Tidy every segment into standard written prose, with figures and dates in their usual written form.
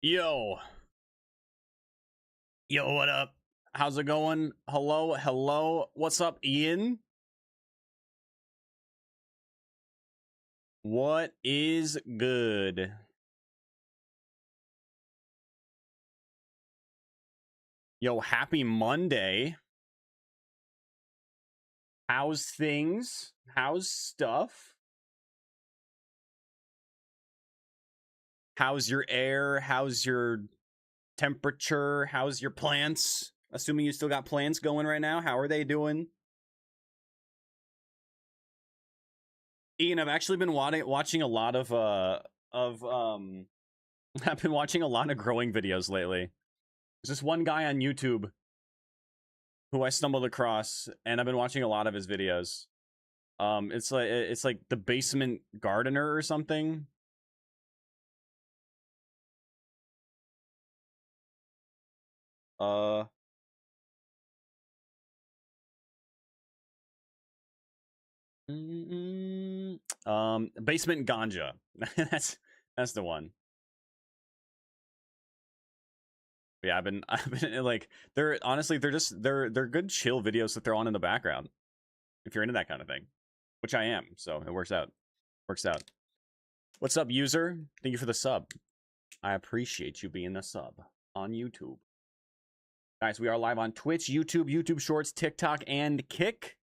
Yo, what up? How's it going? Hello. What's up, Ian? What is good? Yo, happy Monday. How's things? How's stuff? How's your air? How's your temperature? How's your plants? Assuming you still got plants going right now, how are they doing? Ian, I've actually been watching a lot of I've been watching a lot of growing videos lately. There's this one guy on YouTube who I stumbled across, and I've been watching a lot of his videos. It's like the basement gardener or something. Uh, Basement Ganja. that's the one. Yeah, I've been like they're honestly they're good chill videos that they're on in the background if you're into that kind of thing, which I am. So it works out. What's up, user? Thank you for the sub. I appreciate you being a sub on YouTube. Guys, we are live on Twitch, YouTube Shorts, TikTok, and Kick.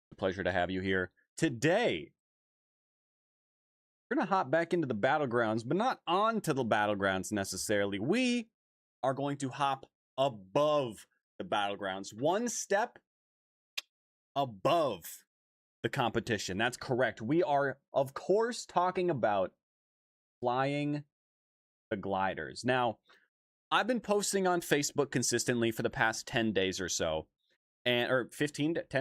It's a pleasure to have you here today. We're gonna hop back into the battlegrounds, but not onto the battlegrounds necessarily. We are going to hop above the battlegrounds, one step above the competition. That's correct. We are, of course, talking about flying the gliders. Now, I've been posting on Facebook consistently for the past 10 days or so, or 10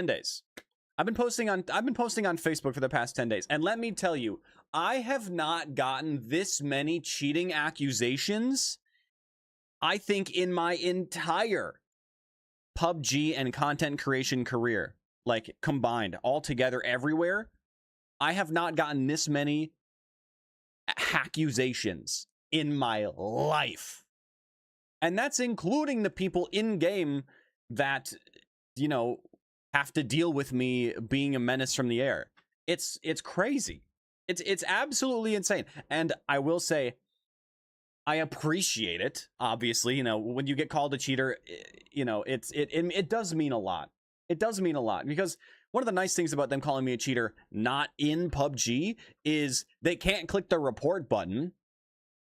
days. I've been posting on Facebook for the past 10 days, and let me tell you, I have not gotten this many cheating accusations, I think, in my entire PUBG and content creation career, like combined, all together, everywhere. I have not gotten this many accusations in my life. And that's including the people in game that, you know, have to deal with me being a menace from the air. It's crazy. It's absolutely insane. And I will say, I appreciate it. Obviously, you know, when you get called a cheater, you know, it does mean a lot. It does mean a lot, because one of the nice things about them calling me a cheater not in PUBG is they can't click the report button.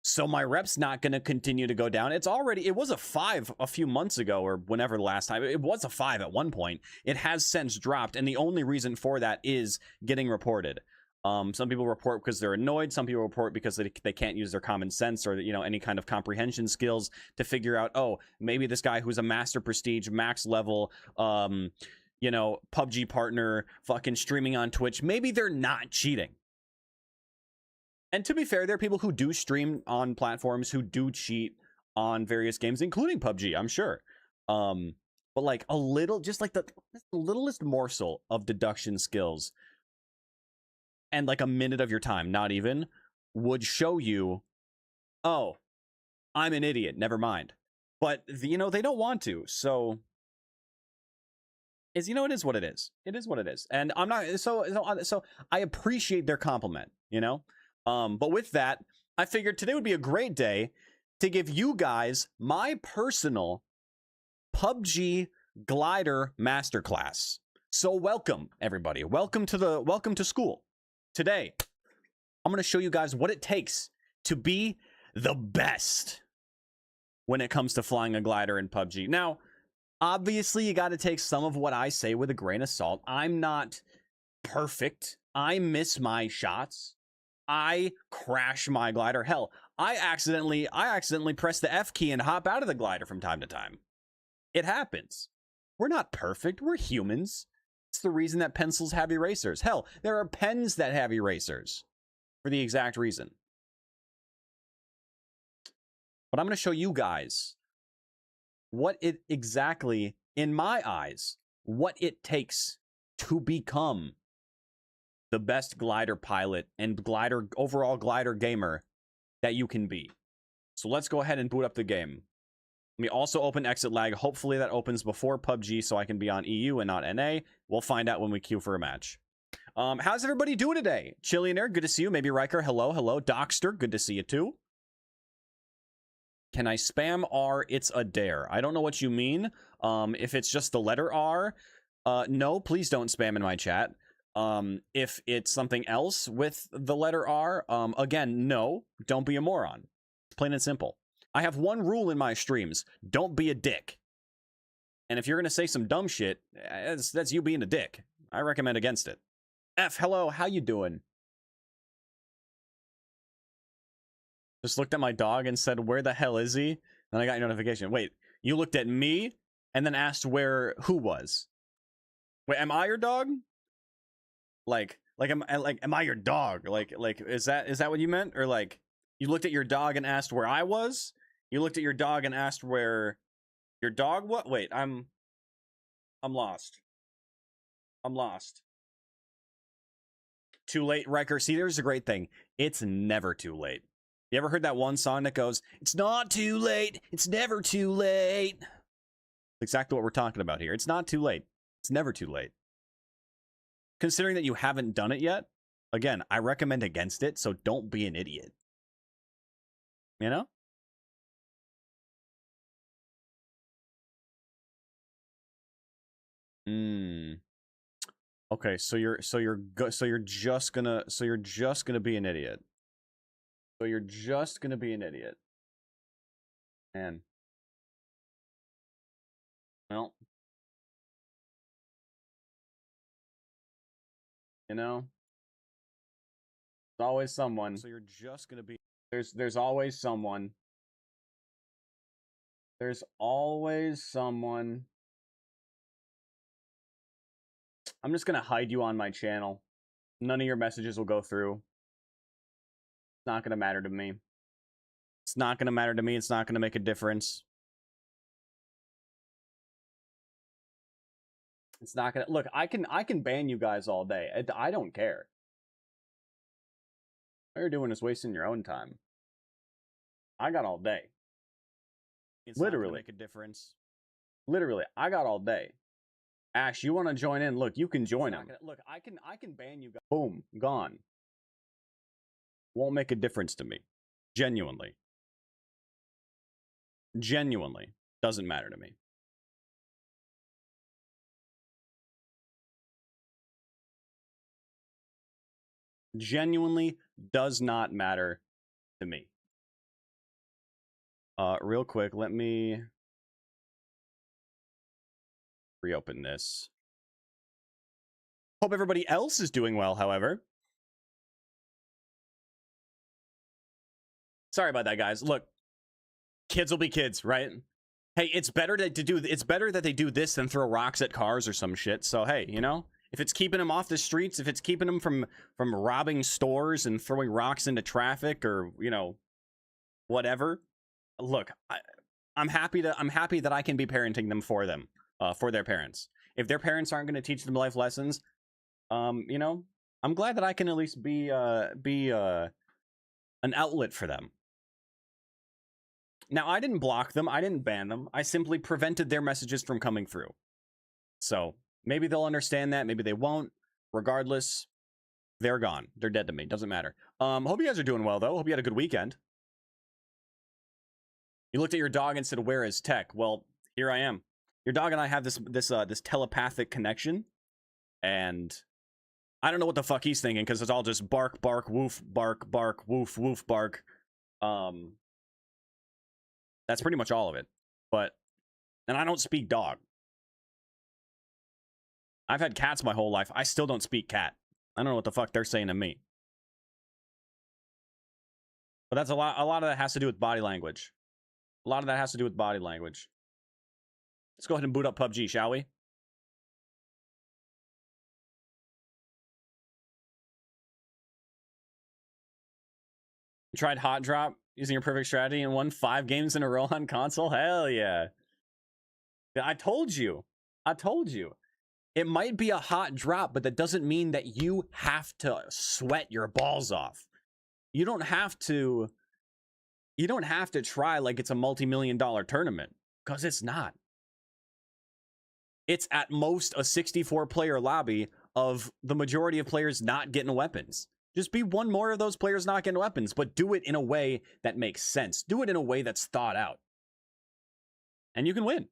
So my rep's not going to continue to go down. It was a 5 a few months ago, or whenever the last time. It was a 5 at one point. It has since dropped, and the only reason for that is getting reported. Some people report because they're annoyed. Some people report because they can't use their common sense or, you know, any kind of comprehension skills to figure out, oh, maybe this guy who's a master prestige, max level, you know, PUBG partner, fucking streaming on Twitch, maybe they're not cheating. And to be fair, there are people who do stream on platforms who do cheat on various games, including PUBG, I'm sure. But like a little, just like the littlest morsel of deduction skills, and like a minute of your time, not even, would show you, oh, I'm an idiot, never mind. But, you know, they don't want to, so, you know, it is what it is. It is what it is. And I'm not, so I appreciate their compliment, you know? But with that, I figured today would be a great day to give you guys my personal PUBG glider masterclass. So welcome, everybody. Welcome to school. Today, I'm going to show you guys what it takes to be the best when it comes to flying a glider in PUBG. Now, obviously, you got to take some of what I say with a grain of salt. I'm not perfect. I miss my shots. I crash my glider. Hell, I accidentally press the F key and hop out of the glider from time to time. It happens. We're not perfect. We're humans. It's the reason that pencils have erasers. Hell, there are pens that have erasers for the exact reason. But I'm going to show you guys what it exactly, in my eyes, what it takes to become the best glider pilot and overall glider gamer that you can be. So let's go ahead and boot up the game. Let me also open exit lag. Hopefully that opens before PUBG so I can be on EU and not NA. We'll find out when we queue for a match. How's everybody doing today? Chillionaire, good to see you. Maybe Riker, hello, hello. Dockster, good to see you too. Can I spam R? It's a dare. I don't know what you mean. If it's just the letter R, no, please don't spam in my chat. If it's something else with the letter R, again, no, don't be a moron. Plain and simple. I have one rule in my streams. Don't be a dick. And if you're going to say some dumb shit, that's you being a dick. I recommend against it. F, hello, how you doing? Just looked at my dog and said, where the hell is he? Then I got your notification. Wait, you looked at me and then asked who was? Wait, am I your dog? Am I your dog? Like, is that what you meant? Or like, you looked at your dog and asked where I was? You looked at your dog and asked where your dog was? Wait, I'm lost. I'm lost. Too late, Riker. See, there's a great thing. It's never too late. You ever heard that one song that goes, it's not too late, it's never too late? That's exactly what we're talking about here. It's not too late. It's never too late. Considering that you haven't done it yet, again, I recommend against it, so don't be an idiot. You know? Okay, so you're just gonna be an idiot. So you're just gonna be an idiot. Man. Well. You know? There's always someone. So you're just gonna be there's always someone. There's always someone. I'm just gonna hide you on my channel. None of your messages will go through. It's not gonna matter to me. It's not gonna matter to me. It's not gonna make a difference. It's not gonna look. I can ban you guys all day. I don't care. All you're doing is wasting your own time. I got all day. It's literally not gonna make a difference. Literally, I got all day. Ash, you want to join in? Look, you can join him. Look, I can ban you guys. Boom, gone. Won't make a difference to me. Genuinely. Genuinely. Doesn't matter to me. Genuinely does not matter to me. Real quick, let me reopen this. Hope everybody else is doing well, however. Sorry about that, guys. Look, kids will be kids, right? Hey, it's better that they do this than throw rocks at cars or some shit. So hey, you know, if it's keeping them off the streets, if it's keeping them from robbing stores and throwing rocks into traffic or, you know, whatever. Look, I'm happy that I can be parenting them for their parents. If their parents aren't going to teach them life lessons, you know, I'm glad that I can at least be an outlet for them. Now, I didn't block them. I didn't ban them. I simply prevented their messages from coming through. So maybe they'll understand that. Maybe they won't. Regardless, they're gone. They're dead to me. Doesn't matter. Hope you guys are doing well, though. Hope you had a good weekend. You looked at your dog and said, "Where is Tech?" Well, here I am. Your dog and I have this telepathic connection, and I don't know what the fuck he's thinking because it's all just bark, bark, woof, bark, bark, woof, woof, bark. That's pretty much all of it. And I don't speak dog. I've had cats my whole life. I still don't speak cat. I don't know what the fuck they're saying to me. But that's a lot of that has to do with body language. A lot of that has to do with body language. Let's go ahead and boot up PUBG, shall we? You tried hot drop using your perfect strategy and won 5 games in a row on console? Hell yeah. I told you. It might be a hot drop, but that doesn't mean that you have to sweat your balls off. You don't have to You don't have to try like it's a multi-million-dollar tournament, because it's not. It's at most a 64-player lobby of the majority of players not getting weapons. Just be one more of those players not getting weapons, but do it in a way that makes sense. Do it in a way that's thought out. And you can win.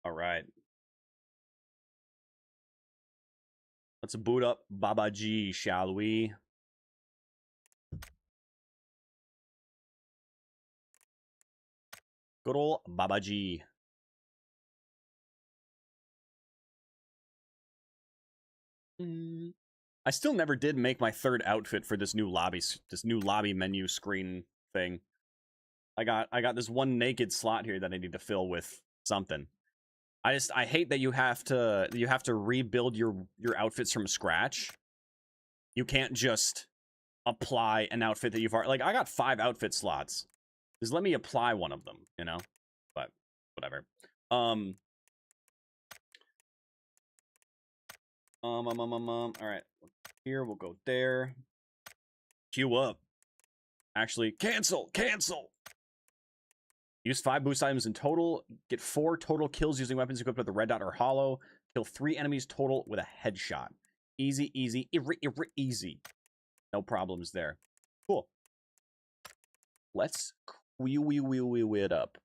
All right. Let's boot up PUBG, shall we? Good old PUBG. I still never did make my third outfit for this new lobby menu screen thing. I got this one naked slot here that I need to fill with something. I hate that you have to rebuild your outfits from scratch. You can't just apply an outfit that you've already, like, I got 5 outfit slots. Just let me apply one of them, you know? But whatever. All right. Here, we'll go there. Queue up. Actually, cancel. Use 5 boost items in total. Get 4 total kills using weapons equipped with the red dot or hollow. Kill 3 enemies total with a headshot. Easy, easy. No problems there. Cool. Let's queue it up.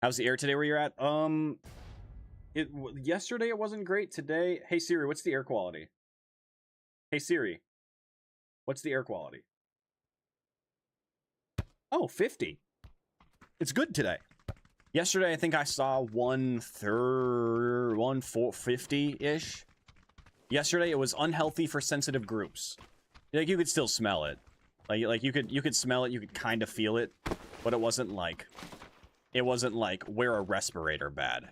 How's the air today where you're at? Yesterday it wasn't great. Today, hey Siri, what's the air quality? Hey Siri, what's the air quality? Oh, 50. It's good today. Yesterday, I think I saw 450-ish. Yesterday, it was unhealthy for sensitive groups. Like, you could still smell it. Like you could smell it, you could kind of feel it, but it wasn't like wear a respirator bad.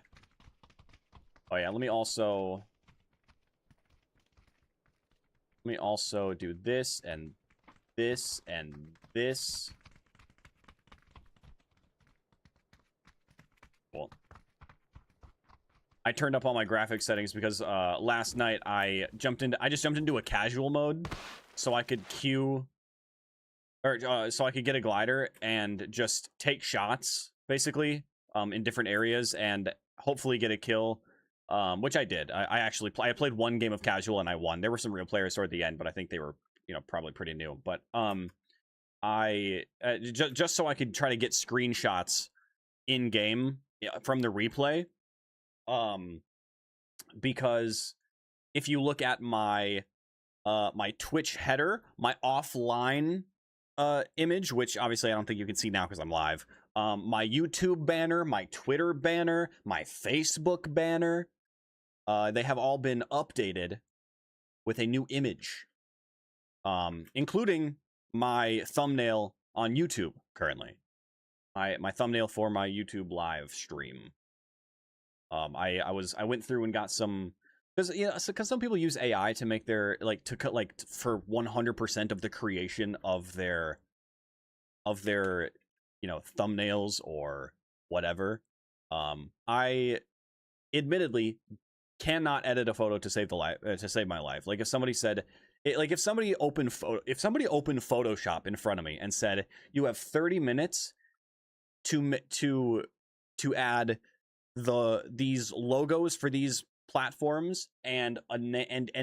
Oh yeah, let me also do this and this and this. Cool. I turned up all my graphics settings because last night I just jumped into a casual mode so I could queue, or so I could get a glider and just take shots basically in different areas and hopefully get a kill, which I did. I played one game of casual and I won. There were some real players toward the end, but I think they were, you know, probably pretty new. But just so I could try to get screenshots in game from the replay, because if you look at my my Twitch header, my offline image, which obviously I don't think you can see now because I'm live, my YouTube banner, my Twitter banner, my Facebook banner, they have all been updated with a new image, including my thumbnail on YouTube currently. My thumbnail for my YouTube live stream. I went through and got some, because some people use AI to make their, like, to cut, like, for 100% of the creation of their you know, thumbnails or whatever. I admittedly cannot edit a photo to save my life. Like, if somebody said, if somebody opened Photoshop in front of me and said, you have 30 minutes to add these logos for these platforms and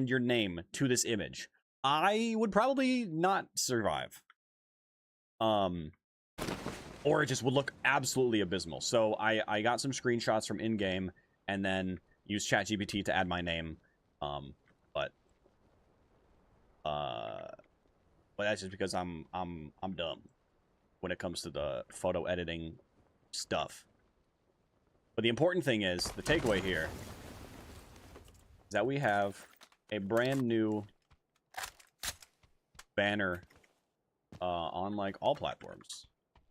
your name to this image, I would probably not survive. Or it just would look absolutely abysmal. So I got some screenshots from in-game and then used ChatGPT to add my name. But that's just because I'm dumb when it comes to the photo editing stuff. But the important thing is, the takeaway here is that we have a brand new banner on, like, all platforms,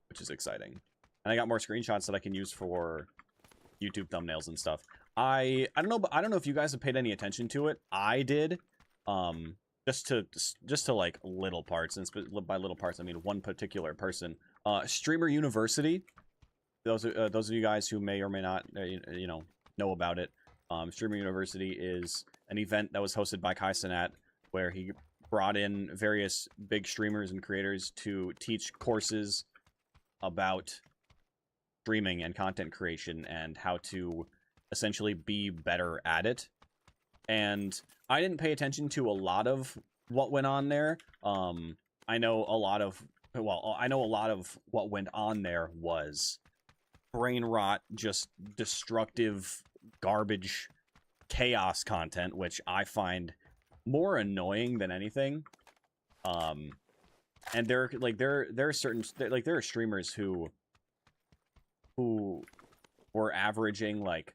which is exciting. And I got more screenshots that I can use for YouTube thumbnails and stuff. I don't know, but I don't know if you guys have paid any attention to it. I did. Just to like little parts, and by little parts I mean one particular person. Streamer University, those of you guys who may or may not, know about it, Streamer University is an event that was hosted by Kai Cenat, where he brought in various big streamers and creators to teach courses about streaming and content creation and how to essentially be better at it. And I didn't pay attention to a lot of what went on there. I know a lot of what went on there was brain rot, just destructive garbage chaos content, which I find more annoying than anything. And there are streamers who were averaging like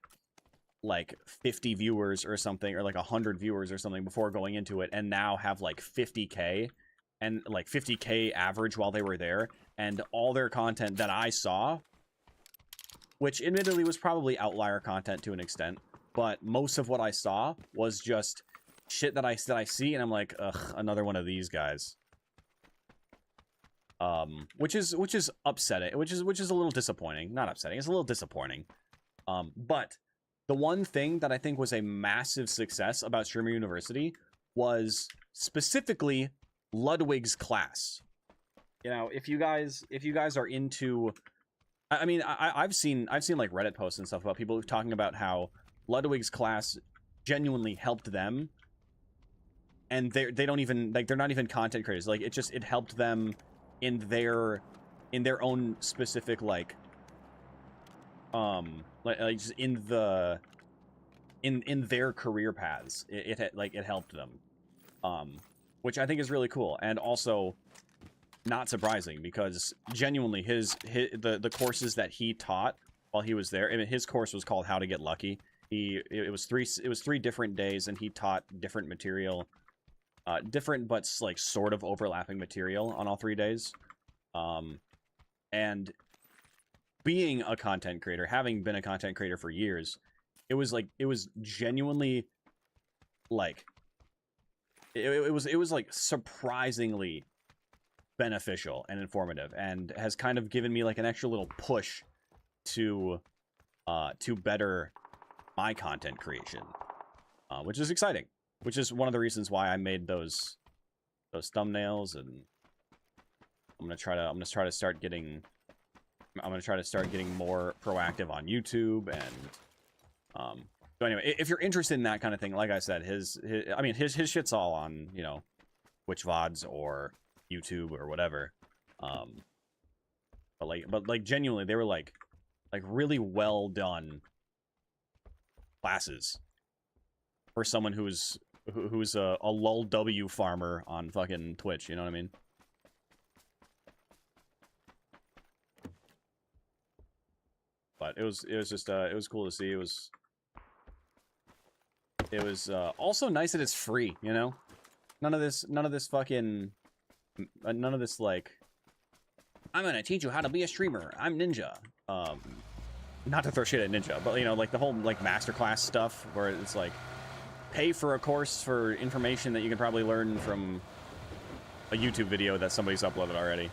50 viewers or something, or like 100 viewers or something before going into it, and now have like 50k and like 50k average while they were there, and all their content that I saw, which admittedly was probably outlier content to an extent, but most of what I saw was just shit that I see, and I'm like, ugh, another one of these guys. Which is upsetting, which is a little disappointing. Not upsetting, it's a little disappointing. But the one thing that I think was a massive success about Streamer University was specifically Ludwig's class. You know, if you guys are into, I mean, I've seen like Reddit posts and stuff about people talking about how Ludwig's class genuinely helped them, and they don't even, like, they're not even content creators. Like, it helped them in their own specific, like just in their career paths. It helped them, which I think is really cool, and also not surprising, because genuinely the courses that he taught while he was there, I mean, his course was called How to Get Lucky. It was 3 different days, and he taught different material, different but like sort of overlapping material on all 3 days. And being a content creator, having been a content creator for years, it was genuinely like it was like surprisingly beneficial and informative, and has kind of given me like an extra little push to better my content creation, which is exciting, which is one of the reasons why I made those thumbnails. And I'm gonna try to start getting more proactive on YouTube. And so anyway, if you're interested in that kind of thing, like I said, his shit's all on, you know, Twitch VODs or YouTube or whatever. But like genuinely, they were like really well done classes for someone who's a lol W farmer on fucking Twitch. You know what I mean? But it was just it was cool to see. It was also nice that it's free, you know? None of this fucking, none of this like, I'm gonna teach you how to be a streamer, I'm Ninja. Not to throw shit at Ninja, but you know, like the whole like masterclass stuff where it's like, pay for a course for information that you can probably learn from a YouTube video that somebody's uploaded already.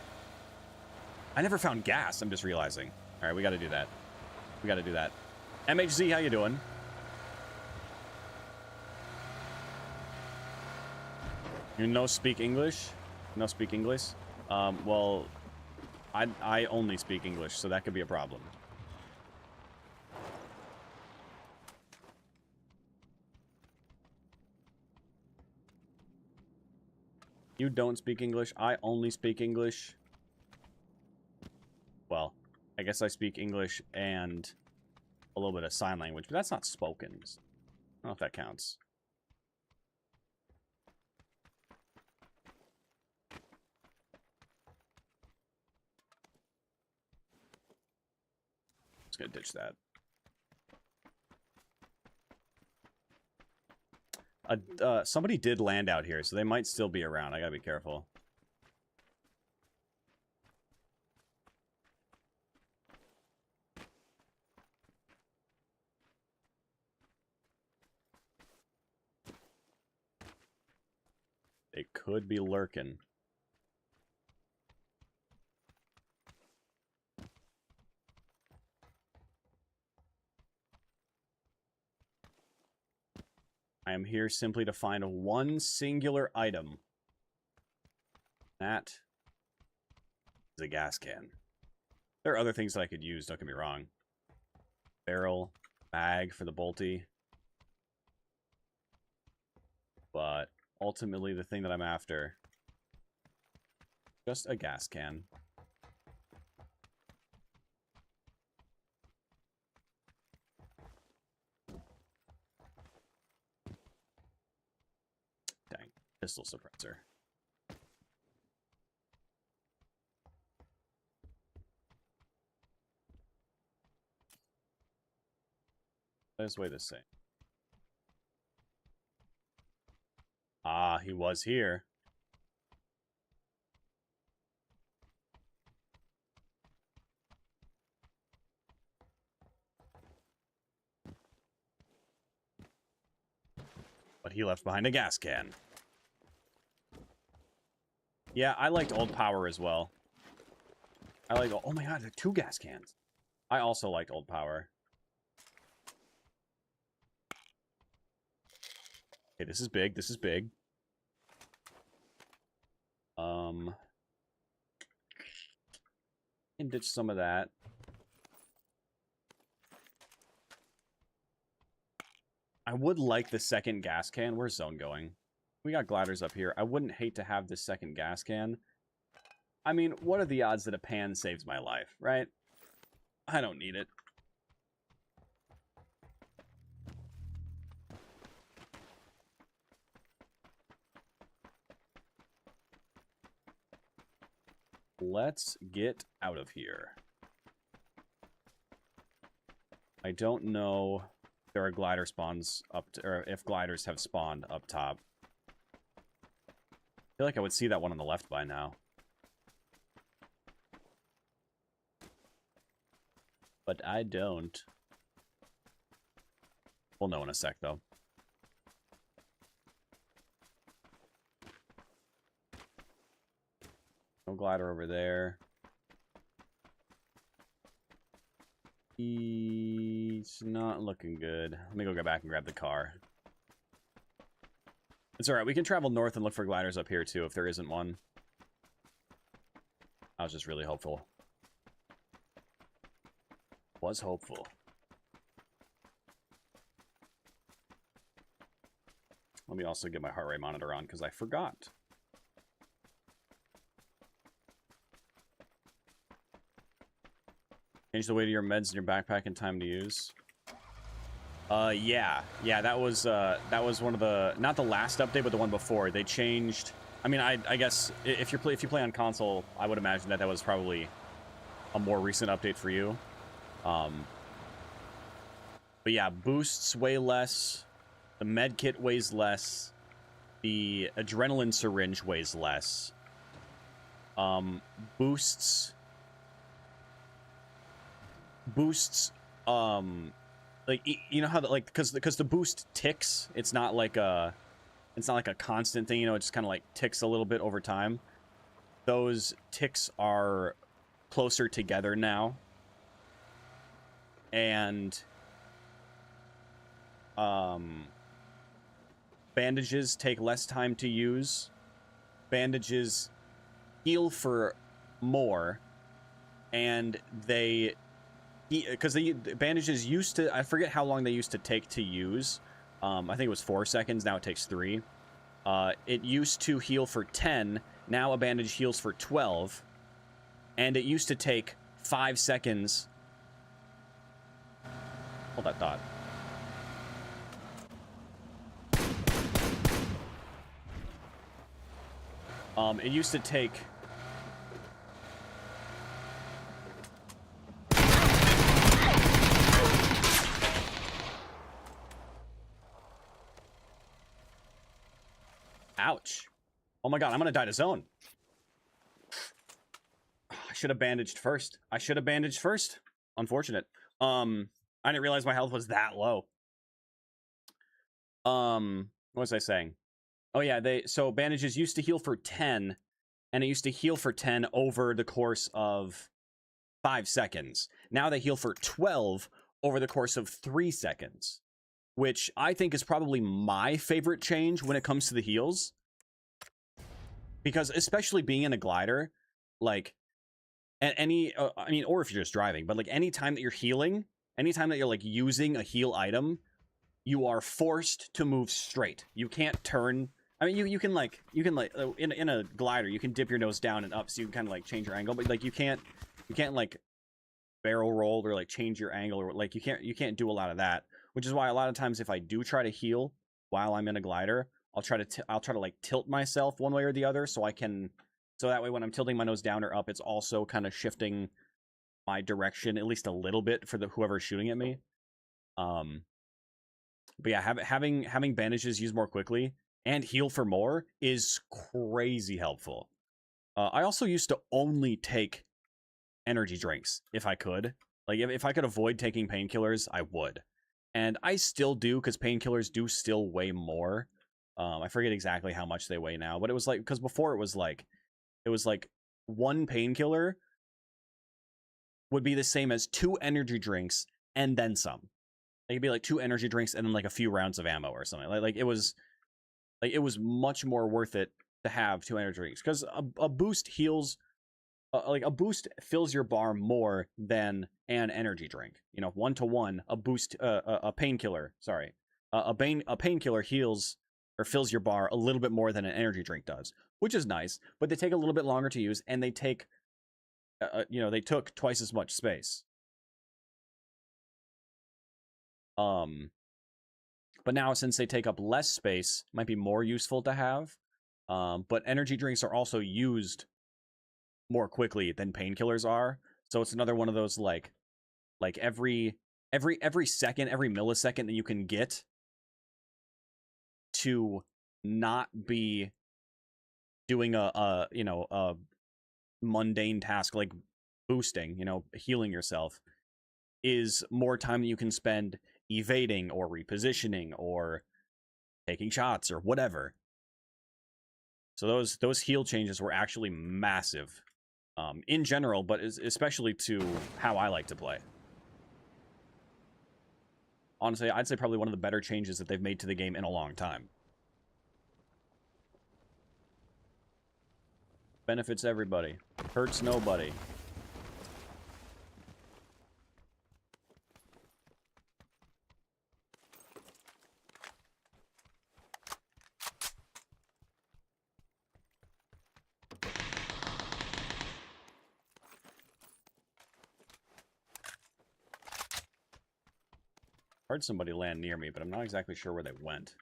I never found gas, I'm just realizing. All right, we gotta do that. We gotta do that. MHZ, how you doing? You no speak English? No speak English? Well, I only speak English, so that could be a problem. You don't speak English? I only speak English? Well, I guess I speak English and a little bit of sign language, but that's not spoken. I don't know if that counts. Just gonna ditch that. Somebody did land out here, so they might still be around. I gotta be careful. They could be lurking. I am here simply to find one singular item. That is a gas can. There are other things that I could use, don't get me wrong. Barrel, bag for the bolty. But ultimately the thing that I'm after, just a gas can. Dang, pistol suppressor. Let's weigh this thing. Ah, he was here. But he left behind a gas can. Yeah, I liked old power as well. I like, oh my god, there are 2 gas cans. I also liked old power. Okay, this is big, this is big. And ditch some of that. I would like the second gas can. Where's Zone going? We got gliders up here. I wouldn't hate to have this second gas can. I mean, what are the odds that a pan saves my life, right? I don't need it. Let's get out of here. I don't know if there are glider spawns up to, or if gliders have spawned up top. I feel like I would see that one on the left by now. But I don't. We'll know in a sec, though. No glider over there. He's not looking good. Let me go back and grab the car. It's alright, we can travel north and look for gliders up here, too, if there isn't one. I was just really hopeful. Was hopeful. Let me also get my heart rate monitor on, because I forgot. Change the weight of your meds in your backpack and time to use. Yeah, that was one of the, not the last update, but the one before. They changed. I mean, I guess if you play on console, I would imagine that was probably a more recent update for you. But yeah, boosts weigh less. The med kit weighs less. The adrenaline syringe weighs less. Boosts, like, you know how like, because the boost ticks, it's not like a constant thing, you know, it just kind of like ticks a little bit over time. Those ticks are closer together now, and bandages take less time to use. Bandages heal for more, and because the bandages used to, I forget how long they used to take to use. I think it was 4 seconds. Now it takes 3. It used to heal for 10. Now a bandage heals for 12. And it used to take 5 seconds. Hold that thought. It used to take... Ouch. Oh my god, I'm gonna die to zone. I should have bandaged first. Unfortunate. I didn't realize my health was that low. What was I saying? Oh yeah, so bandages used to heal for 10, and it used to heal for 10 over the course of 5 seconds. Now they heal for 12 over the course of 3 seconds. which I think is probably my favorite change when it comes to the heals. Because especially being in a glider, like, any, I mean, or if you're just driving, but like any time that you're healing, anytime that you're like using a heal item, you are forced to move straight. You can't turn. I mean, you can like in a glider, you can dip your nose down and up, so you can kind of like change your angle, but like you can't like barrel roll or like change your angle, or like you can't do a lot of that. Which is why a lot of times if I do try to heal while I'm in a glider, I'll try to like tilt myself one way or the other, so that way when I'm tilting my nose down or up, it's also kind of shifting my direction at least a little bit for whoever's shooting at me. But yeah, having bandages used more quickly and heal for more is crazy helpful. I also used to only take energy drinks if I could. Like if I could avoid taking painkillers, I would. And I still do, because painkillers do still weigh more. I forget exactly how much they weigh now, but it was like, because before it was like one painkiller would be the same as 2 energy drinks and then some. It could be like 2 energy drinks and then like a few rounds of ammo or something. Like it was much more worth it to have 2 energy drinks, because a boost heals, like a boost fills your bar more than an energy drink. You know, 1-to-1, a boost, a painkiller. Sorry, a painkiller heals or fills your bar a little bit more than an energy drink does, which is nice. But they take a little bit longer to use, and they take, they took twice as much space. But now, since they take up less space, might be more useful to have. But energy drinks are also used more quickly than painkillers are, so it's another one of those like every second, every millisecond that you can get to not be doing a mundane task like boosting, healing yourself, is more time that you can spend evading or repositioning or taking shots or whatever. So those heal changes were actually massive, in general, but especially to how I like to play. Honestly, I'd say probably one of the better changes that they've made to the game in a long time. Benefits everybody. Hurts nobody. Heard somebody land near me, but I'm not exactly sure where they went.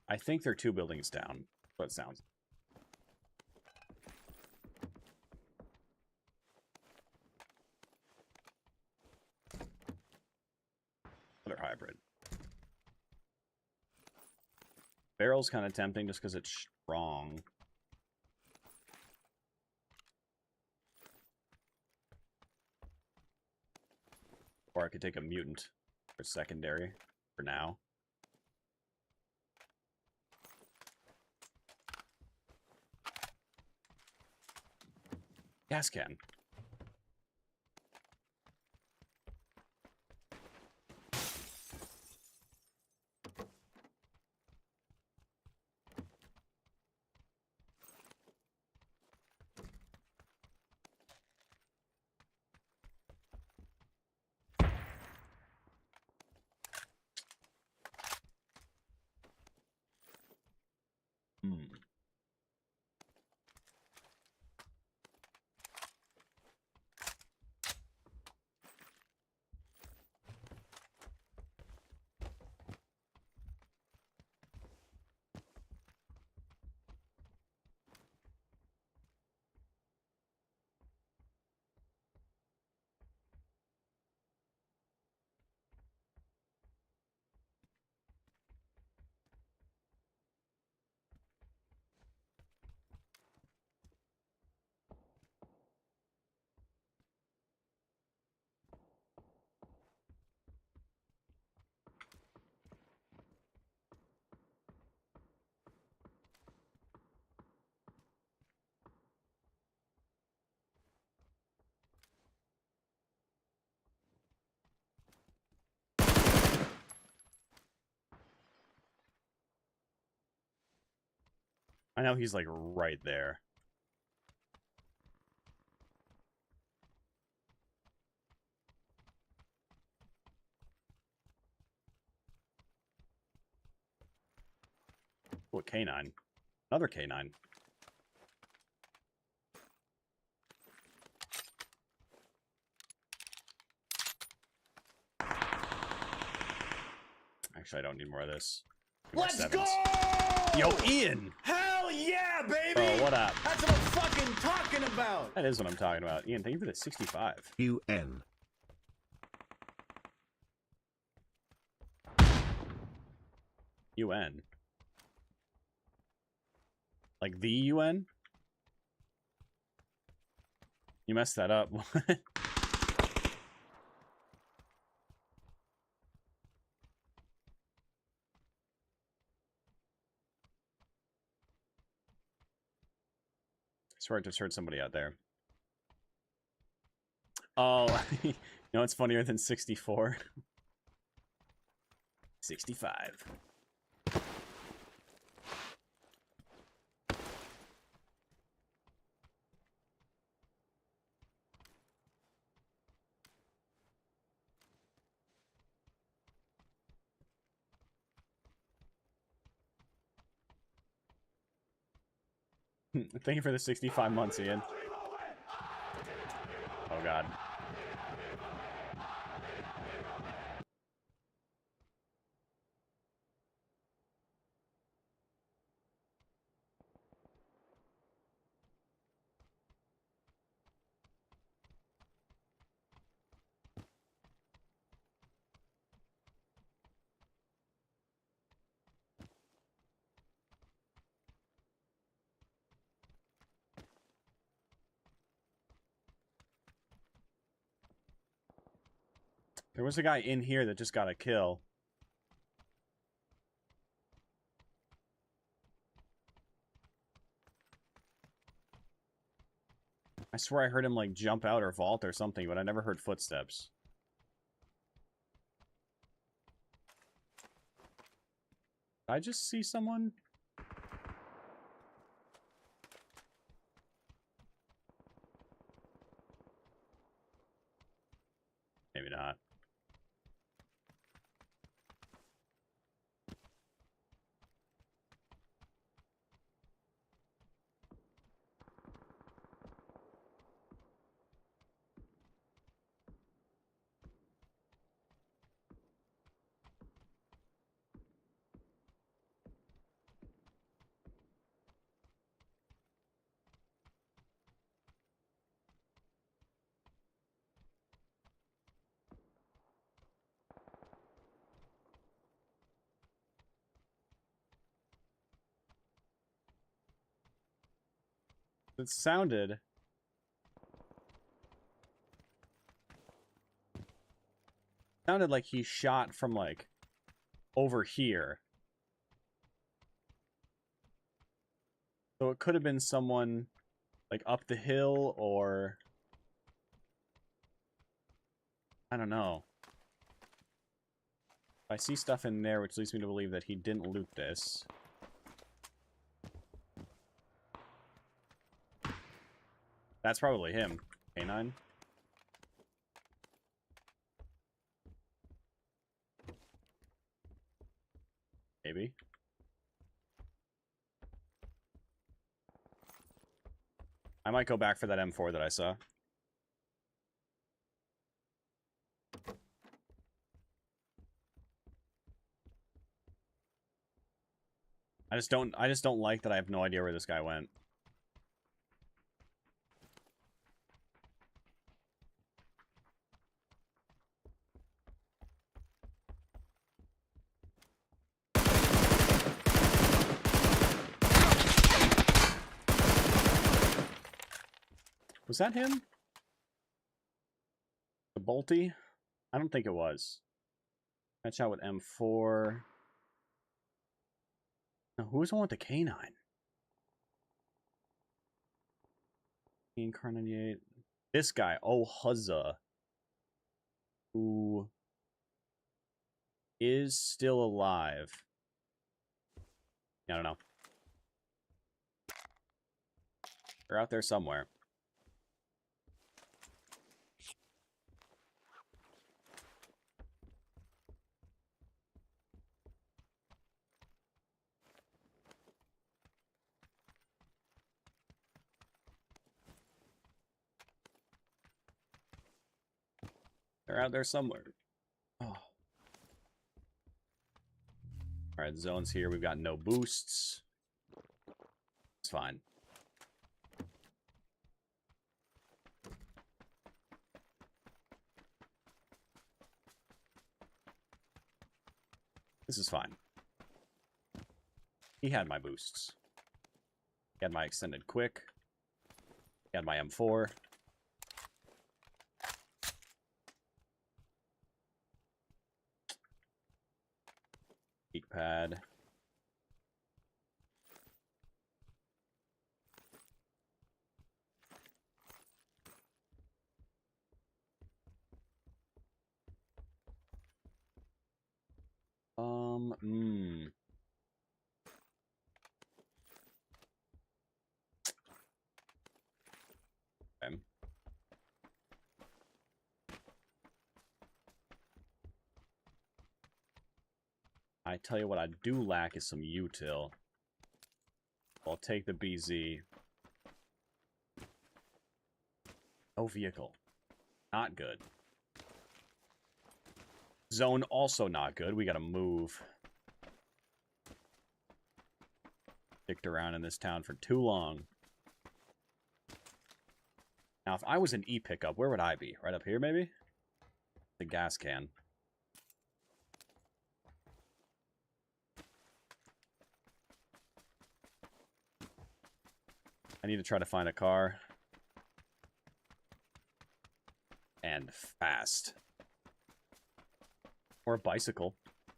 I think they're 2 buildings down. That's what it sounds. Another hybrid. Barrel's kind of tempting just because it's strong. Or I could take a mutant for secondary for now. Gas can. I know he's like right there. What canine? Another canine. Actually, I don't need more of this. Let's go! Yo, Ian! Hell yeah, baby! Bro, what up? That's what I'm fucking talking about! That is what I'm talking about. Ian, thank you for the 65. UN. UN. Like the UN? You messed that up. I swear I just heard somebody out there. Oh, you know what's funnier than 64? 65. Thank you for the 65 months, Ian. Oh, God. There was a guy in here that just got a kill. I swear I heard him, like, jump out or vault or something, but I never heard footsteps. Did I just see someone? Maybe not. It sounded like he shot from, like, over here. So it could have been someone, like, up the hill, or... I don't know. I see stuff in there, which leads me to believe that he didn't loot this. That's probably him. K9. Maybe. I might go back for that M4 that I saw. I just don't like that I have no idea where this guy went. Was that him? The Bolty? I don't think it was. Match out with M4. No, who was the one with the K9? Incarnate. This guy, oh Huzza, who is still alive. I don't know. They're out there somewhere. They're out there somewhere. Oh. Alright, zone's here. We've got no boosts. It's fine. This is fine. He had my boosts. He had my extended quick. He had my M4. Peak pad. Okay. I tell you what I do lack is some util. I'll take the BZ. No vehicle. Not good. Zone also not good. We gotta move. Sticked around in this town for too long. Now, if I was an E pickup, where would I be? Right up here, maybe? The gas can. I need to try to find a car. And fast. Or a bicycle.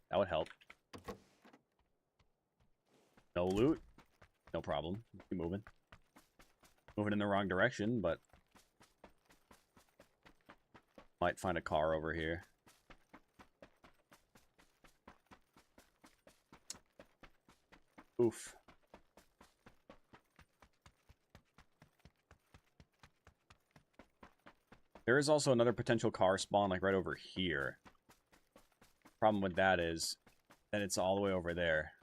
That would help. No loot. No problem. Keep moving. Moving in the wrong direction, but... might find a car over here. Oof. There is also another potential car spawn, like, right over here. Problem with that is that it's all the way over there.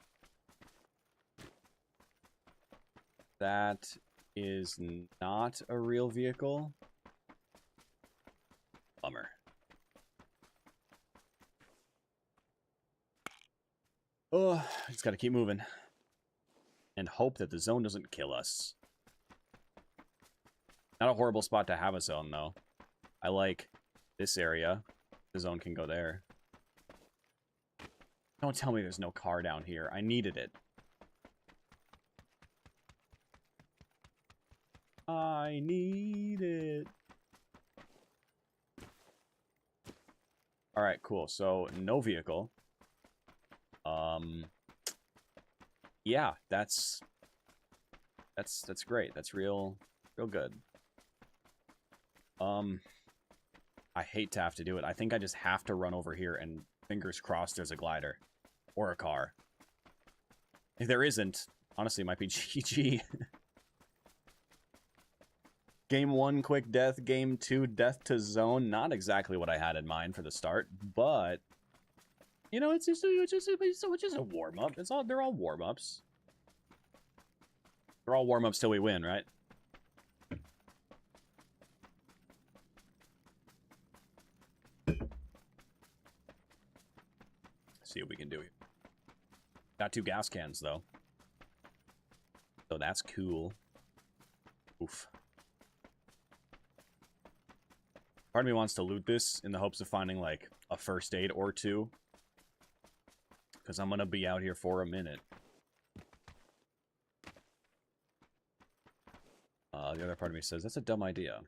That is not a real vehicle. Bummer. Oh, just gotta keep moving. And hope that the zone doesn't kill us. Not a horrible spot to have a zone, though. I like this area. The zone can go there. Don't tell me there's no car down here. I needed it. I need it. Alright, cool. So, no vehicle. Yeah, that's great. That's real good. I hate to have to do it. I think I just have to run over here and fingers crossed there's a glider. Or a car. If there isn't, honestly, it might be GG. Game 1, quick death. Game 2, death to zone. Not exactly what I had in mind for the start, but... you know, it's just a warm-up. They're all warm-ups. They're all warm-ups till we win, right? See what we can do here. Got 2 gas cans, though. So that's cool. Oof. Part of me wants to loot this in the hopes of finding, like, a first aid or 2. Because I'm going to be out here for a minute. The other part of me says, that's a dumb idea.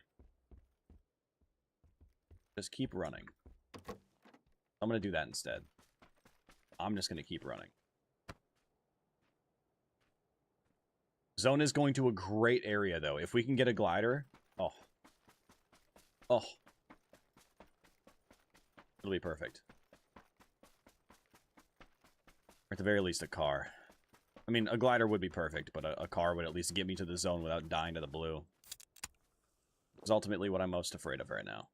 Just keep running. I'm going to do that instead. I'm just going to keep running. Zone is going to a great area, though. If we can get a glider... oh. Oh. It'll be perfect. Or at the very least, a car. I mean, a glider would be perfect, but a car would at least get me to the zone without dying to the blue. It's ultimately what I'm most afraid of right now.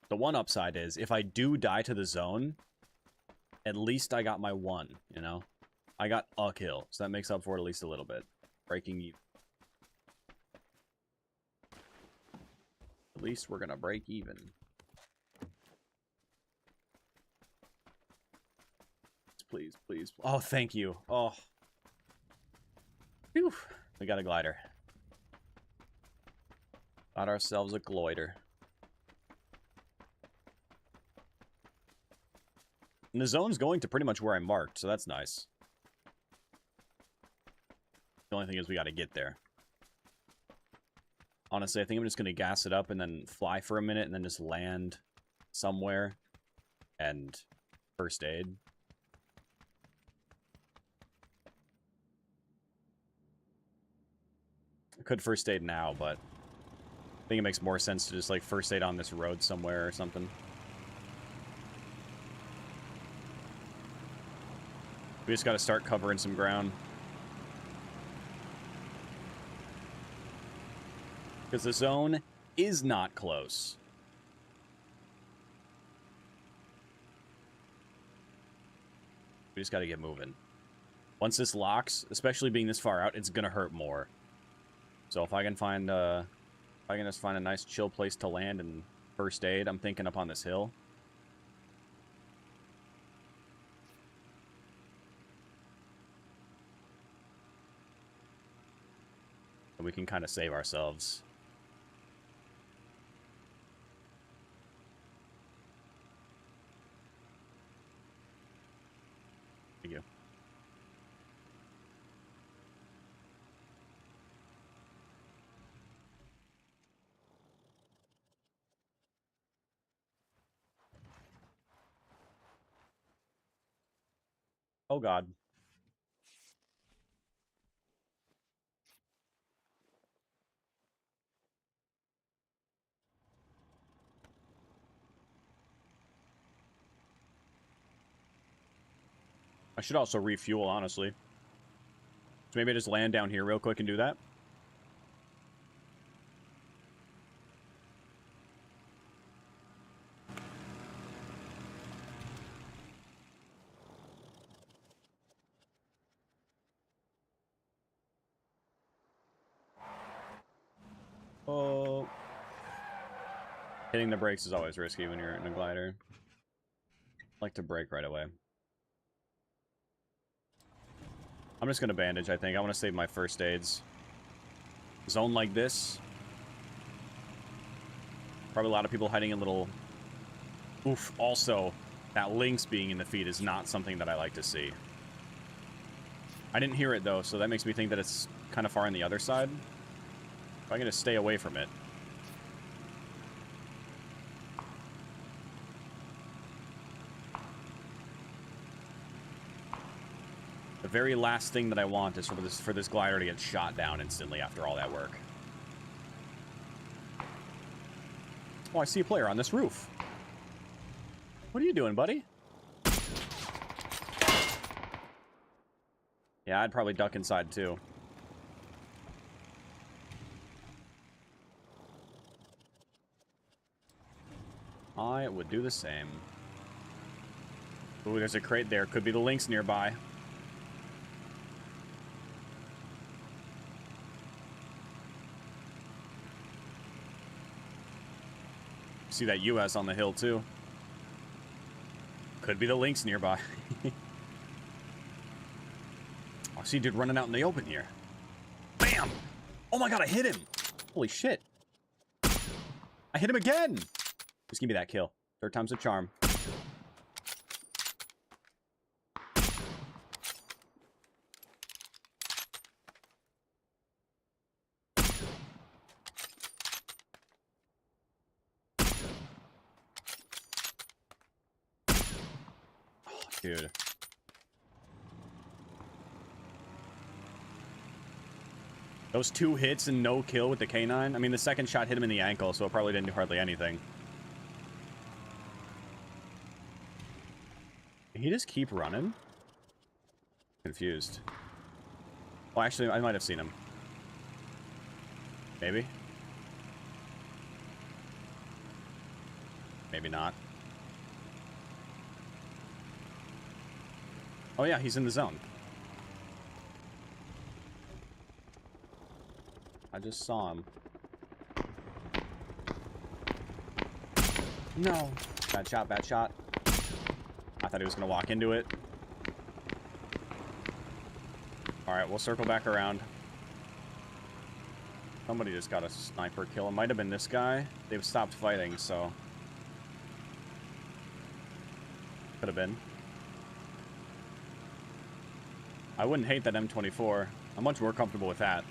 The one upside is, if I do die to the zone, at least I got my one, you know? I got a kill, so that makes up for it at least a little bit. Breaking even. At least we're gonna break even. Please, please. Oh, thank you. Oh. Phew. We got a glider. Got ourselves a glider. And the zone's going to pretty much where I marked, so that's nice. The only thing is we got to get there. Honestly, I think I'm just going to gas it up and then fly for a minute and then just land somewhere and first aid. I could first aid now, but I think it makes more sense to just like first aid on this road somewhere or something. We just got to start covering some ground. Because the zone is not close. We just got to get moving. Once this locks, especially being this far out, it's going to hurt more. So if I can find, if I can just find a nice chill place to land and first aid, I'm thinking up on this hill. We can kind of save ourselves. Thank you. Oh, God. I should also refuel, honestly. So maybe I just land down here real quick and do that. Oh. Hitting the brakes is always risky when you're in a glider. I like to brake right away. I'm just going to bandage, I think. I want to save my first aids. Zone like this. Probably a lot of people hiding in little... Oof. Also, that lynx being in the feed is not something that I like to see. I didn't hear it, though, so that makes me think that it's kind of far on the other side. I'm going to stay away from it. The very last thing that I want is for this glider to get shot down instantly after all that work. Oh, I see a player on this roof. What are you doing, buddy? Yeah, I'd probably duck inside, too. I would do the same. Ooh, there's a crate there. Could be the lynx nearby. See that US on the hill, too. Could be the lynx nearby. Oh, I see a dude running out in the open here. Bam! Oh my god, I hit him! Holy shit. I hit him again! Just give me that kill. Third time's a charm. Oh, dude. Those 2 hits and no kill with the K9. I mean, the second shot hit him in the ankle, so it probably didn't do hardly anything. Did he just keep running? Confused. Well, actually, I might have seen him. Maybe. Maybe not. Oh yeah, he's in the zone. I just saw him. No. Bad shot, bad shot. I thought he was going to walk into it. Alright, we'll circle back around. Somebody just got a sniper kill. It might have been this guy. They've stopped fighting, so... Could have been. I wouldn't hate that M24. I'm much more comfortable with that.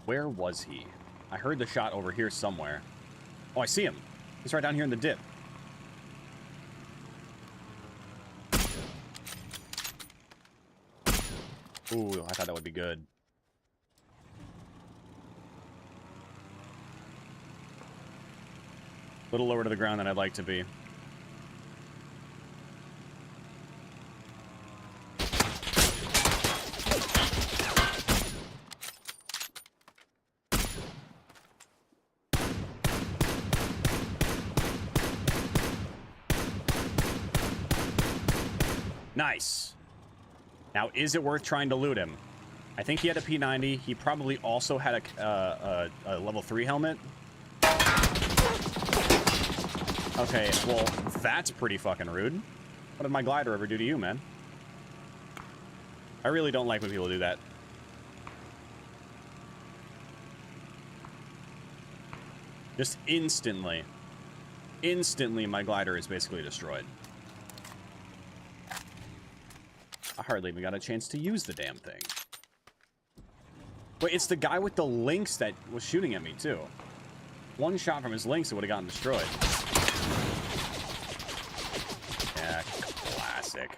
Where was he? I heard the shot over here somewhere. Oh, I see him. He's right down here in the dip. Ooh, I thought that would be good. A little lower to the ground than I'd like to be. Nice. Now, is it worth trying to loot him? I think he had a P90. He probably also had a level 3 helmet. Okay, well, that's pretty fucking rude. What did my glider ever do to you, man? I really don't like when people do that. Just instantly. Instantly, my glider is basically destroyed. I hardly even got a chance to use the damn thing. Wait, it's the guy with the lynx that was shooting at me, too. One shot from his lynx, it would have gotten destroyed. Yeah, classic.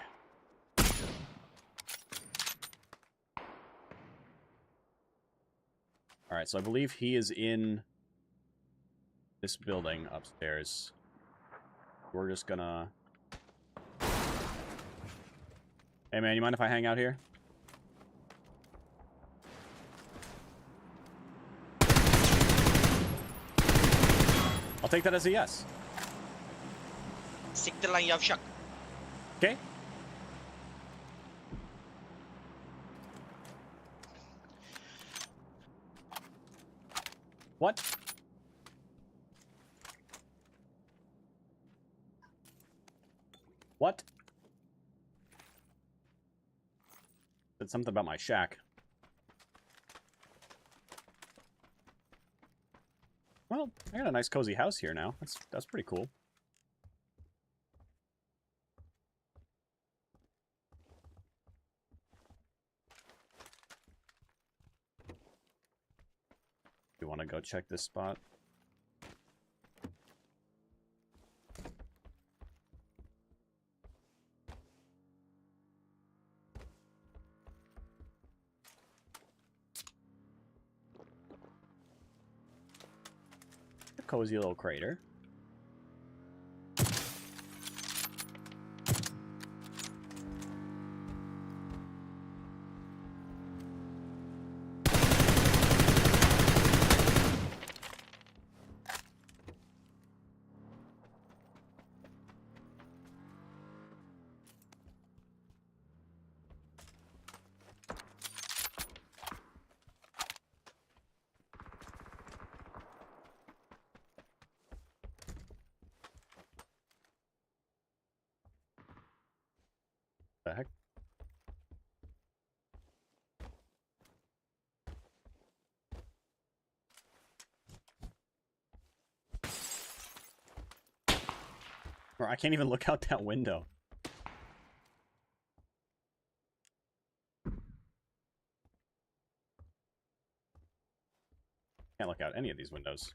Alright, so I believe he is in this building upstairs. We're just gonna... Hey man, you mind if I hang out here? I'll take that as a yes. Siktir lan yavşak. Okay. What? What? Said something about my shack. Well, I got a nice cozy house here now. That's pretty cool. You want to go check this spot? A cozy little crater. The heck? Or I can't even look out that window. Can't look out any of these windows.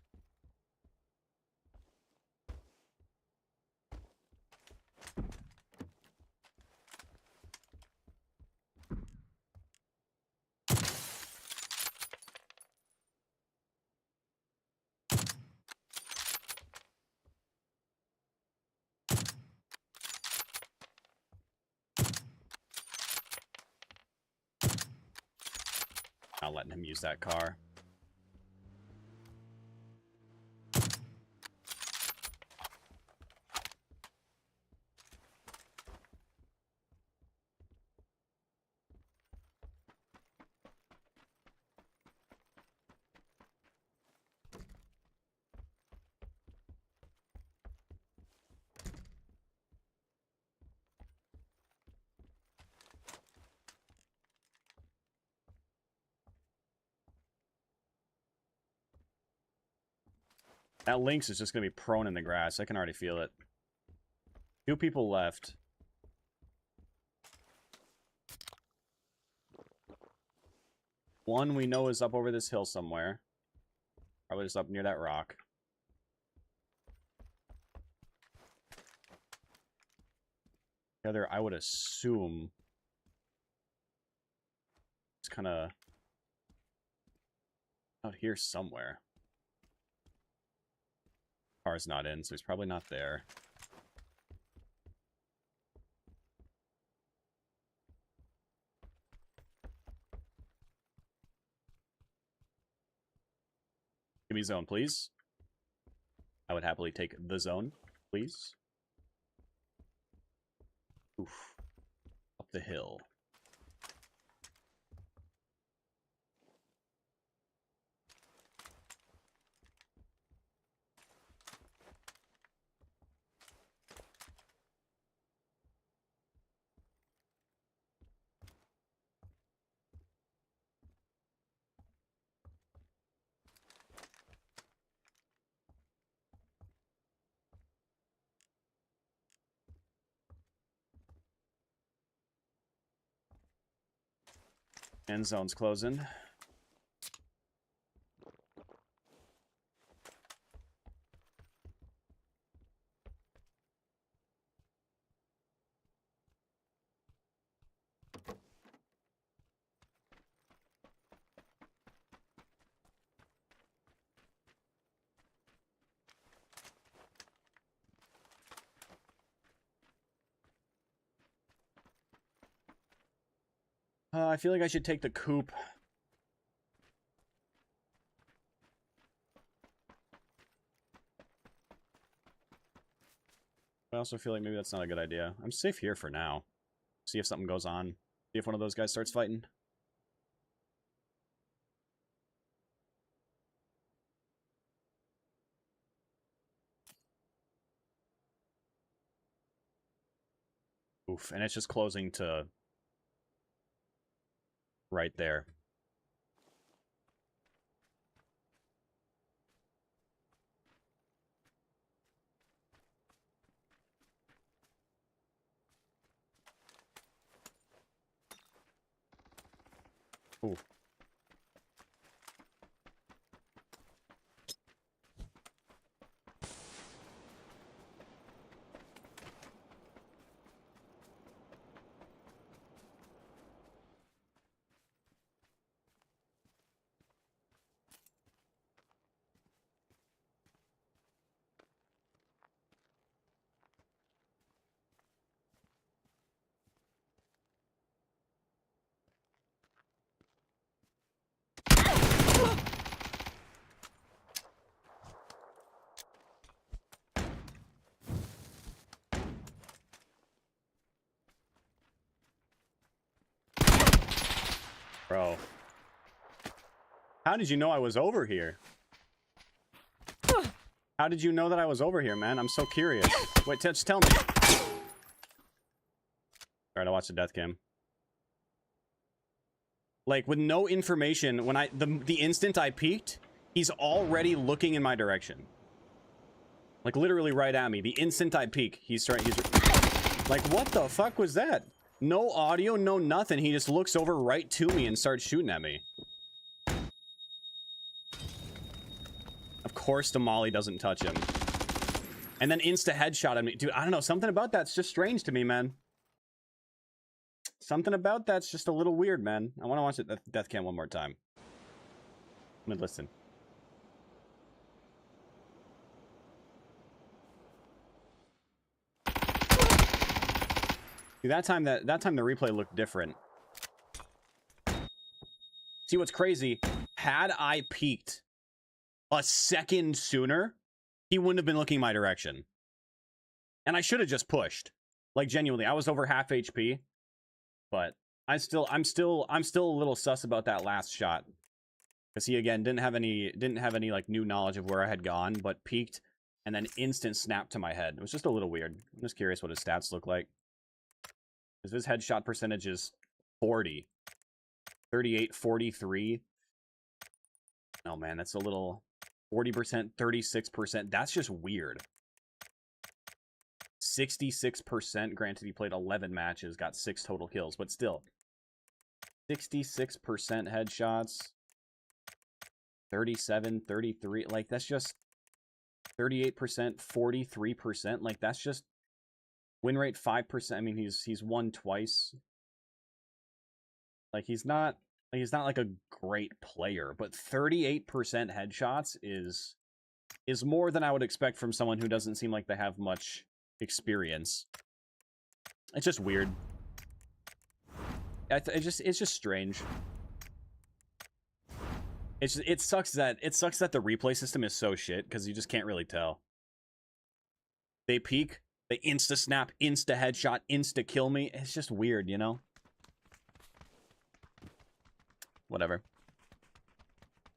Not letting him use that car. That Lynx is just going to be prone in the grass. I can already feel it. 2 people left. One we know is up over this hill somewhere. Probably just up near that rock. The other, I would assume, it's kind of out here somewhere. Car's not in, so he's probably not there. Give me zone, please. I would happily take the zone, please. Oof. Up the hill. End zone's closing. I feel like I should take the coupe. I also feel like maybe that's not a good idea. I'm safe here for now. See if something goes on. See if one of those guys starts fighting. Oof, and it's just closing to right there. Ooh. Bro. How did you know I was over here? How did you know that I was over here, man? I'm so curious. Wait, just tell me. Alright, I'll watch the death cam. Like, with no information, when the instant I peeked, he's already looking in my direction. Like, literally right at me. The instant I peek, he's like, what the fuck was that? No audio, no nothing. He just looks over right to me and starts shooting at me. Of course the molly doesn't touch him. And then insta headshot at me. Dude, I don't know. Something about that's just strange to me, man. Something about that's just a little weird, man. I want to watch the death cam one more time. Let me listen. See, that time the replay looked different. See what's crazy? Had I peeked a second sooner, he wouldn't have been looking my direction. And I should have just pushed. Like genuinely, I was over half HP, but I'm still a little sus about that last shot. Because he again didn't have any like new knowledge of where I had gone, but peeked and then instant snap to my head. It was just a little weird. I'm just curious what his stats look like. Because his headshot percentage is 40. 38, 43. Oh man, that's a little 40%, 36%. That's just weird. 66%. Granted, he played 11 matches, got 6 total kills, but still. 66% headshots. 37, 33. Like, that's just 38%, 43%. Like, that's just win rate 5%. I mean, he's won twice. Like, he's not like a great player, but 38% headshots is more than I would expect from someone who doesn't seem like they have much experience. It's just weird. It's just strange. It sucks that the replay system is so shit because you just can't really tell. They peek, they insta snap, insta headshot, insta kill me. It's just weird, you know? Whatever.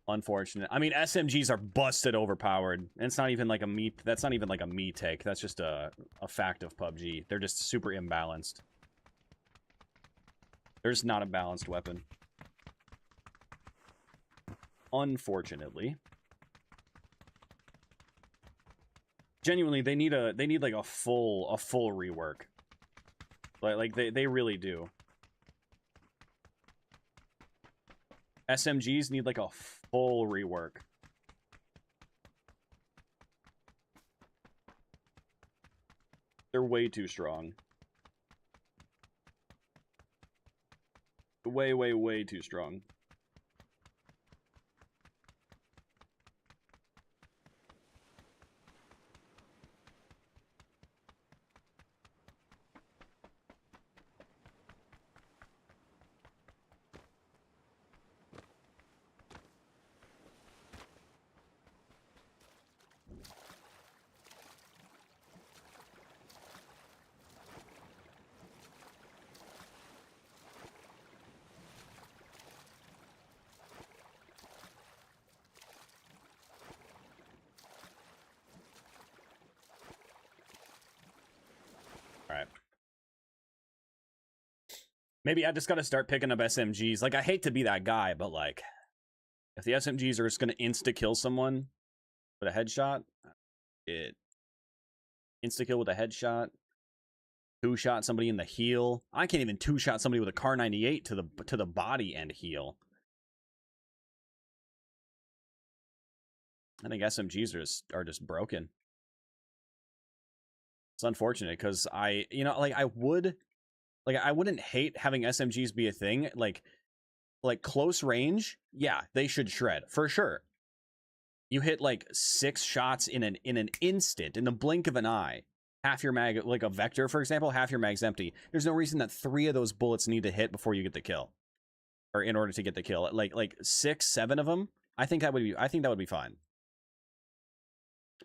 Unfortunate. I mean, SMGs are busted overpowered. And it's not even like a me. That's not even like a me take. That's just a fact of PUBG. They're just super imbalanced. They're just not a balanced weapon. Unfortunately. Genuinely, they need like a full rework. Like they really do. SMGs need like a full rework. They're way too strong. Way, way, way too strong. Alright. Maybe I just gotta start picking up SMGs. Like, I hate to be that guy, but like, if the SMGs are just gonna insta-kill someone with a headshot, insta-kill with a headshot, two-shot somebody in the heel. I can't even two-shot somebody with a Kar 98 to the body and heel. I think SMGs are just broken. It's unfortunate because I wouldn't hate having SMGs be a thing. Like close range, yeah, they should shred for sure. You hit like 6 shots in an instant, in the blink of an eye. Half your mag, like a Vector, for example, half your mag's empty. There's no reason that 3 of those bullets need to hit before you get the kill, or in order to get the kill. Like 6, 7 of them, I think that would be fine.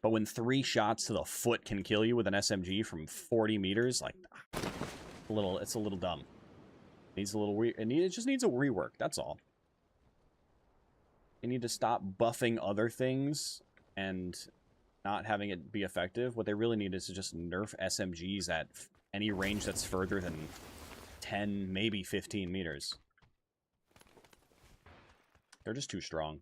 But when 3 shots to the foot can kill you with an SMG from 40 meters, like, it's a little dumb. It just needs a rework. That's all. They need to stop buffing other things and not having it be effective. What they really need is to just nerf SMGs at any range that's further than 10, maybe 15 meters. They're just too strong.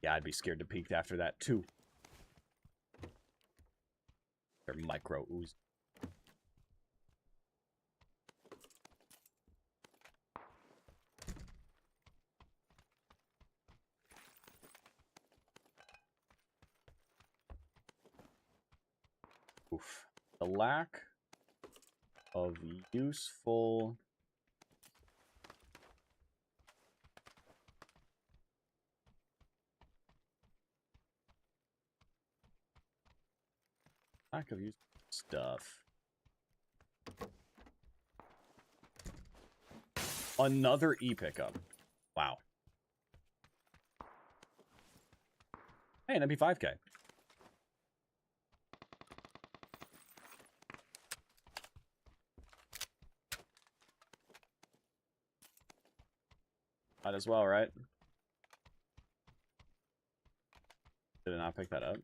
Yeah, I'd be scared to peek after that, too. They're micro ooze. Oof. The lack of useful... Lack of useful stuff. Another e-pickup. Wow. Hey, an MP5K. Might as well, right? Did I not pick that up?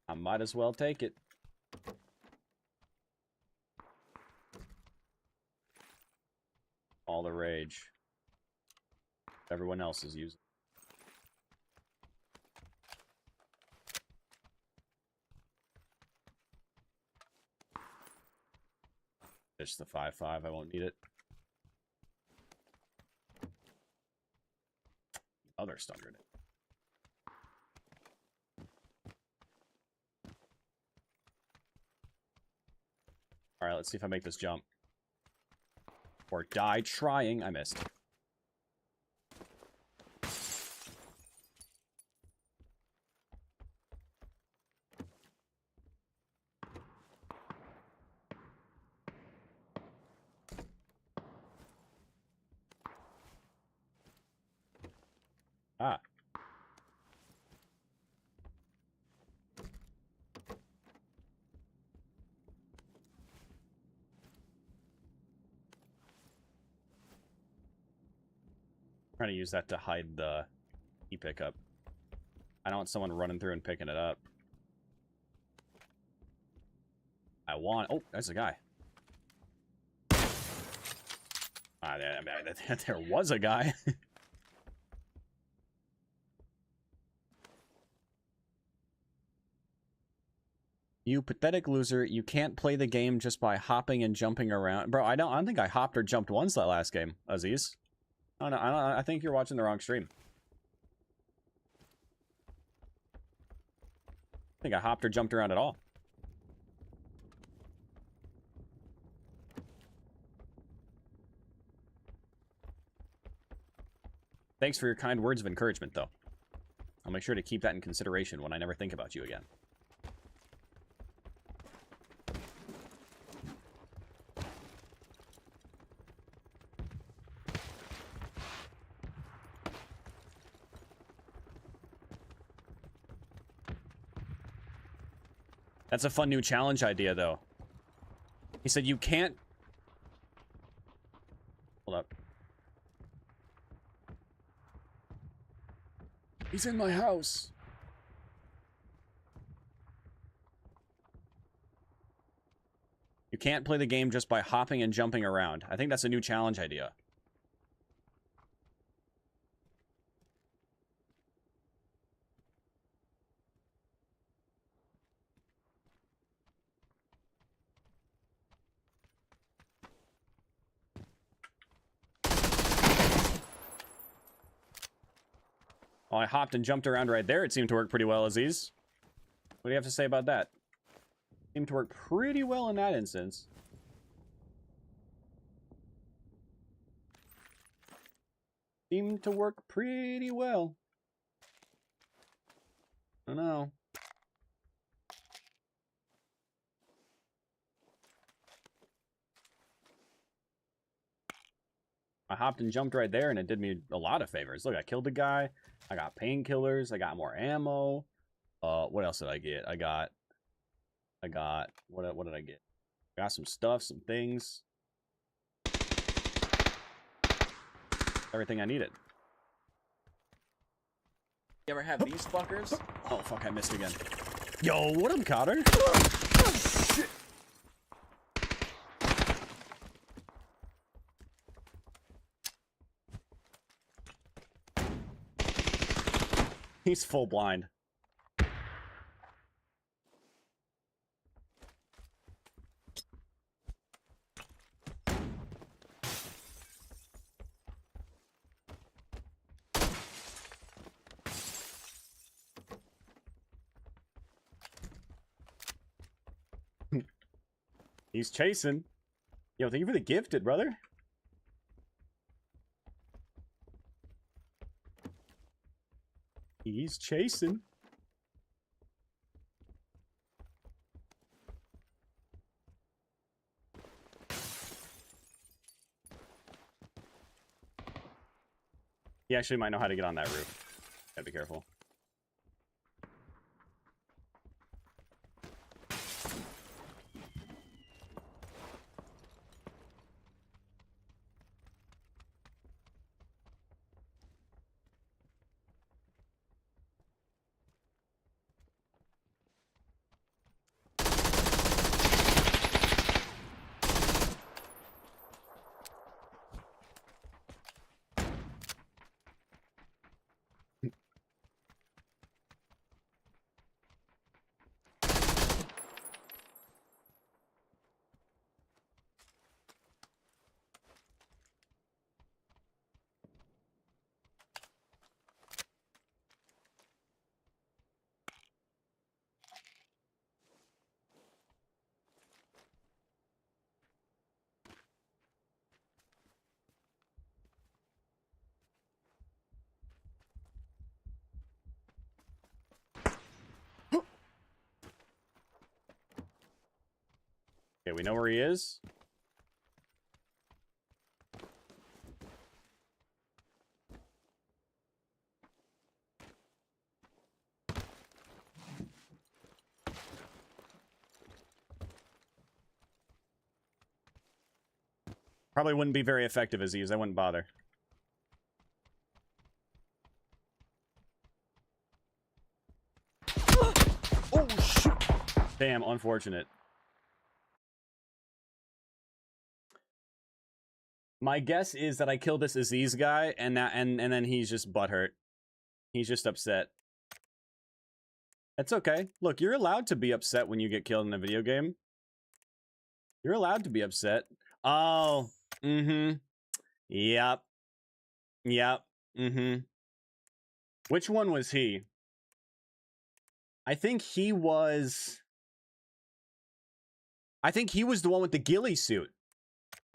I might as well take it. All the rage. Everyone else is using. Just the 5.5, I won't need it. Other stun grenade. Alright, let's see if I make this jump. Or die trying. I missed. Ah. Trying to use that to hide the e-pickup. I don't want someone running through and picking it up. I want... Oh, there's a guy. Ah, there was a guy. You pathetic loser, you can't play the game just by hopping and jumping around. Bro, I don't think I hopped or jumped once that last game, Aziz. Oh, no, I think you're watching the wrong stream. I think I hopped or jumped around at all. Thanks for your kind words of encouragement, though. I'll make sure to keep that in consideration when I never think about you again. That's a fun new challenge idea, though. He said you can't... Hold up. He's in my house. You can't play the game just by hopping and jumping around. I think that's a new challenge idea. Oh, I hopped and jumped around right there. It seemed to work pretty well, Aziz. What do you have to say about that? Seemed to work pretty well in that instance. Seemed to work pretty well. I don't know. I hopped and jumped right there, and it did me a lot of favors. Look, I killed the guy. I got painkillers. I got more ammo. What else did I get? I got. What did I get? I got some stuff, some things. Everything I needed. You ever have these fuckers? Oh fuck! I missed again. Yo, what up, Cotter? Shit. He's full blind. He's chasing. Yo, thank you for the gifted, brother. He's chasing. He actually might know how to get on that roof. Gotta be careful. Okay, we know where he is. Probably wouldn't be very effective as Aziz. I wouldn't bother. Oh shit! Damn, unfortunate. My guess is that I killed this Aziz guy, and then he's just butthurt. He's just upset. That's okay. Look, you're allowed to be upset when you get killed in a video game. You're allowed to be upset. Oh, mm-hmm. Yep. Yep. Mm-hmm. Which one was he? I think he was the one with the ghillie suit.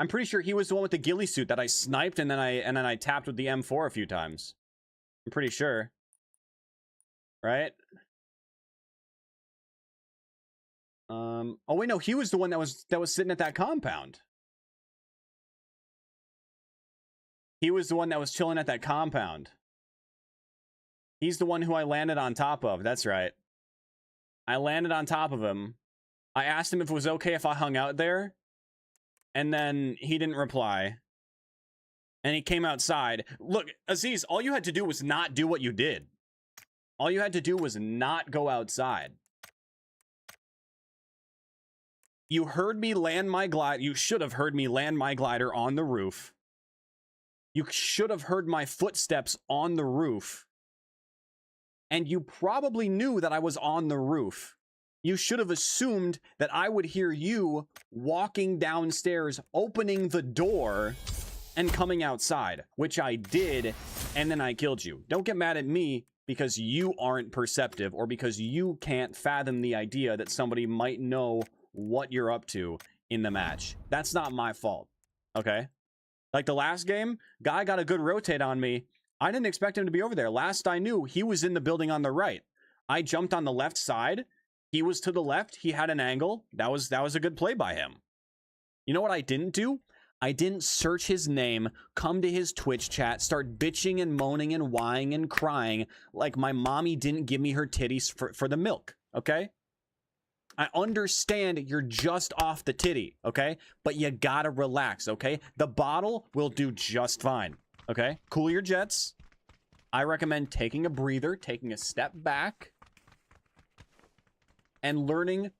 I'm pretty sure he was the one with the ghillie suit that I sniped and then I tapped with the M4 a few times. I'm pretty sure. Right? Oh wait, no, he was the one that was sitting at that compound. He was the one that was chilling at that compound. He's the one who I landed on top of. That's right. I landed on top of him. I asked him if it was okay if I hung out there. And then he didn't reply. And he came outside. Look, Aziz, all you had to do was not do what you did. All you had to do was not go outside. You heard me land my glider. You should have heard me land my glider on the roof. You should have heard my footsteps on the roof. And you probably knew that I was on the roof. You should have assumed that I would hear you walking downstairs, opening the door, and coming outside, which I did, and then I killed you. Don't get mad at me because you aren't perceptive or because you can't fathom the idea that somebody might know what you're up to in the match. That's not my fault, okay? Like the last game, guy got a good rotate on me. I didn't expect him to be over there. Last I knew, he was in the building on the right. I jumped on the left side. He was to the left. He had an angle. That was a good play by him. You know what I didn't do? I didn't search his name, come to his Twitch chat, start bitching and moaning and whining and crying like my mommy didn't give me her titties for the milk, okay? I understand you're just off the titty, okay? But you gotta relax, okay? The bottle will do just fine, okay? Cool your jets. I recommend taking a breather, taking a step back, and learning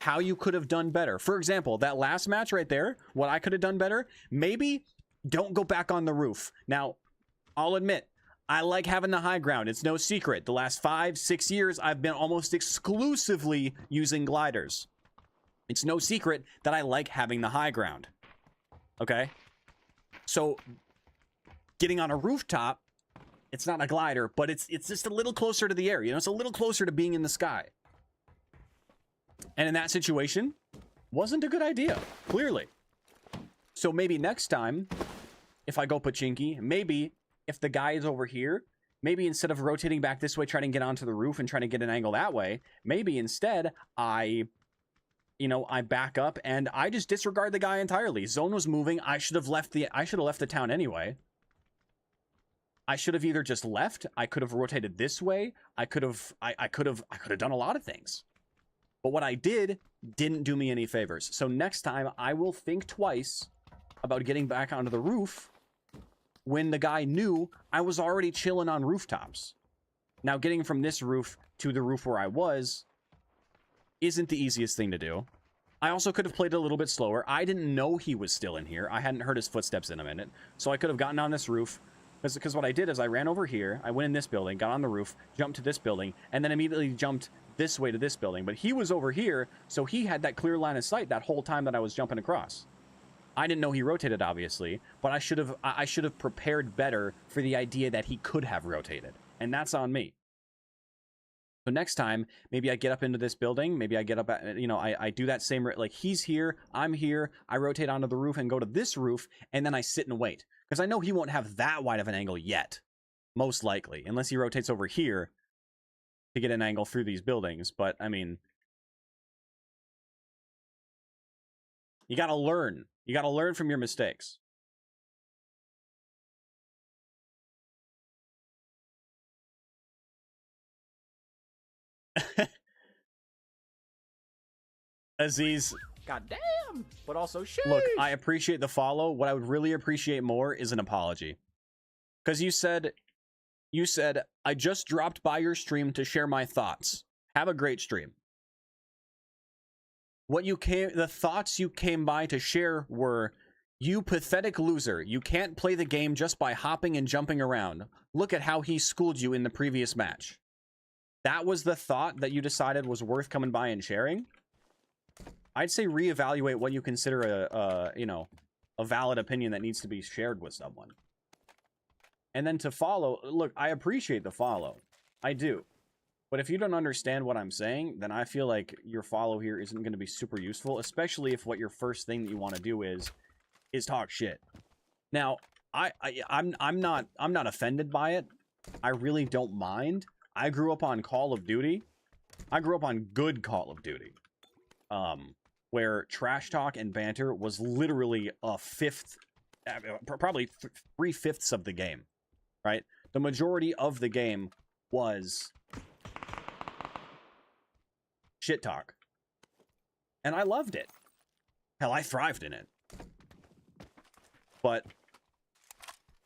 how you could have done better. For example, that last match right there, what I could have done better, maybe don't go back on the roof. Now, I'll admit, I like having the high ground. It's no secret. The last 5-6 years, I've been almost exclusively using gliders. It's no secret that I like having the high ground. Okay? So, getting on a rooftop, it's not a glider, but it's just a little closer to the air. You know, it's a little closer to being in the sky. And in that situation, wasn't a good idea, clearly. So maybe next time, if I go pachinki, maybe if the guy is over here, maybe instead of rotating back this way, trying to get onto the roof and trying to get an angle that way, maybe instead I back up and I just disregard the guy entirely. Zone was moving. I should have left the town anyway. I should have either just left. I could have rotated this way. I could have done a lot of things. But what I did didn't do me any favors. So next time I will think twice about getting back onto the roof when the guy knew I was already chilling on rooftops. Now getting from this roof to the roof where I was isn't the easiest thing to do. I also could have played a little bit slower. I didn't know he was still in here. I hadn't heard his footsteps in a minute. So I could have gotten on this roof. Because what I did is I ran over here, I went in this building, got on the roof, jumped to this building, and then immediately jumped this way to this building. But he was over here, so he had that clear line of sight that whole time that I was jumping across. I didn't know he rotated, obviously, but I should have prepared better for the idea that he could have rotated. And that's on me. So next time, maybe I get up into this building, maybe I get up at, I do that same, like he's here, I'm here, I rotate onto the roof and go to this roof, and then I sit and wait. Because I know he won't have that wide of an angle yet, most likely, unless he rotates over here to get an angle through these buildings. But, I mean, you gotta learn. You gotta learn from your mistakes. Aziz, Goddamn! But also, shit. look, I appreciate the follow. What I would really appreciate more is an apology. Because you said, I just dropped by your stream to share my thoughts. Have a great stream. The thoughts you came by to share were, you pathetic loser. You can't play the game just by hopping and jumping around. Look at how he schooled you in the previous match. That was the thought that you decided was worth coming by and sharing? I'd say reevaluate what you consider a valid opinion that needs to be shared with someone. And then to follow, look, I appreciate the follow. I do. But if you don't understand what I'm saying, then I feel like your follow here isn't going to be super useful, especially if what your first thing that you want to do is talk shit. Now, I'm not offended by it. I really don't mind. I grew up on Call of Duty. I grew up on good Call of Duty. Where trash talk and banter was literally a fifth, probably 3/5 of the game, right? The majority of the game was shit talk. And I loved it. Hell, I thrived in it. But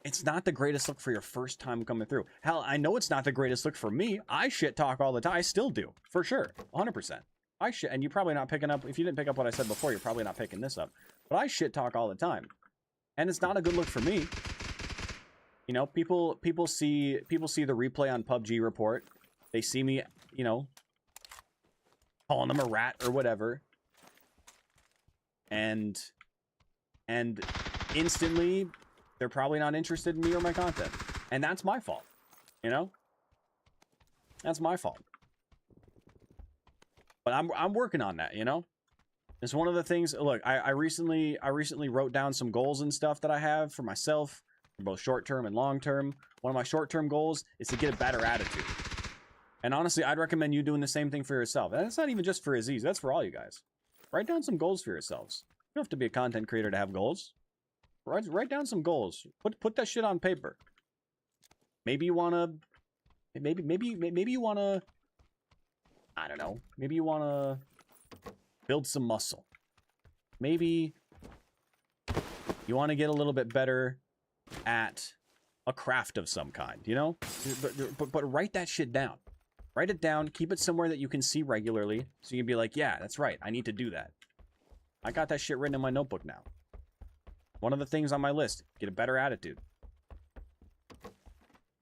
it's not the greatest look for your first time coming through. Hell, I know it's not the greatest look for me. I shit talk all the time. I still do, for sure, 100%. And you're probably not picking up, if you didn't pick up what I said before, you're probably not picking this up. But I shit talk all the time. And it's not a good look for me. You know, people see the replay on PUBG report. They see me, calling them a rat or whatever. And instantly, they're probably not interested in me or my content. And that's my fault, That's my fault. But I'm working on that, It's one of the things. Look, I recently wrote down some goals and stuff that I have for myself, for both short term and long term. One of my short term goals is to get a better attitude. And honestly, I'd recommend you doing the same thing for yourself. And that's not even just for Aziz. That's for all you guys. Write down some goals for yourselves. You don't have to be a content creator to have goals. Write down some goals. Put that shit on paper. Maybe you wanna. Maybe you wanna. I don't know. Maybe you want to build some muscle. Maybe you want to get a little bit better at a craft of some kind, But write that shit down. Write it down. Keep it somewhere that you can see regularly. So you can be like, yeah, that's right. I need to do that. I got that shit written in my notebook now. One of the things on my list, get a better attitude.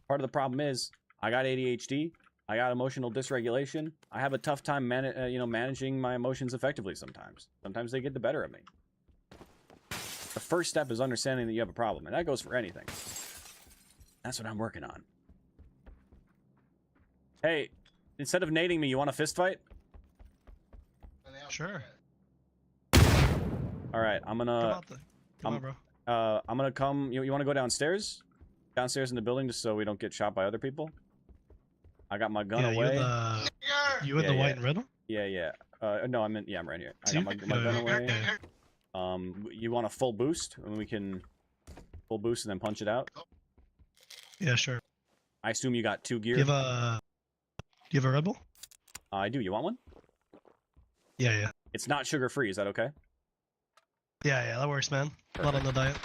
Part of the problem is I got ADHD. I got emotional dysregulation. I have a tough time managing my emotions effectively sometimes. Sometimes they get the better of me. The first step is understanding that you have a problem, and that goes for anything. That's what I'm working on. Hey, instead of nading me, you want a fist fight? Sure. All right, I'm Come gonna out there. Come on, bro. I'm gonna come. You want to go downstairs? Downstairs in the building, just so we don't get shot by other people. I got my gun Yeah, away. you in the white and red one? Yeah. No, I'm right here. I See? got my gun away. Yeah. You want a full boost? And we can full boost and then punch it out. Yeah, sure. I assume you got 2 gear. Do you have a Red Bull? I do. You want one? Yeah. It's not sugar free. Is that okay? Yeah, that works, man. Perfect. Not on the diet.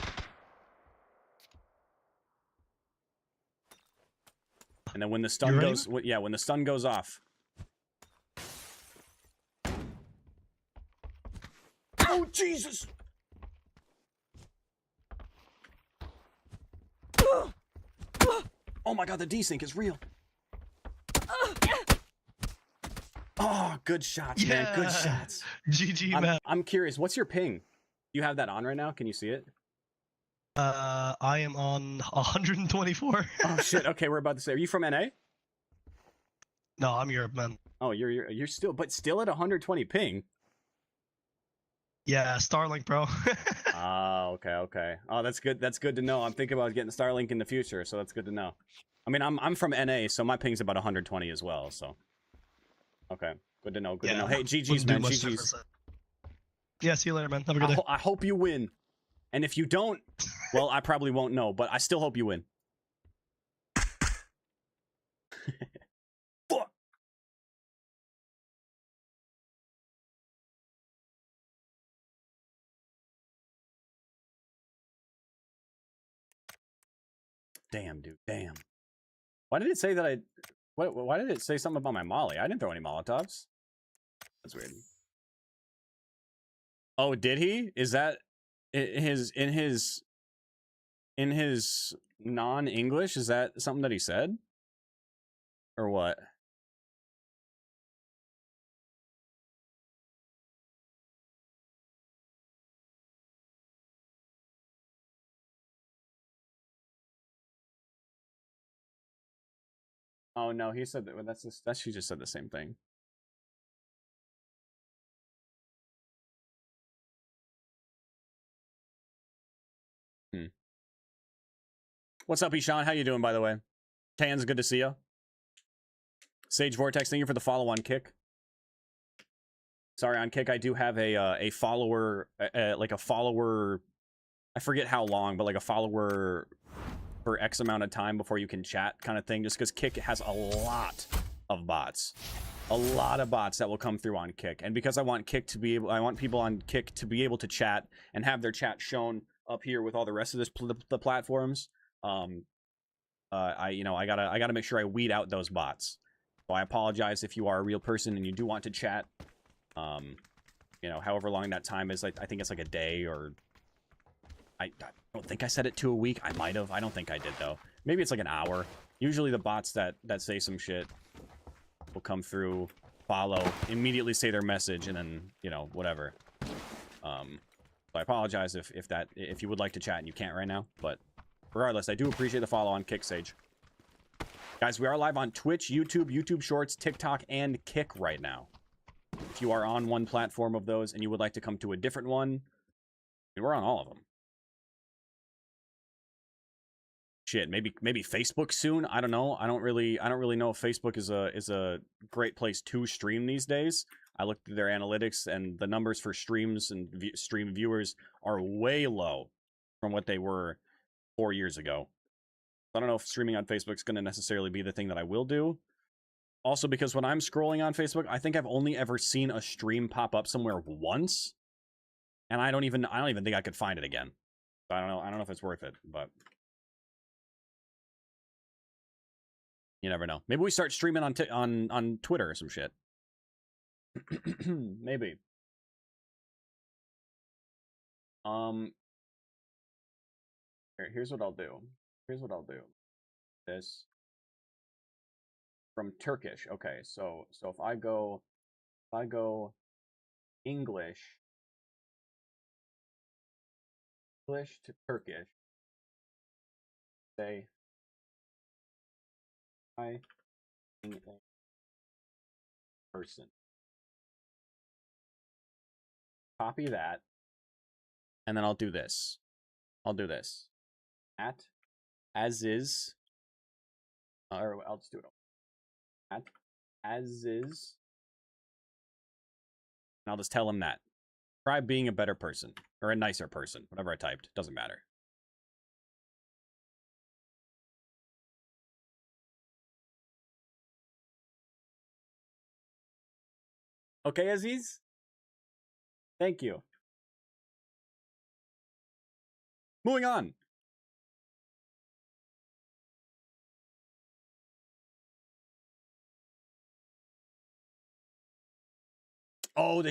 And then when the stun goes, when the stun goes off. Oh Jesus! Oh my God, the desync is real. Oh, good shots, man. Good shots. GG, man. I'm curious. What's your ping? You have that on right now? Can you see it? I am on 124. Oh shit. Okay, we're about to say. Are you from NA? No, I'm Europe, man. Oh, you're still at 120 ping. Yeah, Starlink, bro. Oh, okay. Oh, that's good. That's good to know. I'm thinking about getting Starlink in the future, so that's good to know. I mean, I'm from NA, so my ping's about 120 as well. So, okay, good to know. Good to know. Hey, GG's, man. GG's. Yeah, see you later, man. Have a good day. I hope you win. And if you don't, well, I probably won't know, but I still hope you win. Fuck. Damn, dude. Damn. Why did it say that why did it say something about my Molly? I didn't throw any Molotovs. That's weird. Oh, did he? Is that in his non-English? Is that something that he said? Or what? Oh no, he said that she just said the same thing. What's up, Ishan? How you doing, by the way? Tan's good to see you. Sage Vortex, thank you for the follow on Kick. Sorry, on Kick, I do have a follower, like a follower. I forget how long, but like a follower for X amount of time before you can chat, kind of thing. Just because Kick has a lot of bots, a lot of bots that will come through on Kick, and because I want I want people on Kick to be able to chat and have their chat shown up here with all the rest of the platforms. I gotta make sure I weed out those bots. So I apologize if you are a real person and you do want to chat. However long that time is, like, I think it's like a day, or I don't think I set it to a week. I might have. I don't think I did though. Maybe it's like an hour. Usually the bots that say some shit will come through, follow, immediately say their message, and then whatever. So I apologize if you would like to chat and you can't right now, but regardless, I do appreciate the follow on Kick, Sage. Guys, we are live on Twitch, YouTube Shorts, TikTok, and Kick right now. If you are on one platform of those and you would like to come to a different one, we're on all of them. Shit, maybe Facebook soon. I don't know. I don't really know if Facebook is a great place to stream these days. I looked at their analytics, and the numbers for streams and stream viewers are way low from what they were 4 years ago. I don't know if streaming on Facebook is going to necessarily be the thing that I will do. Also, because when I'm scrolling on Facebook, I think I've only ever seen a stream pop up somewhere once, and I don't even think I could find it again. I don't know if it's worth it, but you never know. Maybe we start streaming on Twitter or some shit. Maybe. Here's what I'll do. This from Turkish. Okay, so if I go English to Turkish, say I am a person. Copy that. And then I'll do this. I'll do this. At as is. Or I'll just do it. At as is. And I'll just tell him that. Try being a better person. Or a nicer person. Whatever I typed. Doesn't matter. Okay, Aziz? Thank you. Moving on. Oh,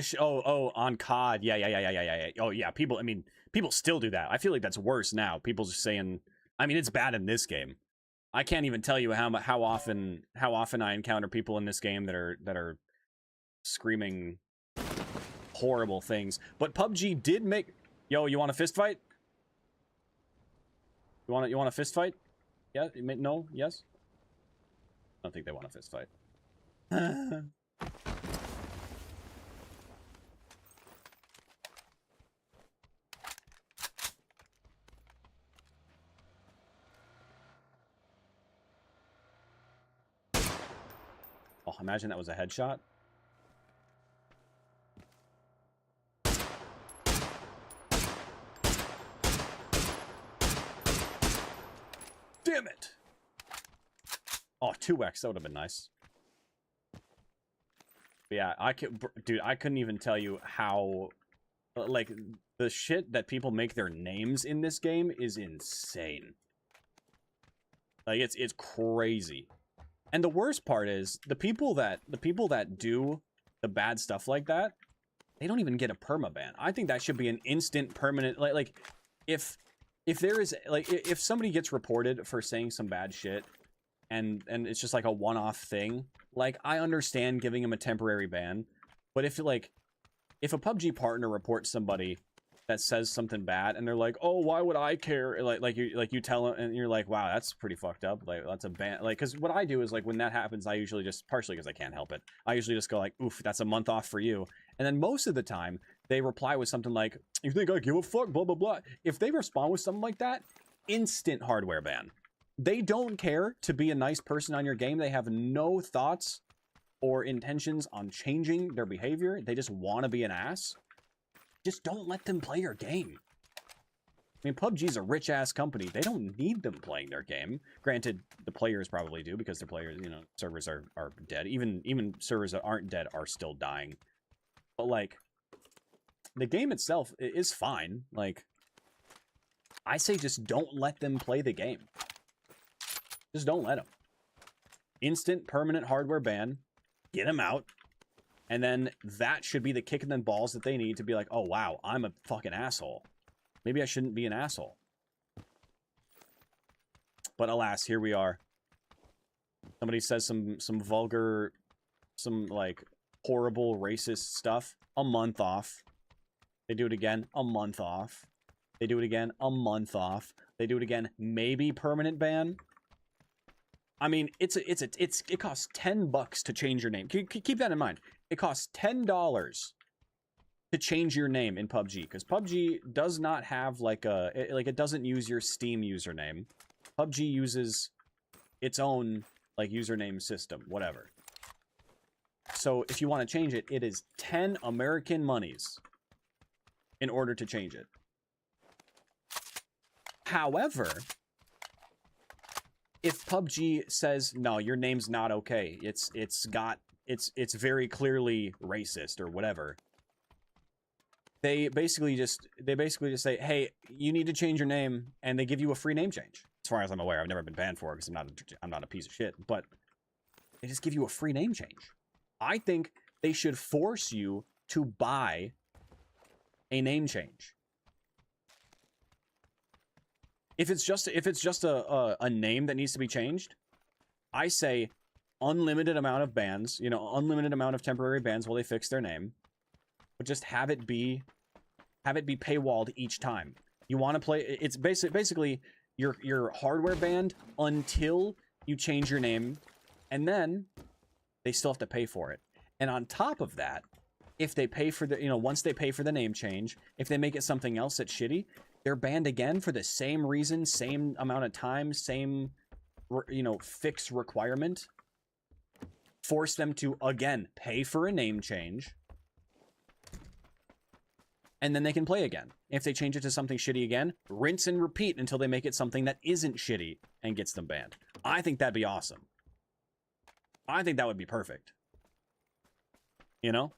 on COD. Yeah. Oh, yeah. People, I mean, people still do that. I feel like that's worse now. People just saying, I mean, it's bad in this game. I can't even tell you how often I encounter people in this game that are screaming horrible things. But PUBG did make. Yo, you want a fist fight? You want a fist fight? Yeah. No. Yes. I don't think they want a fist fight. Oh, imagine that was a headshot. Damn it! Oh, 2x, that would have been nice. But yeah, dude, I couldn't even tell you how, like, the shit that people make their names in this game is insane. Like, it's crazy. And the worst part is the people that do the bad stuff like that, they don't even get a permaban. I think that should be an instant permanent, like if there is, like, if somebody gets reported for saying some bad shit and it's just like a one-off thing, like, I understand giving them a temporary ban, but if a PUBG partner reports somebody that says something bad and they're like, oh, why would I care? Like you tell them and you're like, wow, that's pretty fucked up. Like, that's a ban. Like, because what I do is, like, when that happens, I usually just, partially because I can't help it, I usually just go like, oof, that's a month off for you. And then most of the time they reply with something like, you think I give a fuck, blah blah blah. If they respond with something like that, instant hardware ban. They don't care to be a nice person on your game. They have no thoughts or intentions on changing their behavior. They just want to be an ass. Just don't let them play your game. I mean, PUBG's a rich-ass company. They don't need them playing their game. Granted, the players probably do, because the players, you know, servers are dead. Even servers that aren't dead are still dying. But, like, the game itself is fine. Like, I say just don't let them play the game. Just don't let them. Instant, permanent hardware ban. Get them out. And then that should be the kick in the balls that they need to be like, oh, wow, I'm a fucking asshole. Maybe I shouldn't be an asshole. But alas, here we are. Somebody says some vulgar, some, like, horrible racist stuff. A month off. They do it again. A month off. They do it again. A month off. They do it again. Maybe permanent ban. I mean, it costs $10 to change your name. Keep that in mind. It costs $10 to change your name in PUBG, because PUBG does not have like it doesn't use your Steam username. PUBG uses its own, like, username system, whatever. So if you want to change it, it is 10 American monies in order to change it. However, if PUBG says, no, your name's not okay, it's very clearly racist or whatever, they basically just say, hey, you need to change your name, and they give you a free name change. As far as I'm aware, I've never been banned for it because I'm not a piece of shit, but they just give you a free name change. I think they should force you to buy a name change. If it's just a name that needs to be changed, I say unlimited amount of bans, you know, unlimited amount of temporary bans while they fix their name, but just have it be paywalled each time. You want to play, it's basically you're hardware banned until you change your name, and then they still have to pay for it. And on top of that, if they pay for the, once they pay for the name change, if they make it something else that's shitty, they're banned again for the same reason, same amount of time, same, fixed requirement. Force them to, again, pay for a name change. And then they can play again. If they change it to something shitty again, rinse and repeat until they make it something that isn't shitty and gets them banned. I think that'd be awesome. I think that would be perfect. You know?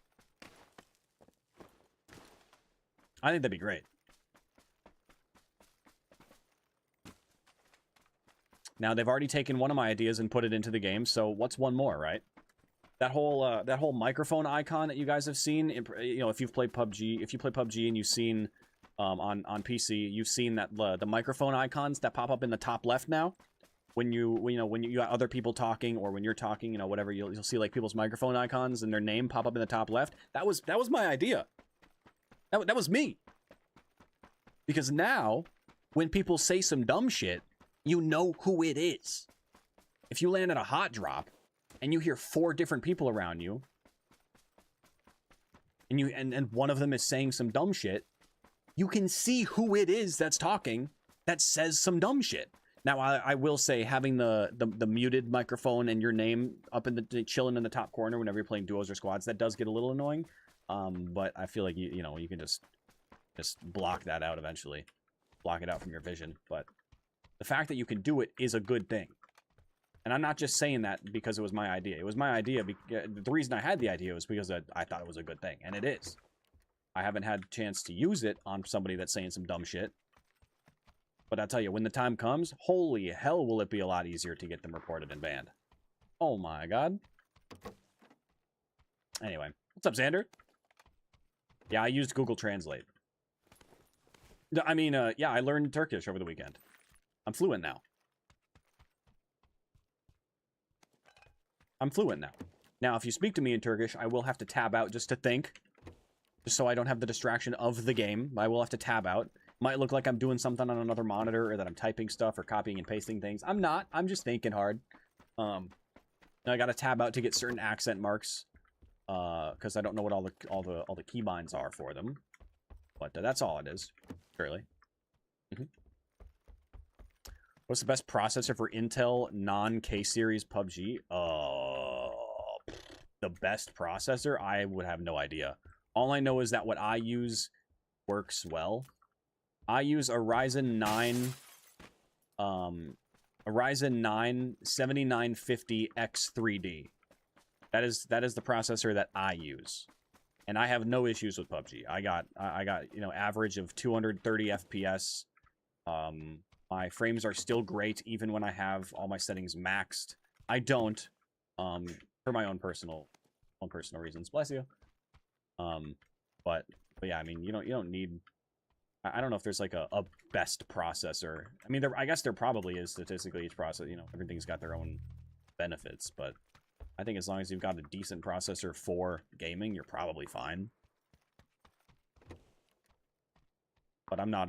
I think that'd be great. Now, they've already taken one of my ideas and put it into the game, so what's one more, right? That whole microphone icon that you guys have seen, if you've played PUBG, if you play PUBG and you've seen on PC, you've seen that the microphone icons that pop up in the top left now. When you got other people talking, or when you're talking, whatever, you'll see like people's microphone icons and their name pop up in the top left. That was my idea. That was me. Because now, when people say some dumb shit, you know who it is. If you land at a hot drop and you hear 4 different people around you, and one of them is saying some dumb shit, you can see who it is that's talking that says some dumb shit. Now, I will say, having the muted microphone and your name up in the chilling in the top corner whenever you're playing duos or squads, that does get a little annoying. But I feel like you can just block that out eventually, block it out from your vision. But the fact that you can do it is a good thing. And I'm not just saying that because it was my idea. It was my idea. The reason I had the idea was because I thought it was a good thing, and it is. I haven't had a chance to use it on somebody that's saying some dumb shit. But I'll tell you, when the time comes, holy hell will it be a lot easier to get them reported and banned. Oh my god. Anyway, what's up, Xander? Yeah, I used Google Translate. I mean, yeah, I learned Turkish over the weekend. I'm fluent now. I'm fluent now. Now, if you speak to me in Turkish, I will have to tab out just to think. Just so I don't have the distraction of the game. I will have to tab out. Might look like I'm doing something on another monitor, or that I'm typing stuff or copying and pasting things. I'm not. I'm just thinking hard. I got to tab out to get certain accent marks, because I don't know what all the keybinds are for them. But that's all it is, really. What's the best processor for Intel non-K series PUBG? The best processor? I would have no idea. All I know is that what I use works well. I use a Ryzen 9 7950X3D. That is the processor that I use. And I have no issues with PUBG. I got average of 230 FPS. My frames are still great even when I have all my settings maxed. I don't, for my own personal reasons. Bless you. But yeah, I mean, you don't need. I don't know if there's like a best processor. I mean, I guess there probably is statistically. Each processor, everything's got their own benefits, but I think as long as you've got a decent processor for gaming, you're probably fine. But I'm not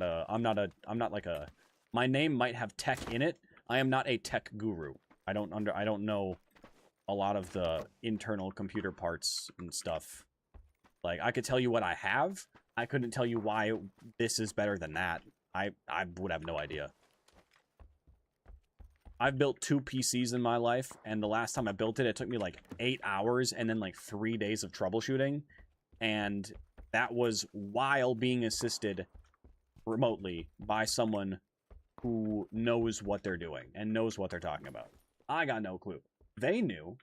like a. My name might have tech in it. I am not a tech guru. I don't know a lot of the internal computer parts and stuff. Like, I could tell you what I have. I couldn't tell you why this is better than that. I would have no idea. I've built 2 PCs in my life, and the last time I built it, it took me like 8 hours and then like 3 days of troubleshooting. And that was while being assisted remotely by someone who knows what they're doing and knows what they're talking about. I got no clue. They knew,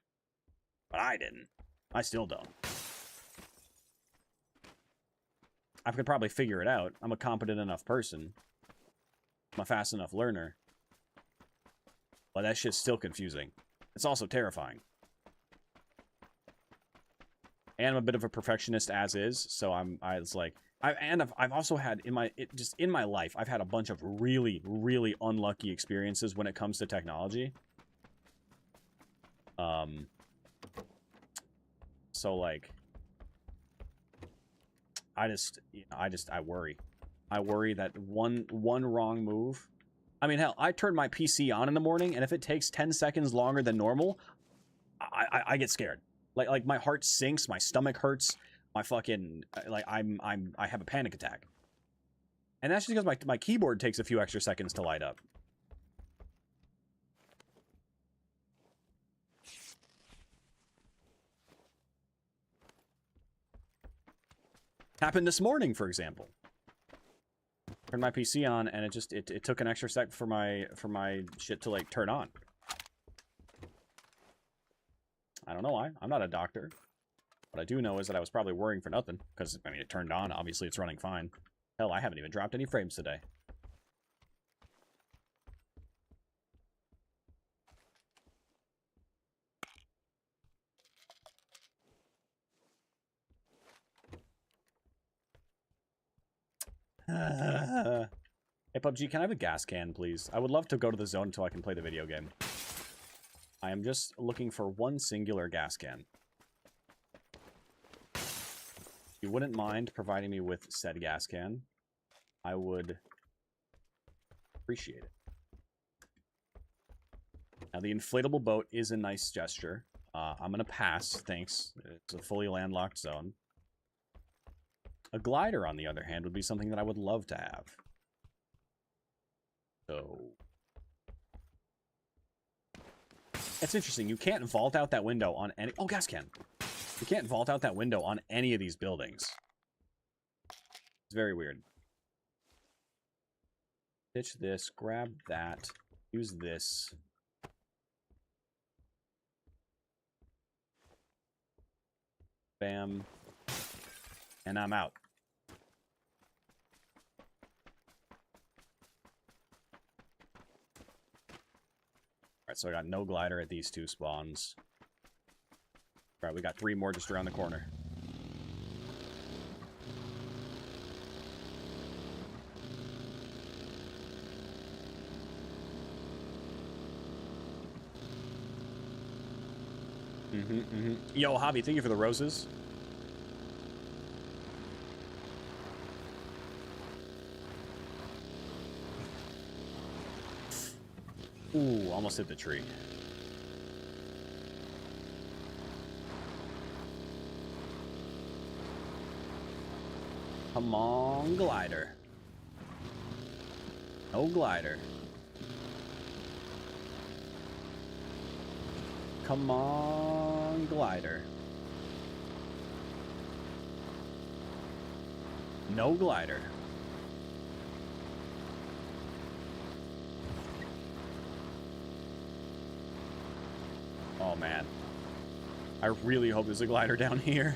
but I didn't. I still don't. I could probably figure it out. I'm a competent enough person. I'm a fast enough learner. But that shit's still confusing. It's also terrifying. And I'm a bit of a perfectionist as is, so I've also had in my life, I've had a bunch of really, really unlucky experiences when it comes to technology. So like, I worry. I worry that one wrong move. I mean, hell, I turn my PC on in the morning, and if it takes 10 seconds longer than normal, I get scared. Like my heart sinks, my stomach hurts. my fucking like I have a panic attack. And that's just because my keyboard takes a few extra seconds to light up. Happened this morning, for example. Turned my PC on and it took an extra sec for my shit to like turn on. I don't know why. I'm not a doctor. What I do know is that I was probably worrying for nothing because I mean it turned on. Obviously it's running fine. Hell, I haven't even dropped any frames today. Hey, PUBG, can I have a gas can, please? I would love to go to the zone until I can play the video game. I am just looking for one singular gas can. If you wouldn't mind providing me with said gas can, I would appreciate it. Now, the inflatable boat is a nice gesture. I'm going to pass, thanks. It's a fully landlocked zone. A glider, on the other hand, would be something that I would love to have. So... it's interesting. You can't vault out that window on any... oh, gas can. You can't vault out that window on any of these buildings. It's very weird. Pitch this, grab that, use this. Bam. And I'm out. Alright, so I got no glider at these two spawns. Alright, we got 3 more just around the corner. Yo, Hobby, thank you for the roses. Ooh, almost hit the tree. Come on, glider. No glider. Come on, glider. No glider. Oh, man. I really hope there's a glider down here.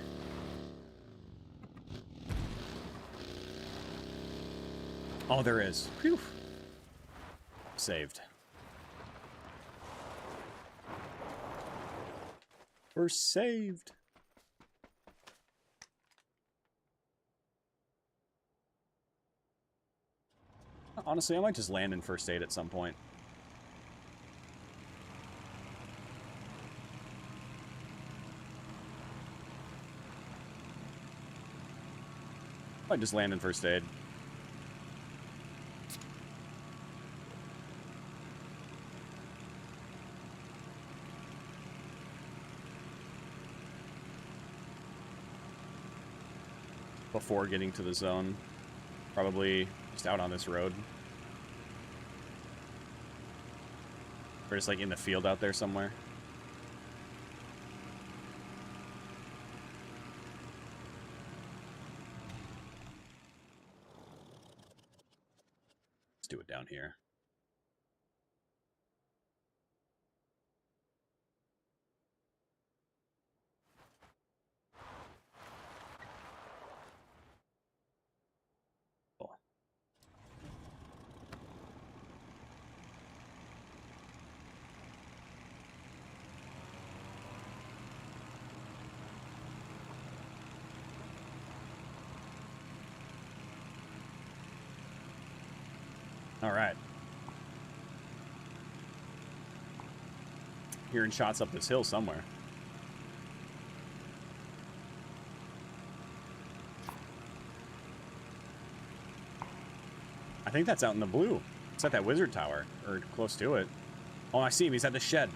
Oh, there is. Phew. Saved. We're saved. Honestly, I might just land in first aid at some point. Might just land in first aid. Before getting to the zone. Probably just out on this road. Or just like in the field out there somewhere. Let's do it down here. All right. Hearing shots up this hill somewhere. I think that's out in the blue. It's at that wizard tower, or close to it. Oh, I see him. He's at the shed.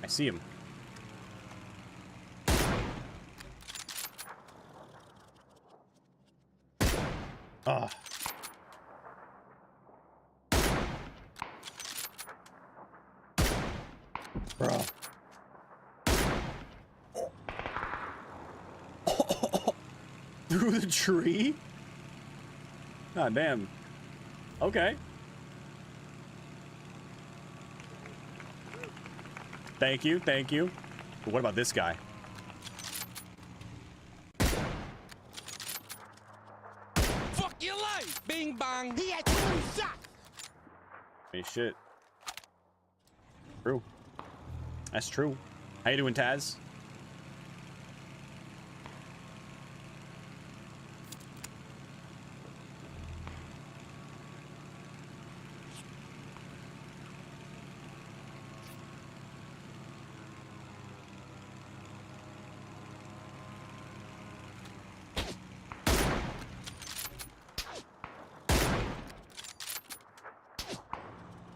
I see him. Ugh. Bro. Through the tree? God damn. Okay. Thank you, thank you. But what about this guy? Fuck your life, bing bong. He had 20 shots. Hey, shit. True. That's true. How you doing, Taz?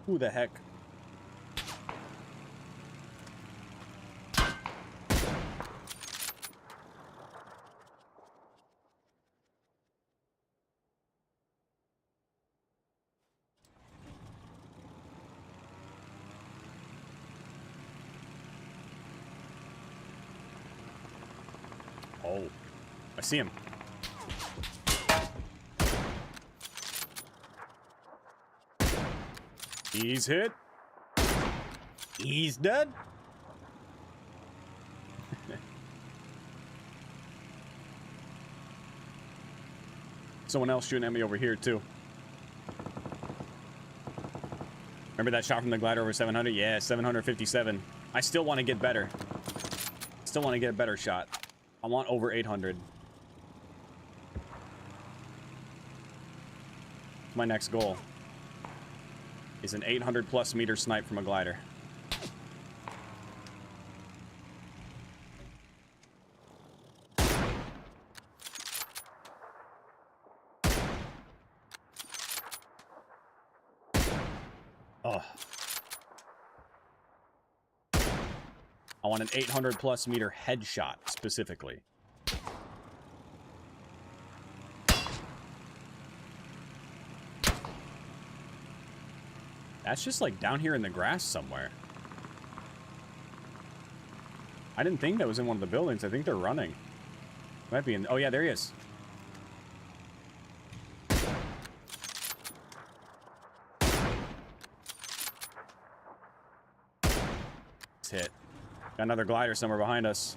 Who the heck? Oh, I see him. He's hit. He's dead. Someone else shooting at me over here too. Remember that shot from the glider over 700? Yeah, 757. I still want to get better. Still want to get a better shot. I want over 800. My next goal is an 800 plus meter snipe from a glider. Oh. I want an 800 plus meter headshot specifically. That's just like down here in the grass somewhere. I didn't think that was in one of the buildings. I think they're running. Might be in. Oh, yeah, there he is. It's hit. Got another glider somewhere behind us.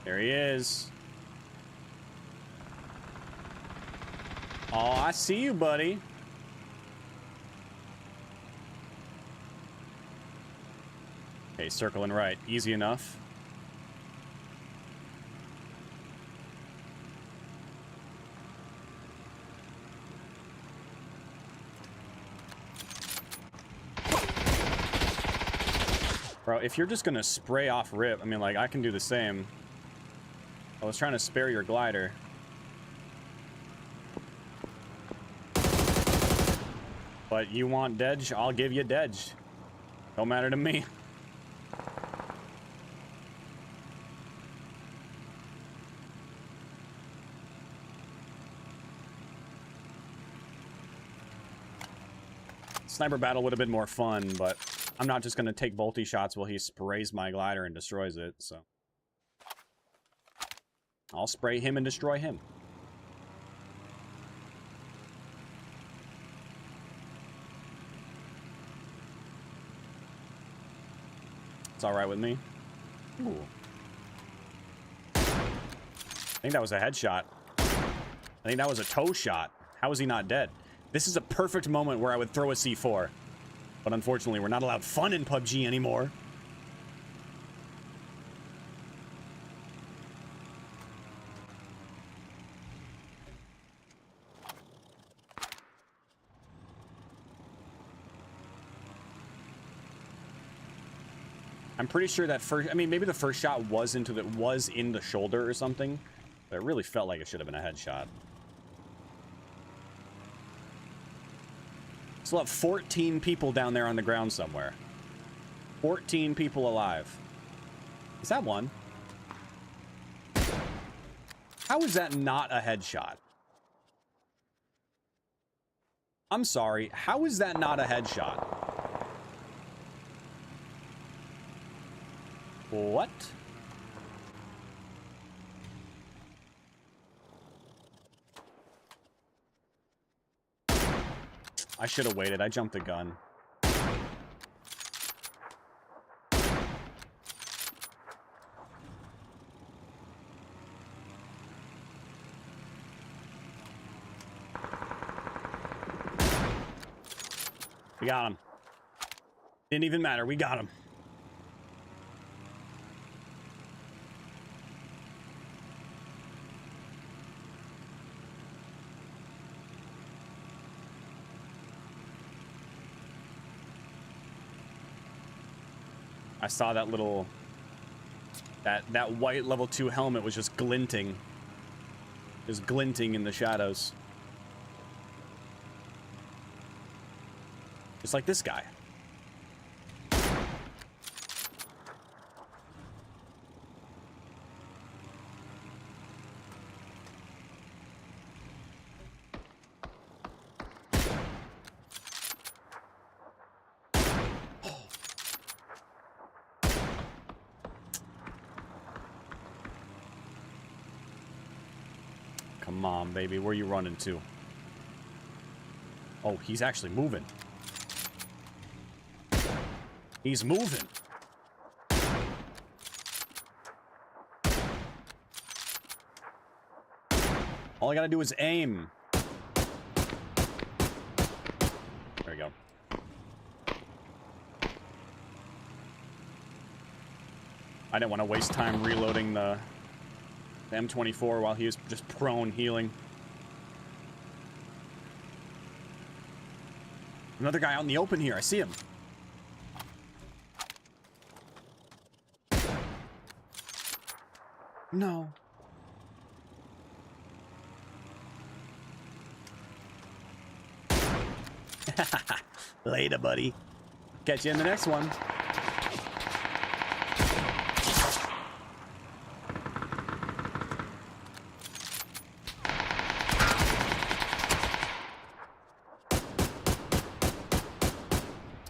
There he is. Oh, I see you, buddy. Okay, circling right. Easy enough. Bro, if you're just gonna spray off rip, I mean, like, I can do the same. I was trying to spare your glider. But you want Dedge, I'll give you Dedge. Don't matter to me. Sniper battle would have been more fun, but I'm not just going to take volty shots while he sprays my glider and destroys it, so. I'll spray him and destroy him. It's all right with me. Ooh. I think that was a headshot. I think that was a toe shot. How is he not dead? This is a perfect moment where I would throw a C4. But unfortunately, we're not allowed fun in PUBG anymore. I'm pretty sure that first, I mean, maybe the first shot was in the shoulder or something, but it really felt like it should have been a headshot. Still have 14 people down there on the ground somewhere. 14 people alive. Is that one? How is that not a headshot? I'm sorry. How is that not a headshot? What? I should have waited. I jumped the gun. We got him. Didn't even matter. We got him. I saw that little... That white level 2 helmet was just glinting. Just glinting in the shadows. Just like this guy. Come on, baby. Where you running to? Oh, he's actually moving. He's moving. All I gotta do is aim. There we go. I didn't want to waste time reloading the M24 while he was just prone healing. Another guy out in the open here. I see him. No. Later, buddy. Catch you in the next one.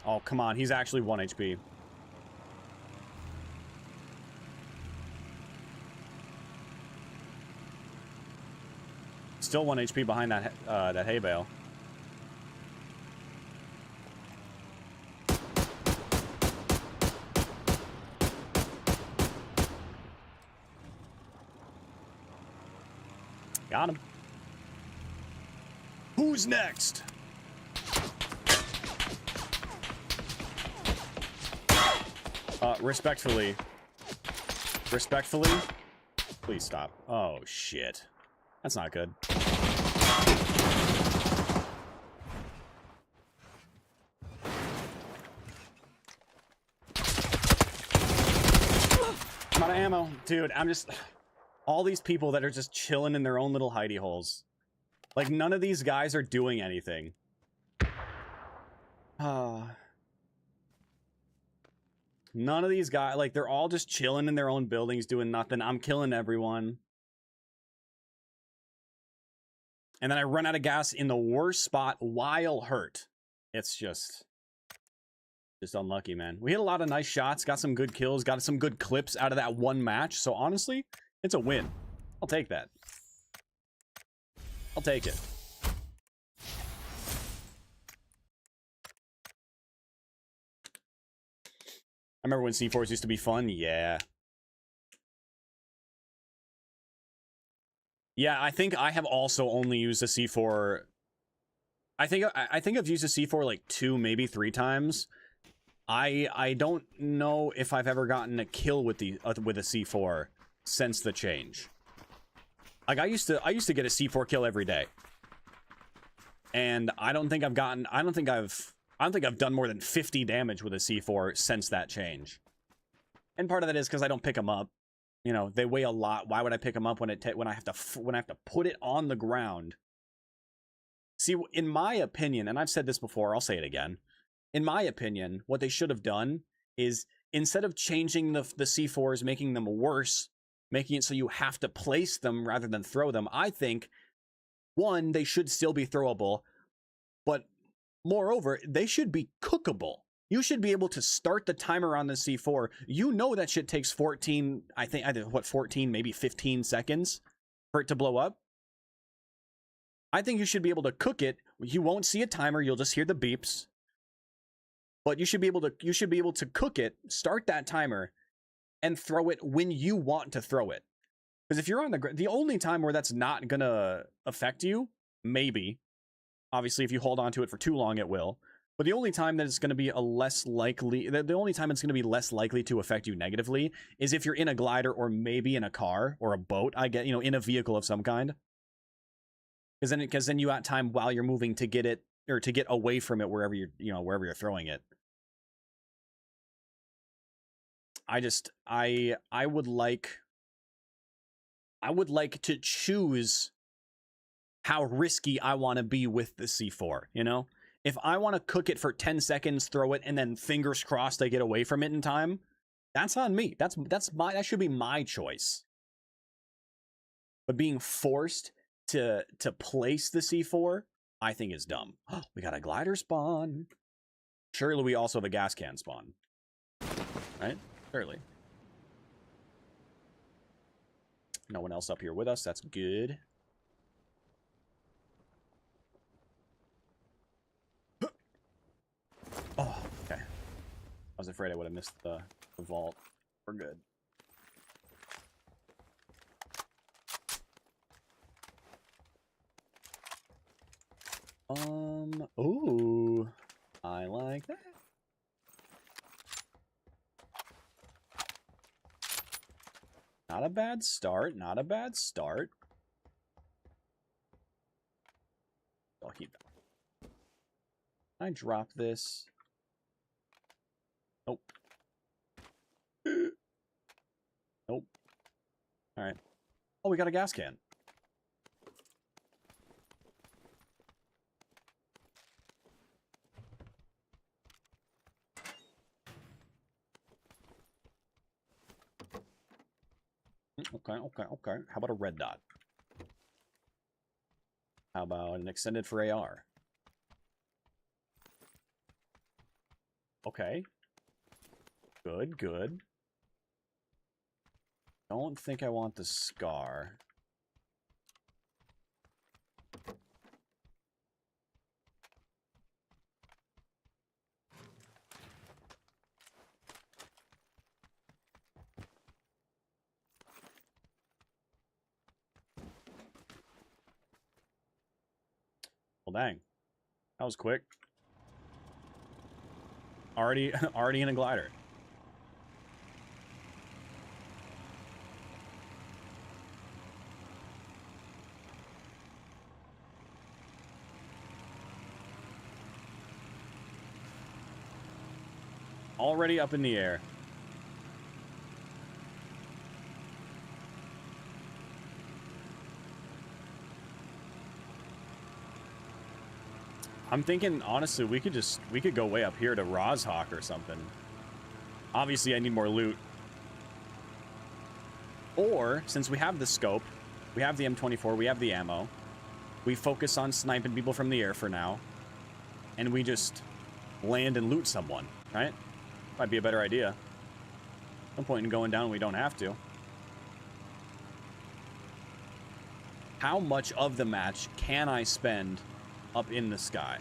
Oh, come on. He's actually 1 HP. Still 1 HP behind that that hay bale. Got him. Who's next? Respectfully. Respectfully? Please stop. Oh, shit. That's not good. I'm out of ammo. Dude, I'm just... All these people that are just chilling in their own little hidey holes. Like, none of these guys are doing anything. None of these guys... Like, they're all just chilling in their own buildings doing nothing. I'm killing everyone. And then I run out of gas in the worst spot while hurt. It's just unlucky, man. We hit a lot of nice shots, got some good kills, got some good clips out of that one match. So honestly, it's a win. I'll take that. I'll take it. I remember when C4s used to be fun. Yeah. Yeah, I think I have also only used a C4. I think I've used a C4 like 2, maybe 3 times. I don't know if I've ever gotten a kill with the with a C4 since the change. Like I used to get a C4 kill every day. And I don't think I've done more than 50 damage with a C4 since that change. And part of that is because I don't pick them up. You know, they weigh a lot. Why would I pick them up when I have to put it on the ground? See, in my opinion, and I've said this before, I'll say it again. In my opinion, what they should have done is instead of changing the C4s, making them worse making it so you have to place them rather than throw them. I think, one, they should still be throwable, but moreover, they should be cookable. You should be able to start the timer on the C4. You know that shit takes 14, I think, 14, maybe 15 seconds for it to blow up. I think you should be able to cook it. You won't see a timer, you'll just hear the beeps. But you should be able to cook it, start that timer, and throw it when you want to throw it. Because if you're on the only time where that's not gonna affect you, maybe. Obviously, if you hold on to it for too long, it will. But the only time that it's going to be the only time it's going to be less likely to affect you negatively is if you're in a glider or maybe in a car or a boat. In a vehicle of some kind. Because then you got time while you're moving to get it, or to get away from it wherever you're throwing it. I would like to choose how risky I want to be with the C4, you know? If I want to cook it for 10 seconds, throw it, and then fingers crossed I get away from it in time, that's on me. That should be my choice. But being forced to place the C4, I think is dumb. Oh, we got a glider spawn. Surely we also have a gas can spawn. Right? Surely. No one else up here with us. That's good. Oh, okay. I was afraid I would have missed the vault. We're good. Ooh. I like that. Not a bad start. Not a bad start. I'll keep that. Can I drop this? Nope. Nope. Alright. Oh, we got a gas can. Okay. How about a red dot? How about an extended for AR? Okay. Good. Don't think I want the scar. Well, dang. That was quick. Already in a glider. Already up in the air. I'm thinking, honestly, we could go way up here to Rozhawk or something. Obviously, I need more loot. Or, since we have the scope, we have the M24, we have the ammo, we focus on sniping people from the air for now, and we just land and loot someone, right? Might be a better idea. No point in going down when we don't have to. How much of the match can I spend up in the sky?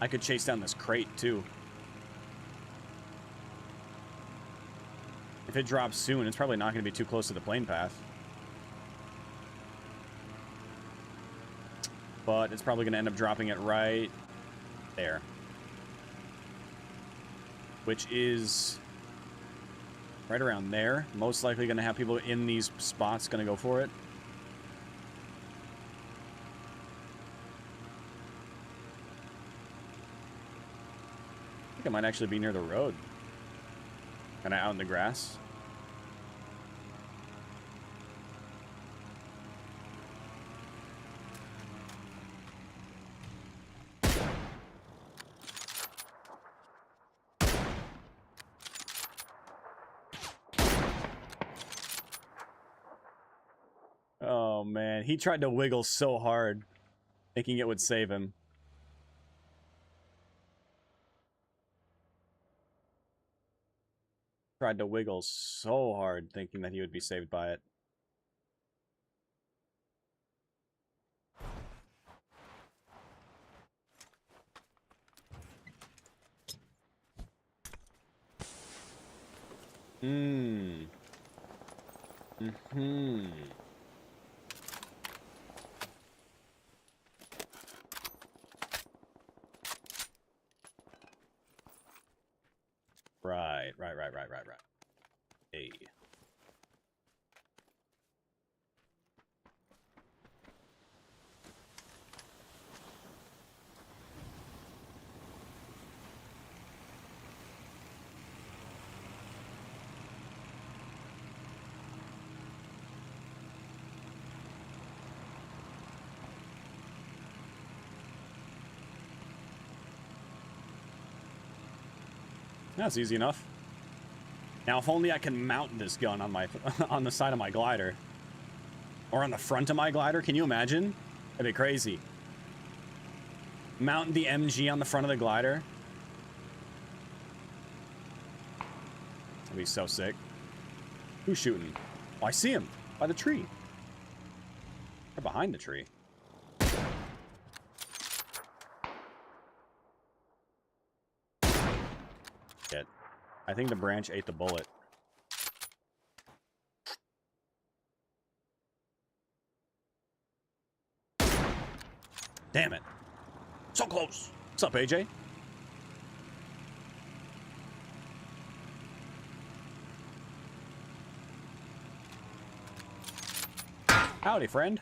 I could chase down this crate too. If it drops soon, it's probably not going to be too close to the plane path. But it's probably going to end up dropping it right there. Which is right around there. Most likely going to have people in these spots going to go for it. I think it might actually be near the road. Kind of out in the grass. Oh man, he tried to wiggle so hard, thinking it would save him. Tried to wiggle so hard, thinking that he would be saved by it. Hmm. Mm-hmm. Right. Hey. That's easy enough. Now, if only I can mount this gun on my on the side of my glider, or on the front of my glider. Can you imagine? That'd be crazy. Mount the MG on the front of the glider. That'd be so sick. Who's shooting? Oh, I see him by the tree. Or behind the tree. Shit. I think the branch ate the bullet. Damn it. So close. What's up, AJ? Howdy, friend.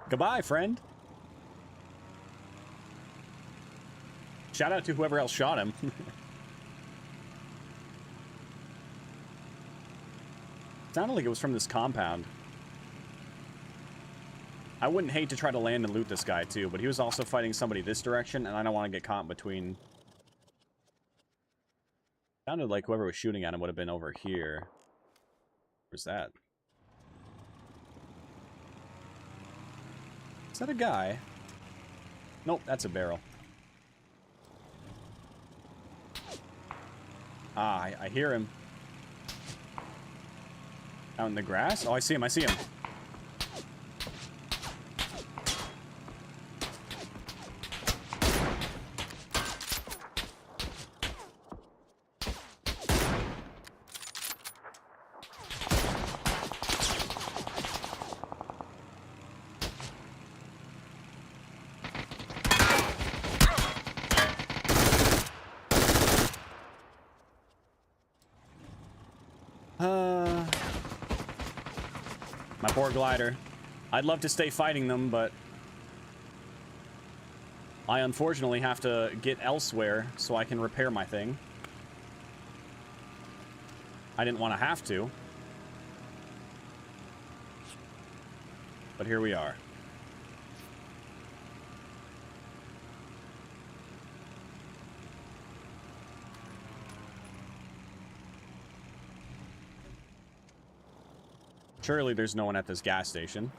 Goodbye, friend. Shout out to whoever else shot him. Sounded like it was from this compound. I wouldn't hate to try to land and loot this guy too, but he was also fighting somebody this direction, and I don't want to get caught in between. Sounded like whoever was shooting at him would have been over here. Where's that? Is that a guy? Nope, that's a barrel. Ah, I hear him. Out in the grass? Oh, I see him, I see him. My poor glider. I'd love to stay fighting them, but I unfortunately have to get elsewhere so I can repair my thing. I didn't want to have to, but here we are. Surely there's no one at this gas station.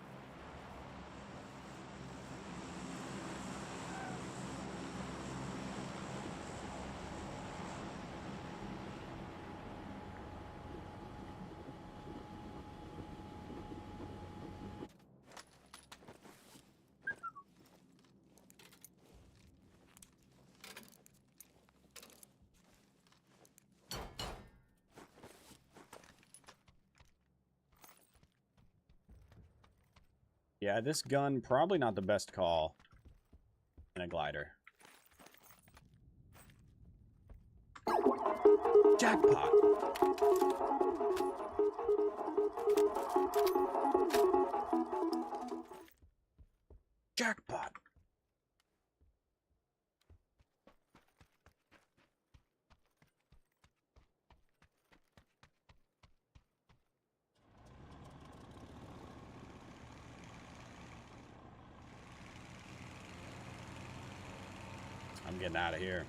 Yeah, this gun, probably not the best call in a glider. Jackpot! Jackpot! I'm getting out of here.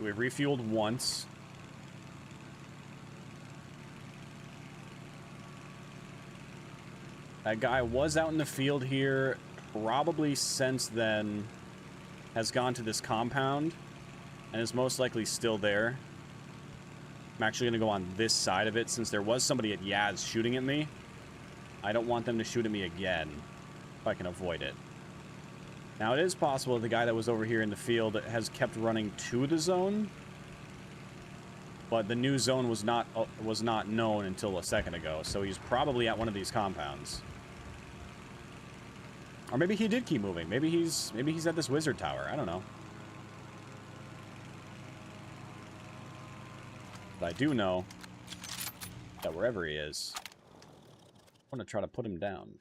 We refueled once. That guy was out in the field here, probably since then has gone to this compound and is most likely still there. I'm actually going to go on this side of it since there was somebody at Yaz shooting at me. I don't want them to shoot at me again if I can avoid it. Now, it is possible that the guy that was over here in the field has kept running to the zone, but the new zone was not known until a second ago, so he's probably at one of these compounds. Or maybe he did keep moving. Maybe he's at this wizard tower. I don't know. But I do know that wherever he is, I want to try to put him down.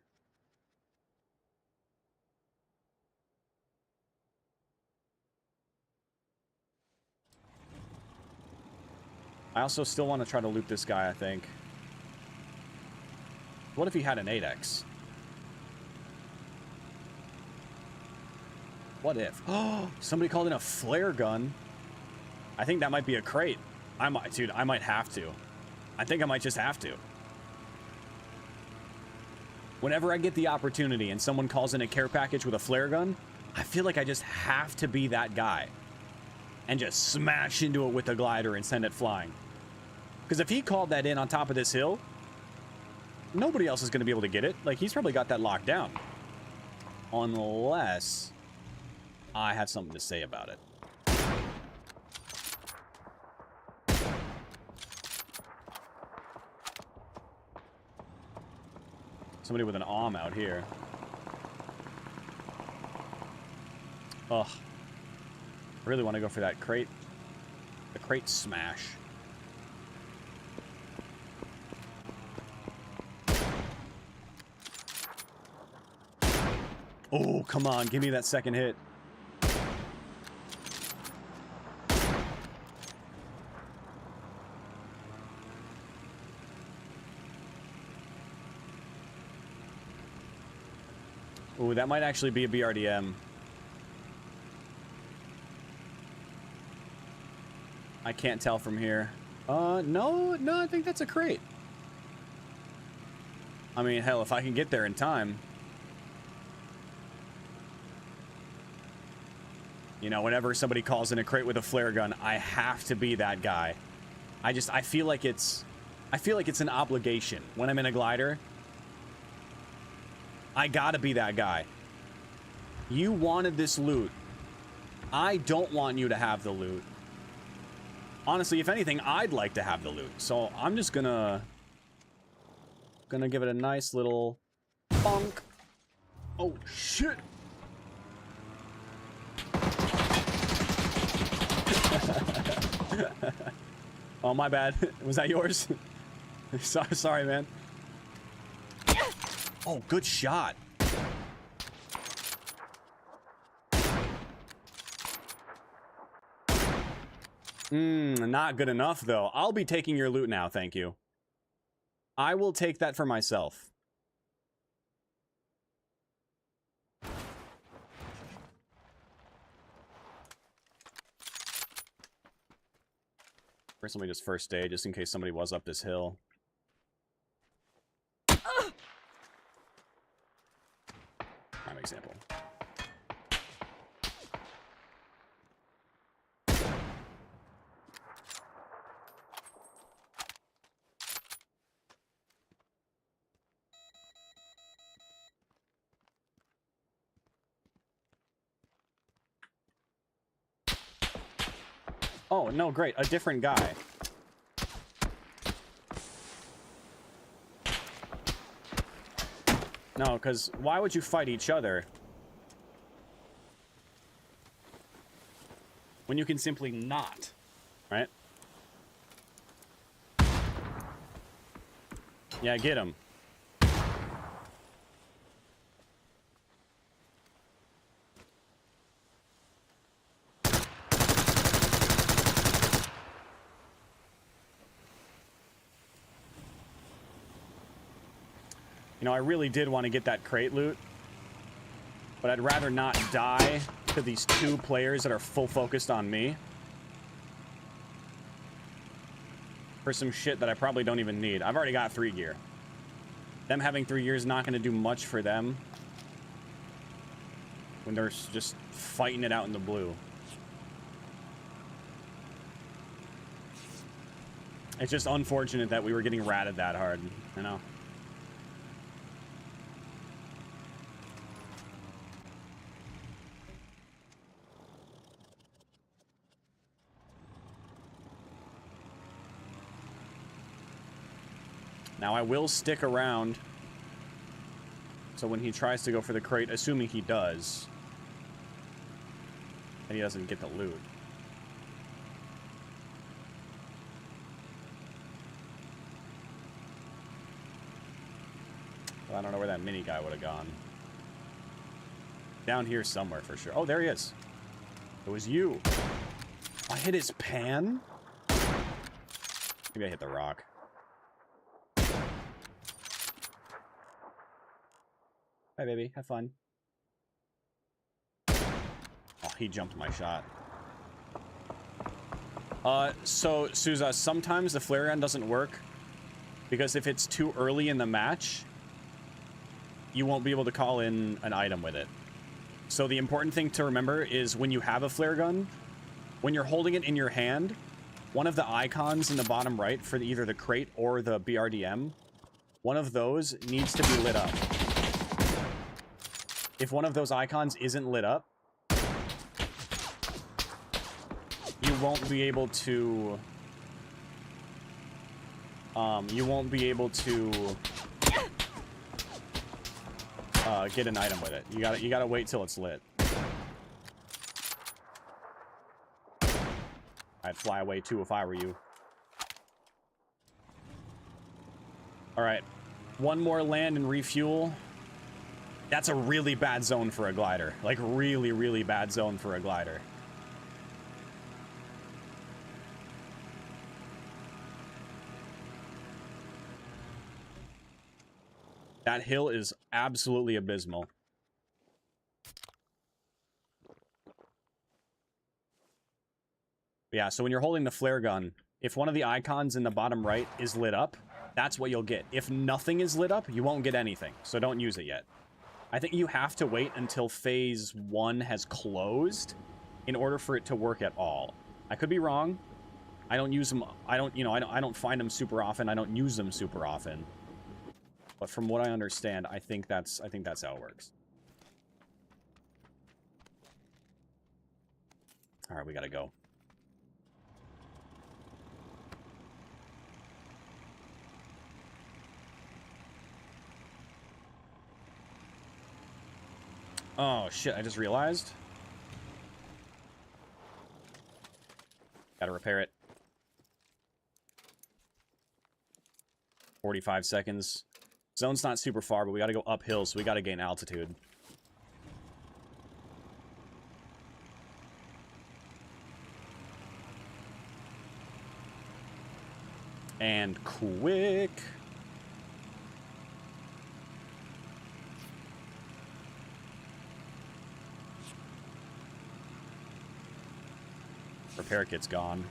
I also still want to try to loot this guy, I think. What if he had an 8x? What if? Oh, somebody called in a flare gun. I think that might be a crate. I might have to. I think I might just have to. Whenever I get the opportunity and someone calls in a care package with a flare gun, I feel like I just have to be that guy and just smash into it with a glider and send it flying. Because if he called that in on top of this hill, nobody else is going to be able to get it. Like, he's probably got that locked down. Unless I have something to say about it. Somebody with an arm out here. Ugh. I really want to go for that crate. The crate smash. Oh, come on. Give me that second hit. Ooh, that might actually be a BRDM. I can't tell from here. No, I think that's a crate. I mean, hell, if I can get there in time. You know, whenever somebody calls in a crate with a flare gun, I have to be that guy. I feel like it's an obligation when I'm in a glider. I gotta be that guy. You wanted this loot. I don't want you to have the loot. Honestly, if anything, I'd like to have the loot. So I'm just gonna give it a nice little bonk. Oh shit. Oh, my bad. Was that yours? Sorry, man. Oh, good shot. Not good enough, though. I'll be taking your loot now, thank you. I will take that for myself. First, let me just first aid, just in case somebody was up this hill. Prime example. Oh, no, great. A different guy. No, because why would you fight each other when you can simply not, right? Yeah, get him. You know, I really did want to get that crate loot, but I'd rather not die to these two players that are full focused on me. for some shit that I probably don't even need. I've already got 3 gear. Them having 3 gear is not going to do much for them when they're just fighting it out in the blue. It's just unfortunate that we were getting ratted that hard, you know? Now, I will stick around, so when he tries to go for the crate, assuming he does, and he doesn't get the loot. Well, I don't know where that mini guy would have gone. Down here somewhere for sure. Oh, there he is. It was you. I hit his pan? Maybe I hit the rock. Hi, baby. Have fun. Oh, he jumped my shot. So, Souza, sometimes the flare gun doesn't work because if it's too early in the match, you won't be able to call in an item with it. So the important thing to remember is when you have a flare gun, when you're holding it in your hand, one of the icons in the bottom right for either the crate or the BRDM, one of those needs to be lit up. If one of those icons isn't lit up, you won't be able to get an item with it. You gotta wait till it's lit. I'd fly away too if I were you. All right, one more land and refuel. That's a really bad zone for a glider. Like, really, really bad zone for a glider. That hill is absolutely abysmal. Yeah, so when you're holding the flare gun, if one of the icons in the bottom right is lit up, that's what you'll get. If nothing is lit up, you won't get anything. So don't use it yet. I think you have to wait until phase 1 has closed in order for it to work at all. I could be wrong. I don't use them. I don't find them super often. I don't use them super often. But from what I understand, I think that's how it works. All right, we gotta go. Oh, shit, I just realized. Gotta repair it. 45 seconds. Zone's not super far, but we gotta go uphill, so we gotta gain altitude. And quick. Repair kit's gone.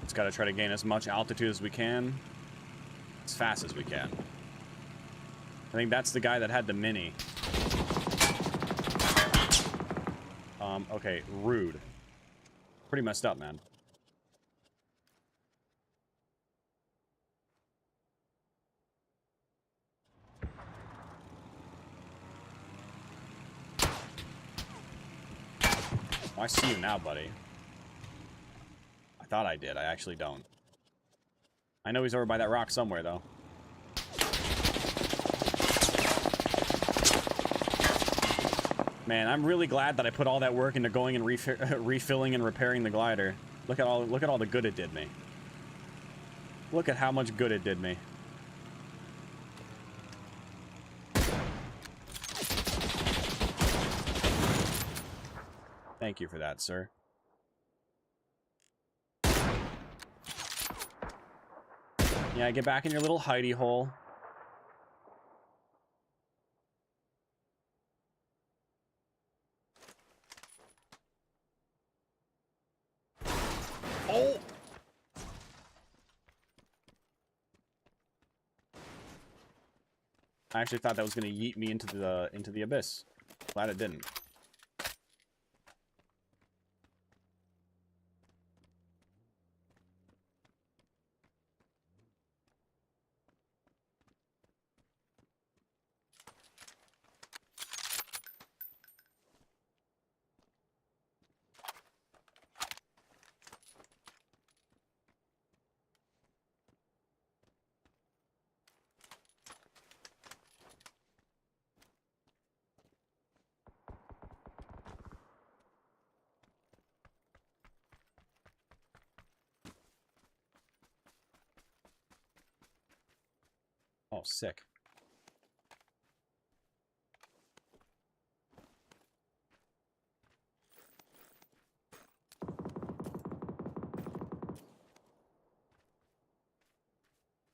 It's got to try to gain as much altitude as we can, as fast as we can. I think that's the guy that had the mini. Okay, rude. Pretty messed up, man. Oh, I see you now, buddy. I thought I did. I actually don't. I know he's over by that rock somewhere, though. Man, I'm really glad that I put all that work into going and refilling and repairing the glider. Look at all the good it did me. Look at how much good it did me. Thank you for that, sir. Yeah, get back in your little hidey hole. Oh! I actually thought that was going to yeet me into the abyss. Glad it didn't. Oh, sick.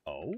Oh?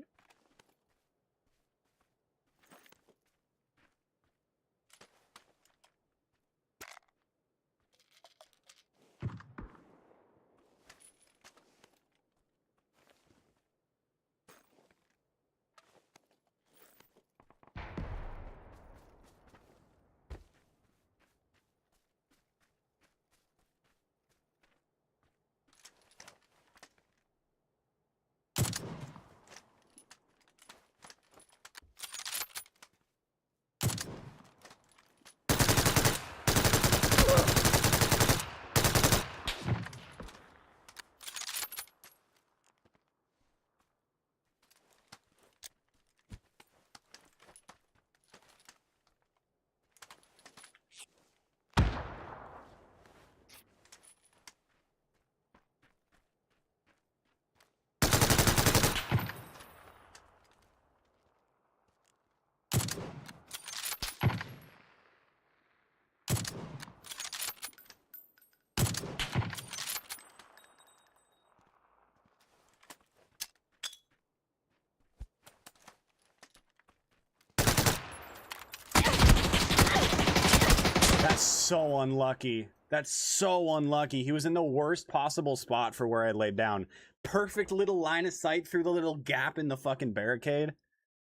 That's so unlucky. That's so unlucky. He was in the worst possible spot for where I laid down. Perfect little line of sight through the little gap in the fucking barricade.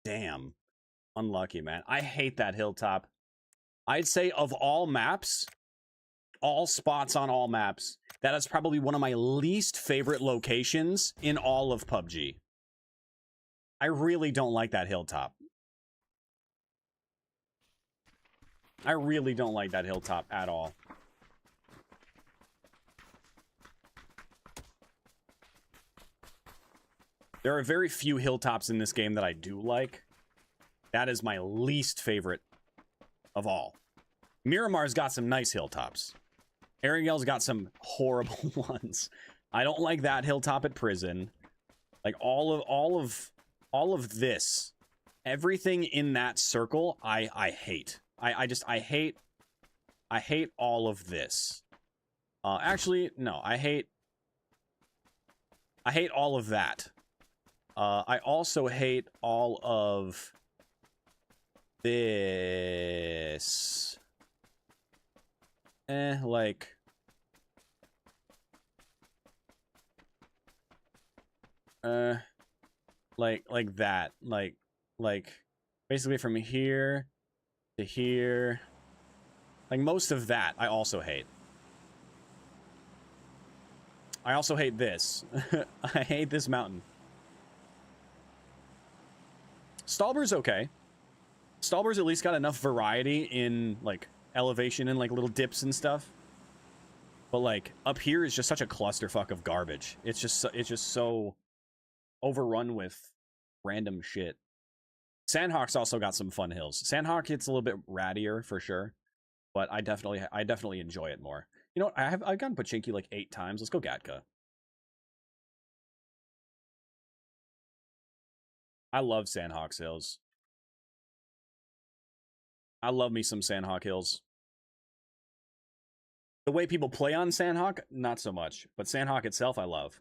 Damn. Unlucky, man. I hate that hilltop. I'd say of all maps, all spots on all maps, that is probably one of my least favorite locations in all of PUBG. I really don't like that hilltop. I really don't like that hilltop at all. There are very few hilltops in this game that I do like. That is my least favorite of all. Miramar's got some nice hilltops. Ariel's got some horrible ones. I don't like that hilltop at prison. Like all of this, everything in that circle, I hate. I hate all of this. Actually, no, I hate all of that. I also hate all of this. Like that. Like basically from here to here. Like most of that I also hate. I also hate this. I hate this mountain. Stalber's okay. Stalber's at least got enough variety in like elevation and like little dips and stuff. But like up here is just such a clusterfuck of garbage. It's just so overrun with random shit. Sandhawk's also got some fun hills. Sandhawk gets a little bit rattier for sure, but I definitely enjoy it more. You know what? I've gotten Pachinki like 8 times. Let's go Gatka. I love Sandhawk's hills. I love me some Sandhawk hills. The way people play on Sandhawk, not so much. But Sandhawk itself, I love.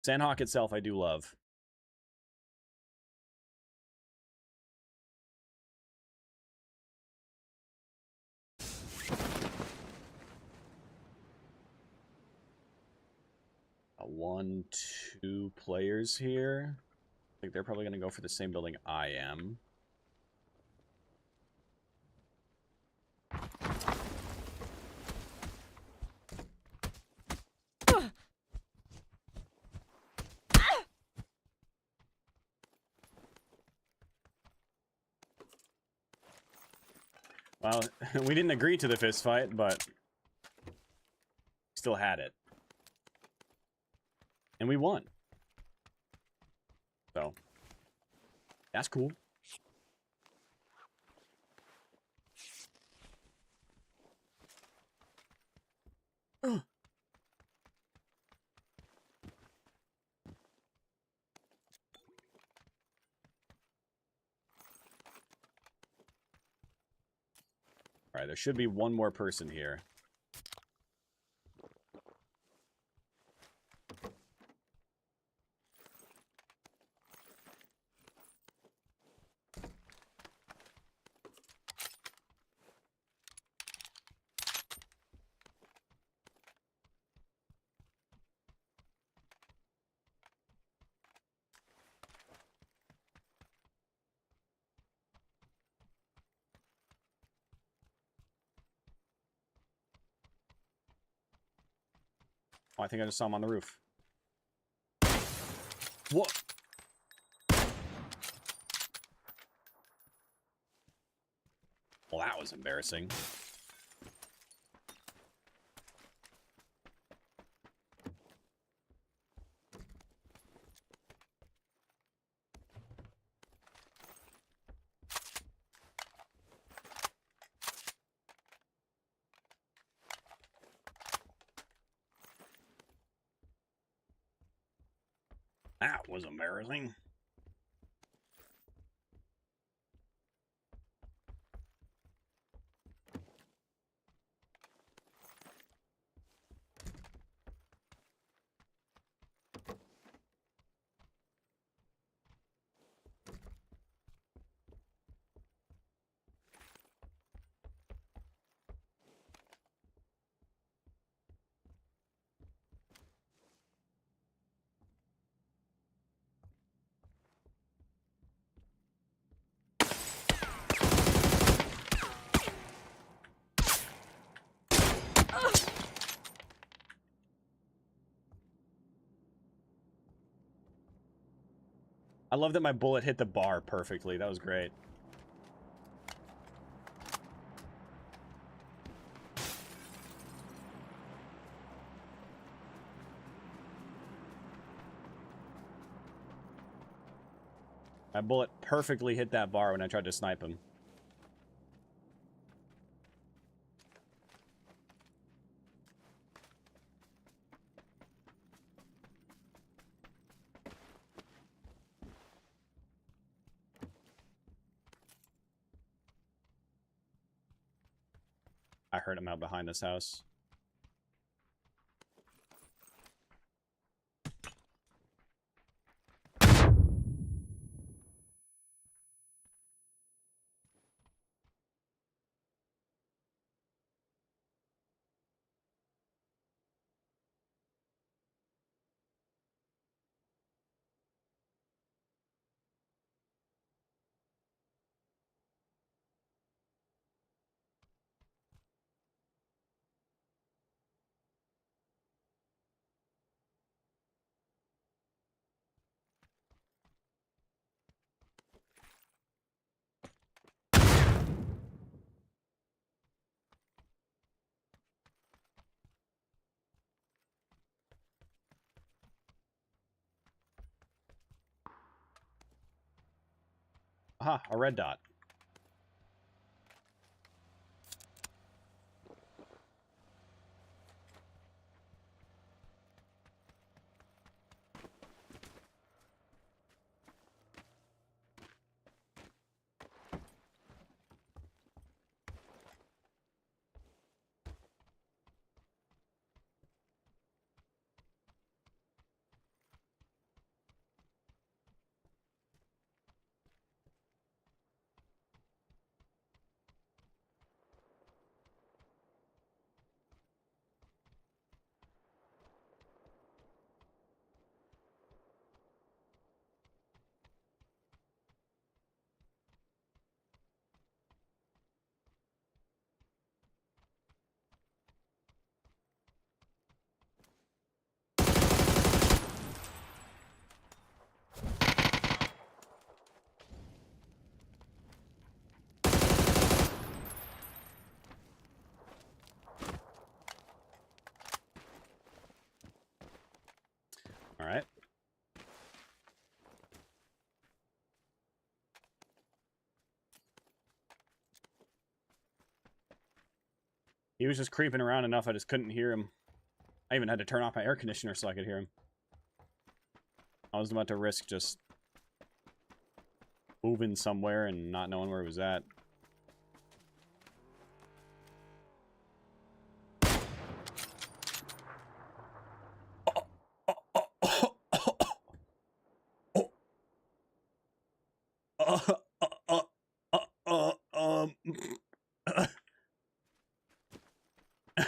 Sandhawk itself, I do love. One, two players here. I think they're probably going to go for the same building I am. Well, we didn't agree to the fist fight, but still had it. And we won. So, that's cool. Alright, there should be one more person here. Oh, I think I just saw him on the roof. What? Well, that was embarrassing. That was embarrassing. I love that my bullet hit the bar perfectly. That was great. My bullet perfectly hit that bar when I tried to snipe him. I heard him out behind this house. Aha, a red dot. He was just creeping around enough I just couldn't hear him. I even had to turn off my air conditioner so I could hear him. I was about to risk just moving somewhere and not knowing where he was at.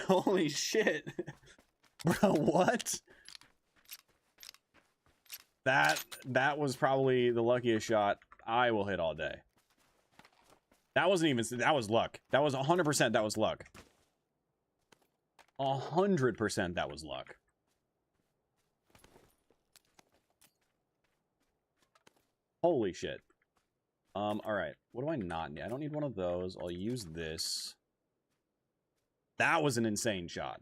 Holy shit. Bro, what? That was probably the luckiest shot I will hit all day. That wasn't even, that was luck. That was 100% that was luck. 100% that was luck. Holy shit. Alright. What do I not need? I don't need one of those. I'll use this. That was an insane shot.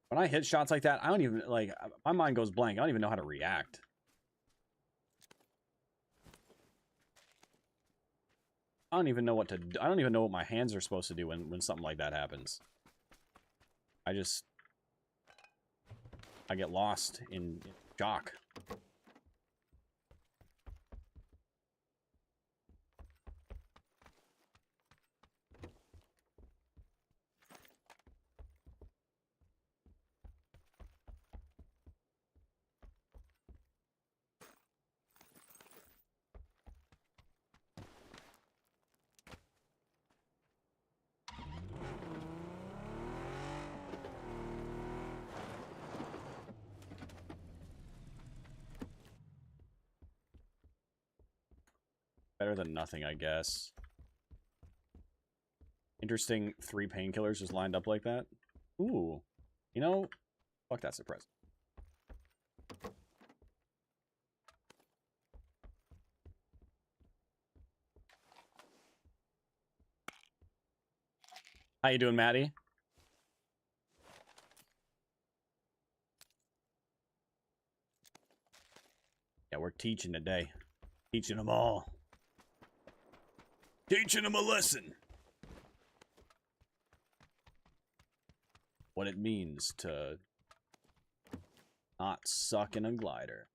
When I hit shots like that, I don't even, like, my mind goes blank. I don't even know how to react. I don't even know what to do. I don't even know what my hands are supposed to do when something like that happens. I get lost in shock. Better than nothing, I guess. Interesting, 3 painkillers just lined up like that. Ooh. You know, fuck that suppressor. How you doing, Maddie? Yeah, we're teaching today. Teaching them all. Teaching them a lesson. What it means to not suck in a glider.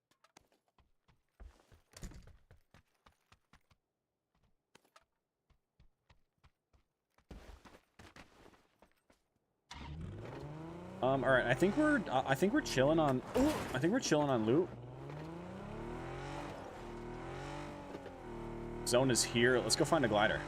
All right. I think we're chilling on. Ooh, I think we're chilling on loot. Zone is here. Let's go find a glider.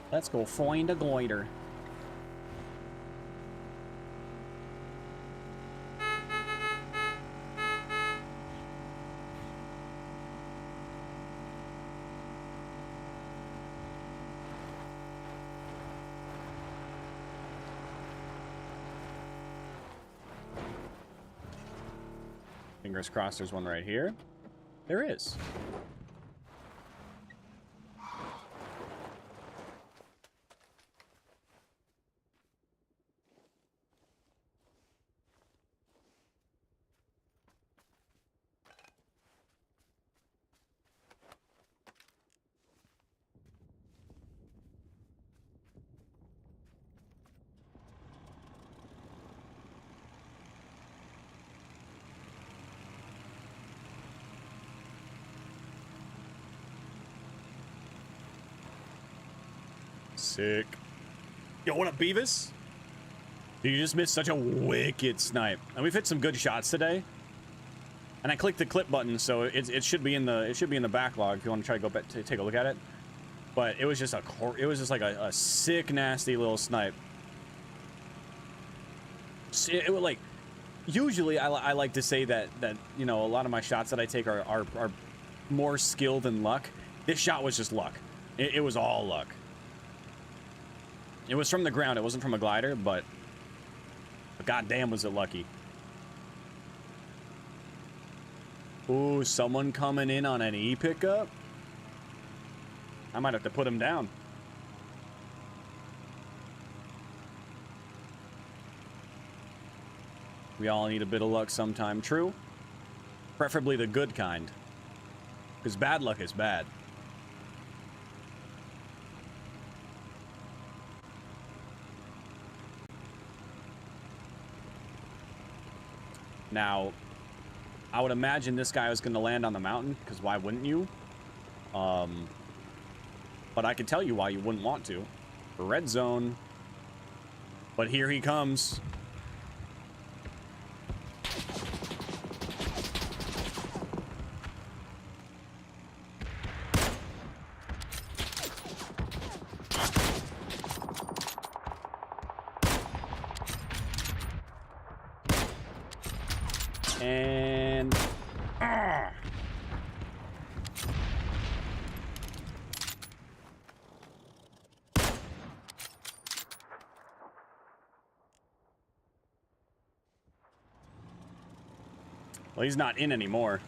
Let's go find a glider. Fingers crossed there's one right here. There is. Sick. Yo, what up, Beavis? You just missed such a wicked snipe. And we've hit some good shots today. And I clicked the clip button, so it should be in the backlog if you want to try to go back to take a look at it. But it was just like a sick, nasty little snipe. It would like, usually I like to say that you know, a lot of my shots that I take are more skill than luck. This shot was just luck. It was all luck. It was from the ground. It wasn't from a glider, but goddamn was it lucky. Ooh, someone coming in on an E pickup? I might have to put him down. We all need a bit of luck sometime, true? Preferably the good kind. Because bad luck is bad. Now, I would imagine this guy was going to land on the mountain, because why wouldn't you? But I can tell you why you wouldn't want to. Red zone. But here he comes. And... well, he's not in anymore.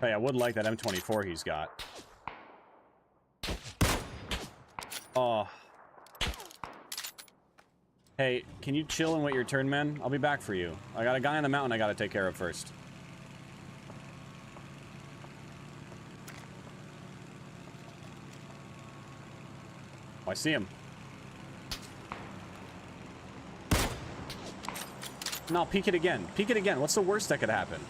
Hey, I would like that M24 he's got. Oh. Hey, can you chill and wait your turn, man? I'll be back for you. I got a guy on the mountain I gotta take care of first. Oh, I see him. No, peek it again. Peek it again. What's the worst that could happen?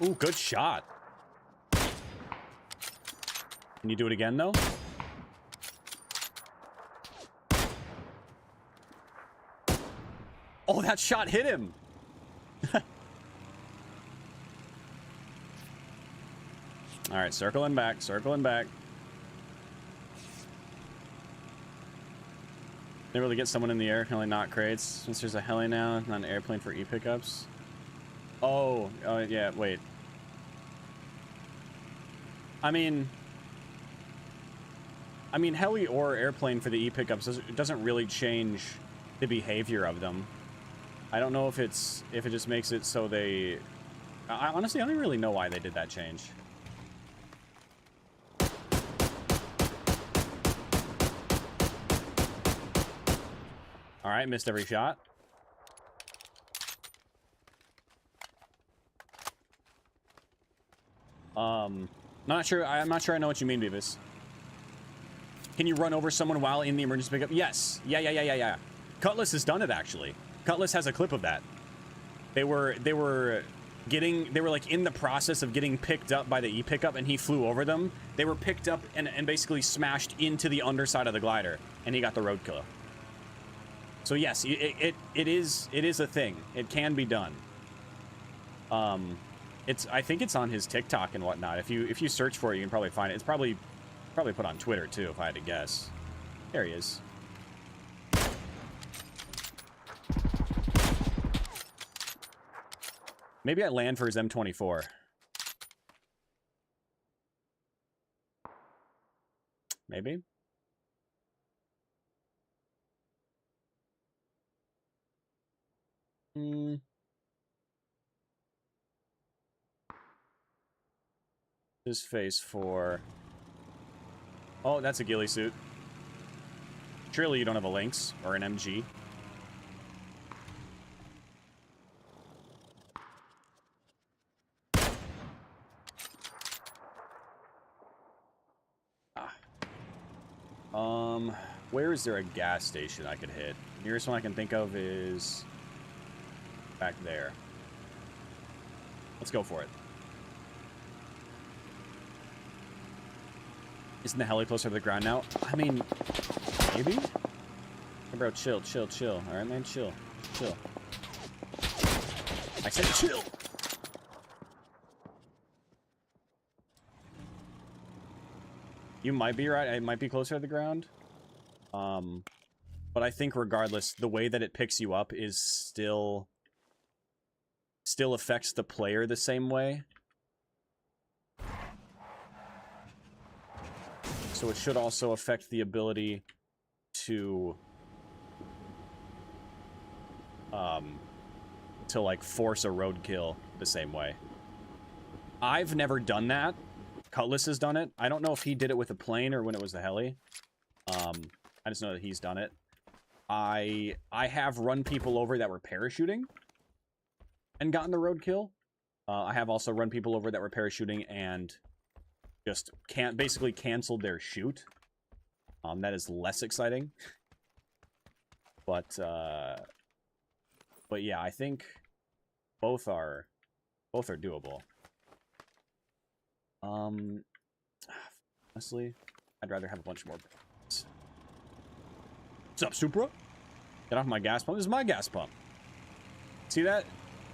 Ooh, good shot. Can you do it again, though? Oh, that shot hit him. All right, circling back, circling back. Able to get someone in the air, can only knock crates. Since there's a heli now, not an airplane for E-pickups. Oh, yeah, wait. I mean, heli or airplane for the E-pickups doesn't really change the behavior of them. I don't know if it just makes it so they... I honestly don't really know why they did that change. All right, missed every shot. I'm not sure I know what you mean, Beavis. Can you run over someone while in the emergency pickup? Yes. Yeah. Cutlass has done it, actually. Cutlass has a clip of that. They were like in the process of getting picked up by the E-pickup, and he flew over them. They were picked up and basically smashed into the underside of the glider, and he got the roadkill. So yes, it is a thing. It can be done. I think it's on his TikTok and whatnot. If you search for it, you can probably find it. It's probably put on Twitter too, if I had to guess. There he is. Maybe I land for his M24. Maybe. His face for... oh, that's a ghillie suit. Surely you don't have a Lynx or an MG. Where is there a gas station I could hit? Nearest one I can think of is back there. Let's go for it. Isn't the heli closer to the ground now? I mean, maybe? Hey, bro, chill. All right, man, chill. I said chill. You might be right. I might be closer to the ground. But I think regardless, the way that it picks you up is still affects the player the same way. So it should also affect the ability to like force a roadkill the same way. I've never done that. Cutlass has done it. I don't know if he did it with a plane or when it was the heli. I just know that he's done it. I have run people over that were parachuting and gotten the roadkill. I have also run people over that were parachuting and just basically canceled their shoot. That is less exciting. But yeah, I think both are doable. Honestly, I'd rather have a bunch more. What's up, Supra? Get off my gas pump. This is my gas pump. See that?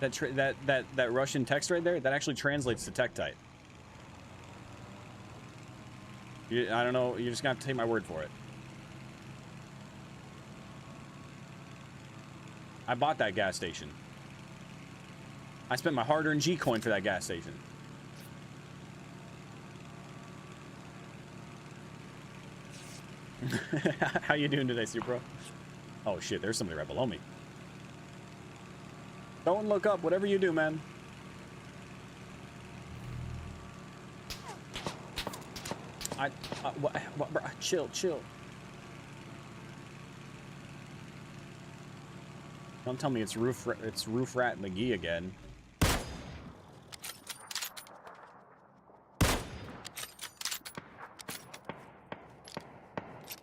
That Russian text right there? That actually translates to Tekktite. I don't know. You're just gonna have to take my word for it. I bought that gas station. I spent my hard-earned G coin for that gas station. How you doing today, Supra? Oh shit, there's somebody right below me. Don't look up, whatever you do, man. Chill. Don't tell me it's Roof Rat McGee again.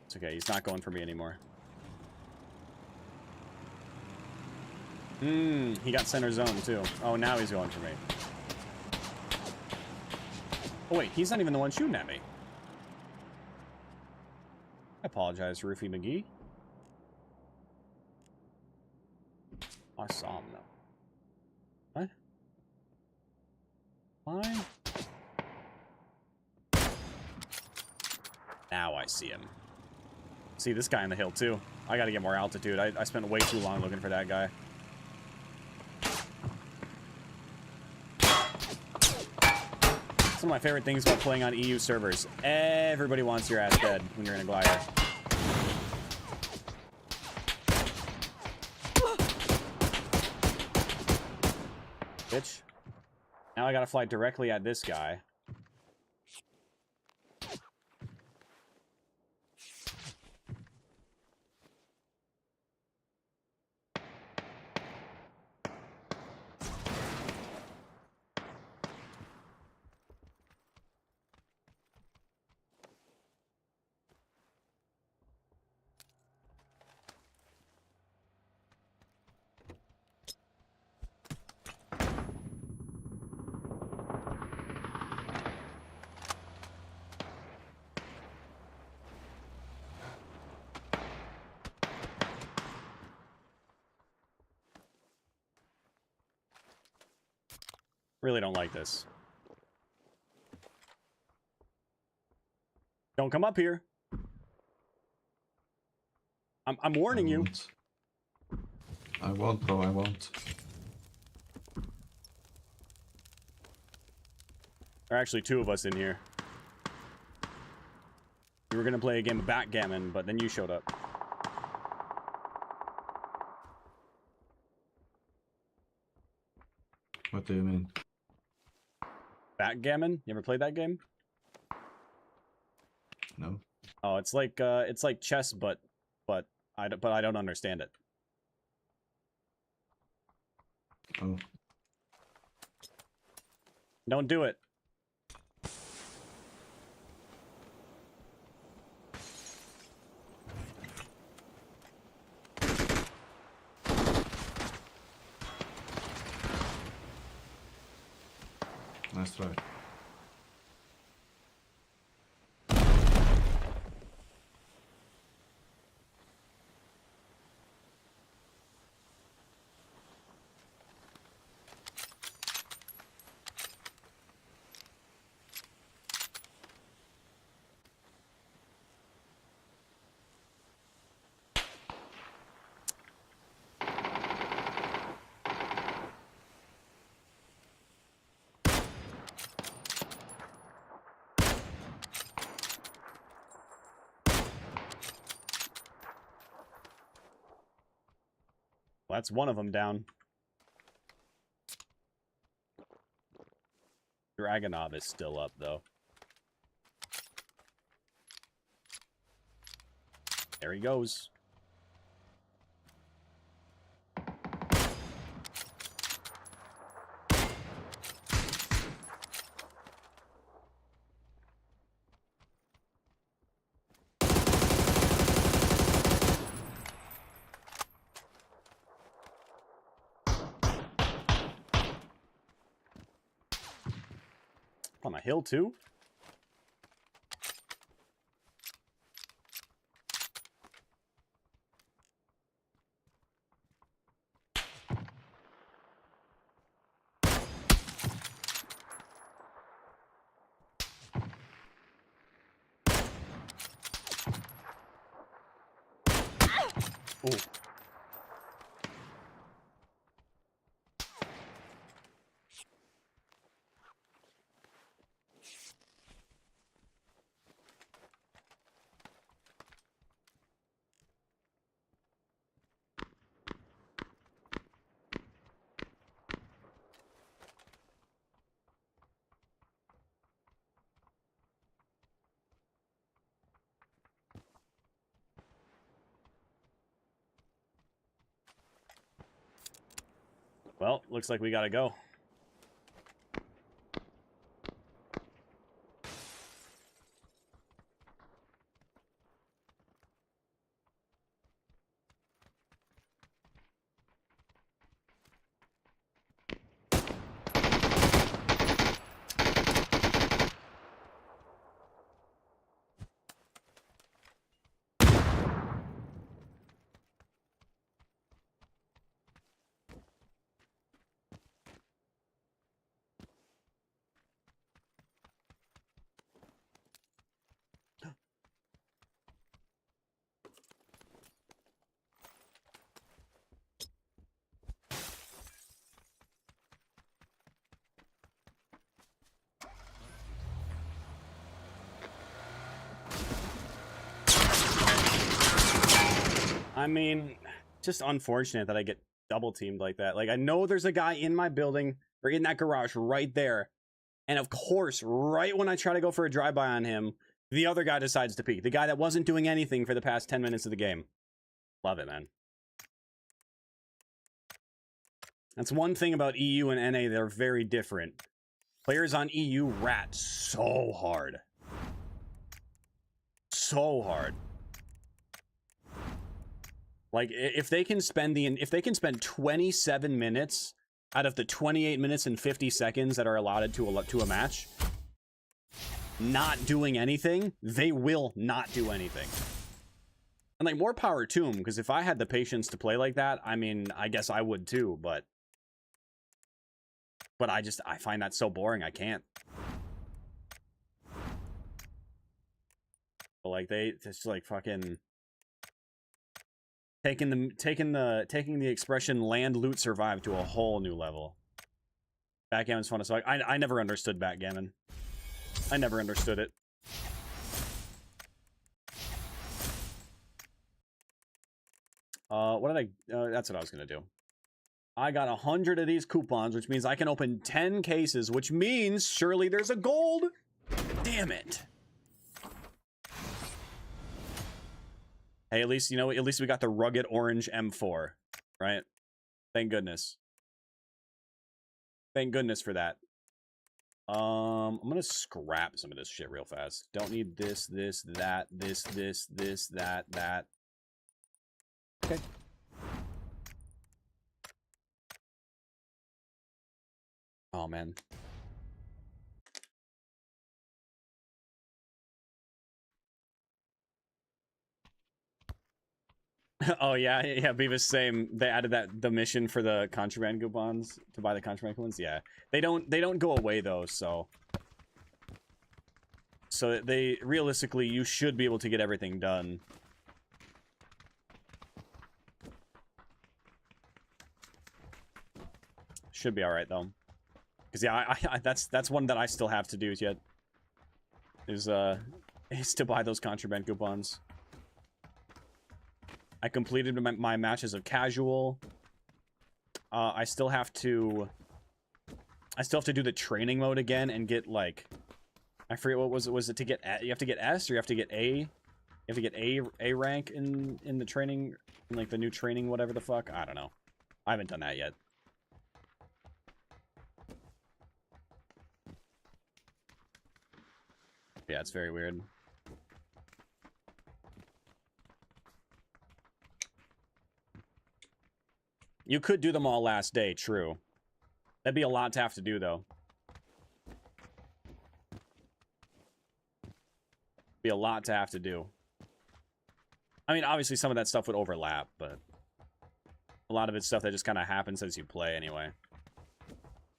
It's okay, he's not going for me anymore. He got center zone too. Oh, now he's going for me. Oh wait, he's not even the one shooting at me. I apologize, Roofy McGee. I saw him though. What? Why? Now I see him. See this guy on the hill too. I gotta get more altitude. I spent way too long looking for that guy. Some of my favorite things about playing on EU servers. Everybody wants your ass dead when you're in a glider. Bitch. Now I gotta fly directly at this guy. Really don't like this. Don't come up here. I'm warning you. I won't, bro, I won't. There are actually two of us in here. We were gonna play a game of backgammon, but then you showed up. What do you mean? Backgammon? You ever played that game? No. Oh, it's like chess, but I don't understand it. Oh. Don't do it. Nice try. Well, that's one of them down. Dragonov is still up, though. There he goes. On a hill, too? Ooh. Well, looks like we gotta go. I mean, just unfortunate that I get double teamed like that. Like, I know there's a guy in my building, or in that garage right there. And of course, right when I try to go for a drive-by on him, the other guy decides to peek. The guy that wasn't doing anything for the past 10 minutes of the game. Love it, man. That's one thing about EU and NA, they're very different. Players on EU rat so hard. So hard. Like, if they can spend 27 minutes out of the 28 minutes and 50 seconds that are allotted to a match not doing anything, they will not do anything. And like, more power to them, because if I had the patience to play like that, I mean, I guess I would too, but I find that so boring, I can't. But like, they just like fucking taking the expression land, loot, survive to a whole new level. Backgammon's fun as fuck. I never understood backgammon. I never understood it. What did I... that's what I was gonna do. I got 100 of these coupons, which means I can open 10 cases, which means surely there's a gold. Damn it. Hey, at least, you know, at least we got the rugged orange M4, right? Thank goodness. Thank goodness for that. I'm gonna scrap some of this shit real fast. Don't need this, that, that. Okay. Oh, man. Oh yeah, Beavis, same. They added the mission for the contraband coupons to buy the contraband coupons. Yeah, they don't go away though. So they realistically, you should be able to get everything done. Should be all right though, because yeah, I that's one that I still have to do yet. Is to buy those contraband coupons. I completed my matches of casual. I still have to do the training mode again and get like, I forget what was it to get you have to get S or you have to get A? You have to get A rank in the training, in like the new training whatever the fuck. I don't know. I haven't done that yet. Yeah, it's very weird. You could do them all last day, true. That'd be a lot to have to do, though. Be a lot to have to do. I mean, obviously some of that stuff would overlap, but a lot of it's stuff that just kind of happens as you play anyway.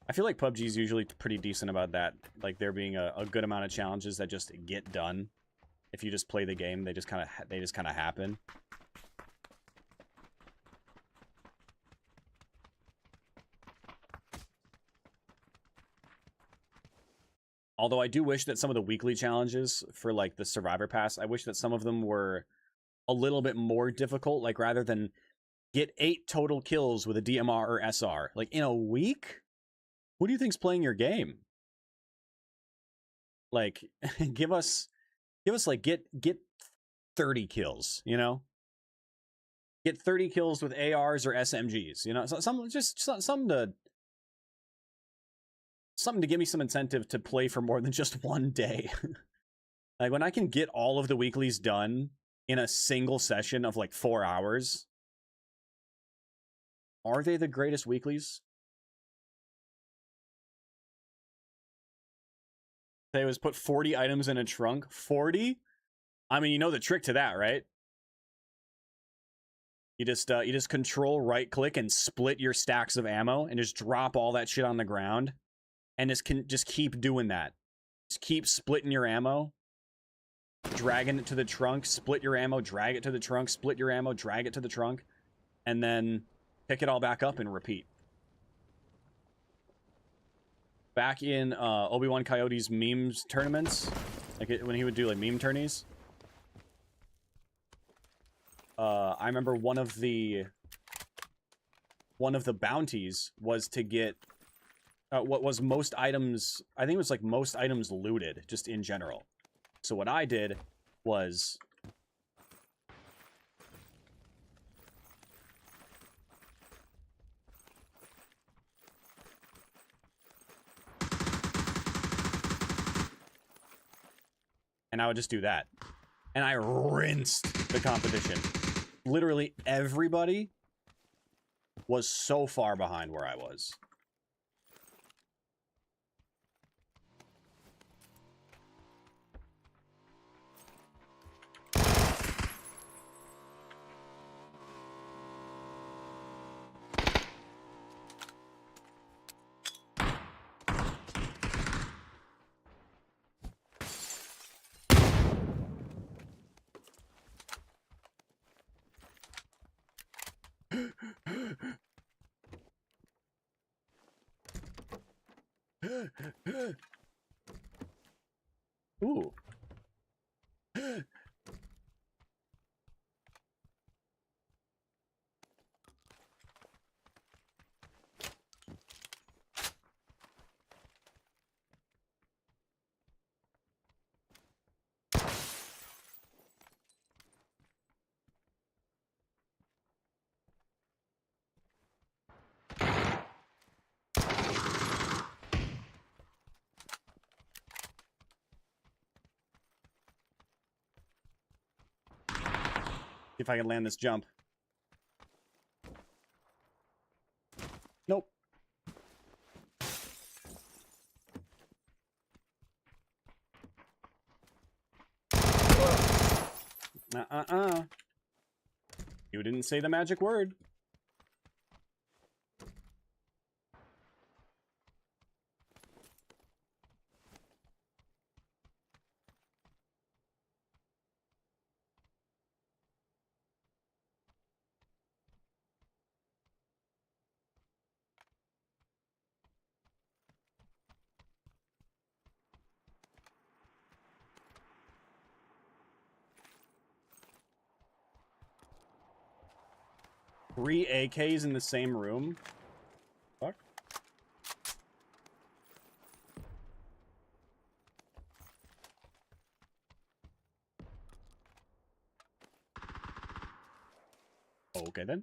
I feel like PUBG is usually pretty decent about that. Like there being a good amount of challenges that just get done. If you just play the game, they just kind of happen. Although I do wish that some of the weekly challenges for like the Survivor Pass, I wish that some of them were a little bit more difficult. Like rather than get 8 total kills with a DMR or SR, like in a week, who do you think's playing your game? Like, give us like get 30 kills, you know? Get 30 kills with ARs or SMGs, you know? Something to give me some incentive to play for more than just one day. Like when I can get all of the weeklies done in a single session of like 4 hours. Are they the greatest weeklies? They was put 40 items in a trunk. 40? I mean, you know the trick to that, right? You just control right click and split your stacks of ammo and just drop all that shit on the ground. And just keep doing that. Just keep splitting your ammo. Dragging it to the trunk, split your ammo, drag it to the trunk, split your ammo, drag it to the trunk. And then pick it all back up and repeat. Back in Obi-Wan Coyote's memes tournaments, like when he would do like meme tourneys, I remember one of the bounties was to get what was most items. I think it was like most items looted, just in general. So what I did was and I would just do that. And I rinsed the competition. Literally everybody was so far behind where I was. Ooh. See if I can land this jump. Nope. You didn't say the magic word. Three AKs in the same room? Okay then.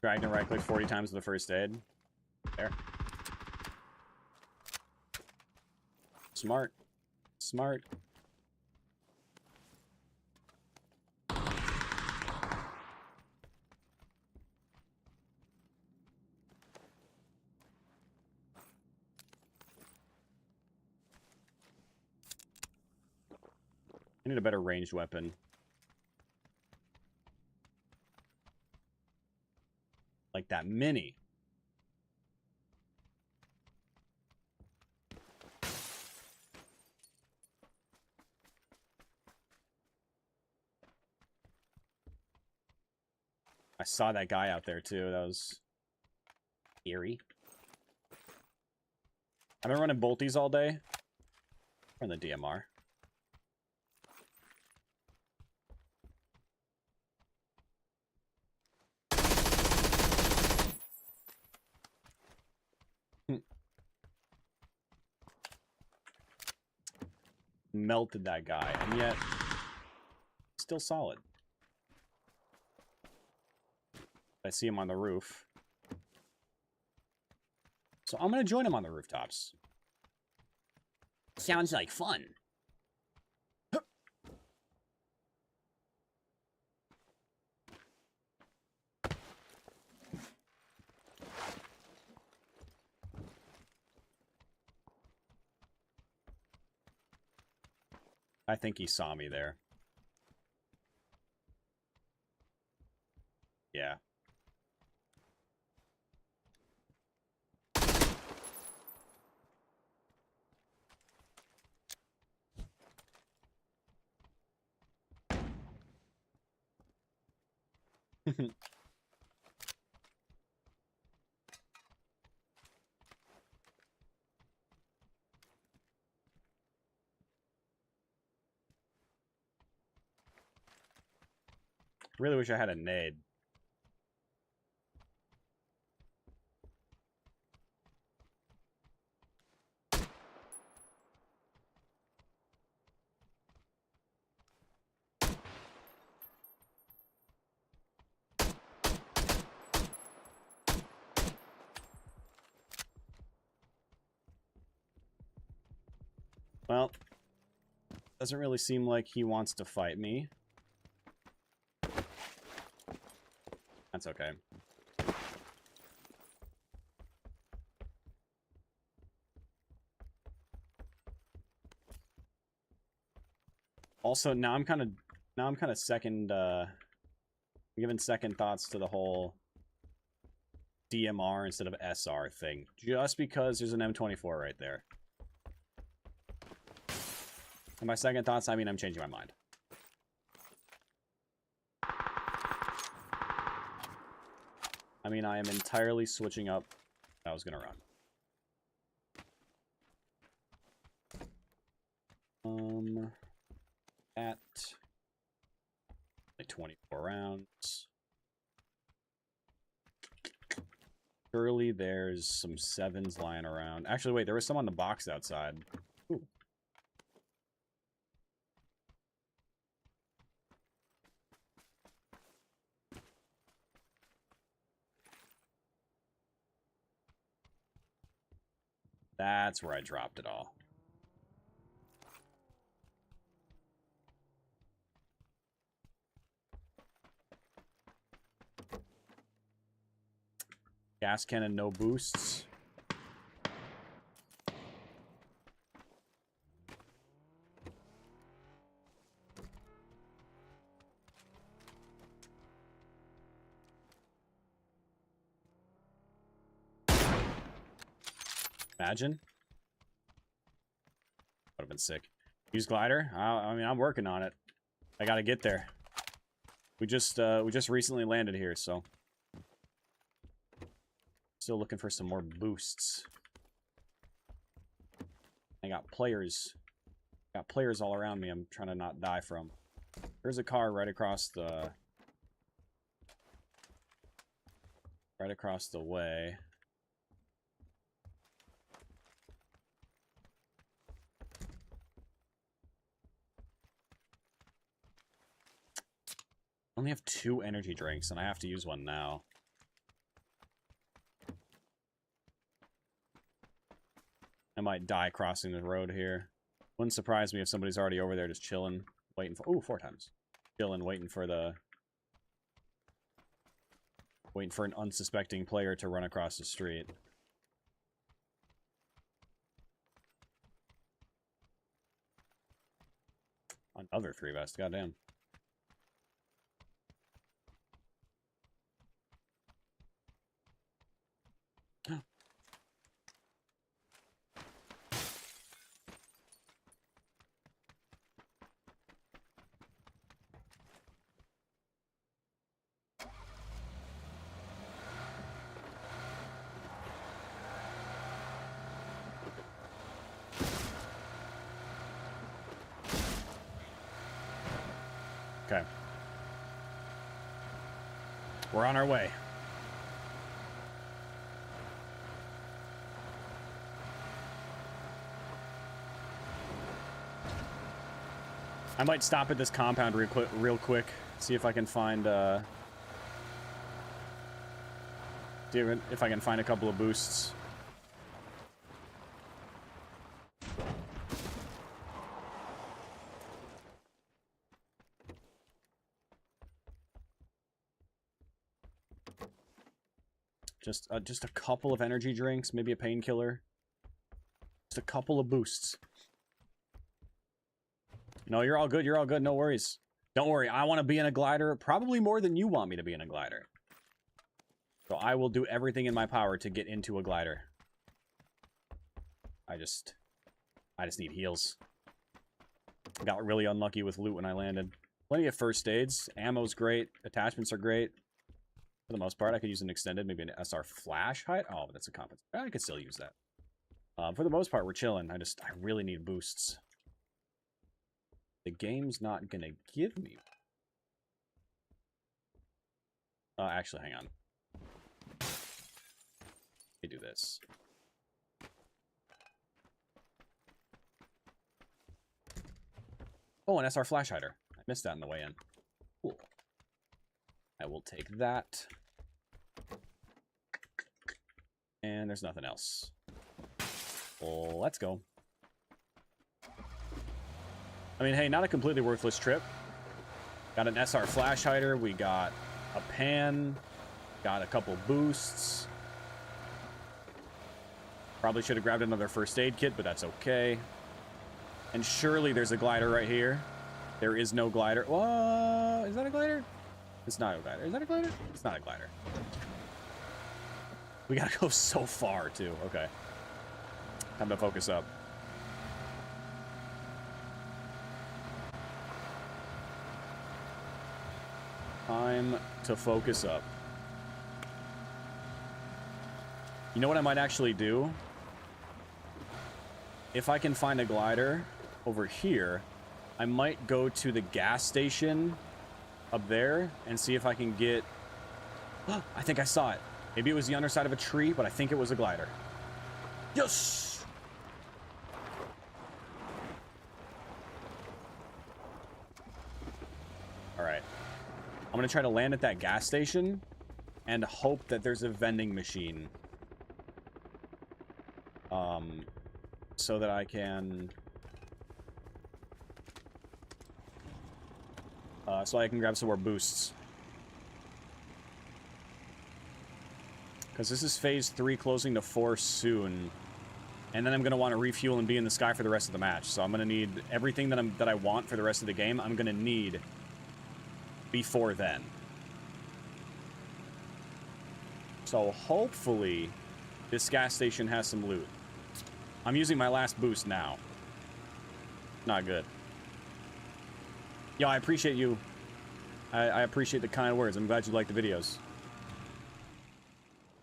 Drag to right click 40 times with the first aid. There. Smart. Smart. I need a better ranged weapon. Like that mini. I saw that guy out there too. That was eerie. I've been running bolties all day. Run the DMR. Melted that guy, and yet still solid. I see him on the roof. So I'm gonna join him on the rooftops. Sounds like fun. I think he saw me there. Yeah. Really wish I had a nade. Well, doesn't really seem like he wants to fight me. That's okay. Also, now I'm kind of second giving second thoughts to the whole DMR instead of SR thing, just because there's an M24 right there. And by second thoughts, I mean I'm changing my mind. I mean, I am entirely switching up what I was gonna run. At like 24 rounds. Surely there's some 7s lying around. Actually, wait, there was some on the box outside. Ooh. That's where I dropped it all. Gas cannon, no boosts. Imagine. Would have been sick. Use glider? I mean, I'm working on it. I gotta get there. We just recently landed here, so still looking for some more boosts. I got players all around me. I'm trying to not die from. There's a car right across the way. only have 2 energy drinks, and I have to use one now. I might die crossing the road here. Wouldn't surprise me if somebody's already over there just chilling, waiting for... Ooh, 4 times. Chilling, waiting for the... Waiting for an unsuspecting player to run across the street. Another 3 vest, goddamn. Okay. We're on our way. I might stop at this compound real quick, see if I can find see if I can find a couple of boosts. Just a couple of energy drinks, maybe a painkiller. Just a couple of boosts. No, you're all good. You're all good. No worries. Don't worry. I want to be in a glider probably more than you want me to be in a glider. So I will do everything in my power to get into a glider. I just need heals. Got really unlucky with loot when I landed. Plenty of first aids. Ammo's great. Attachments are great. For the most part, I could use an extended, maybe an SR flash height. Oh, but that's a compensation. I could still use that. For the most part, we're chilling. I really need boosts. The game's not gonna give me... actually, hang on. Let me do this. Oh, an SR flash hider. I missed that on the way in. Cool. I will take that. And there's nothing else. Well, let's go. I mean, hey, not a completely worthless trip. Got an SR flash hider. We got a pan. Got a couple boosts. Probably should have grabbed another first aid kit, but that's okay. And surely there's a glider right here. There is no glider. What? Is that a glider? It's not a glider. Is that a glider? It's not a glider. We gotta go so far, too. Okay. Time to focus up. Time to focus up. You know what I might actually do? If I can find a glider over here, I might go to the gas station up there and see if I can get... I think I saw it. Maybe it was the underside of a tree, but I think it was a glider. Yes! Alright. I'm gonna try to land at that gas station and hope that there's a vending machine. So that I can... so I can grab some more boosts. Because this is phase 3 closing to 4 soon. And then I'm going to want to refuel and be in the sky for the rest of the match. So I'm going to need everything that I want for the rest of the game. I'm going to need before then. So hopefully this gas station has some loot. I'm using my last boost now. Not good. Yo, I appreciate you. I appreciate the kind words. I'm glad you like the videos.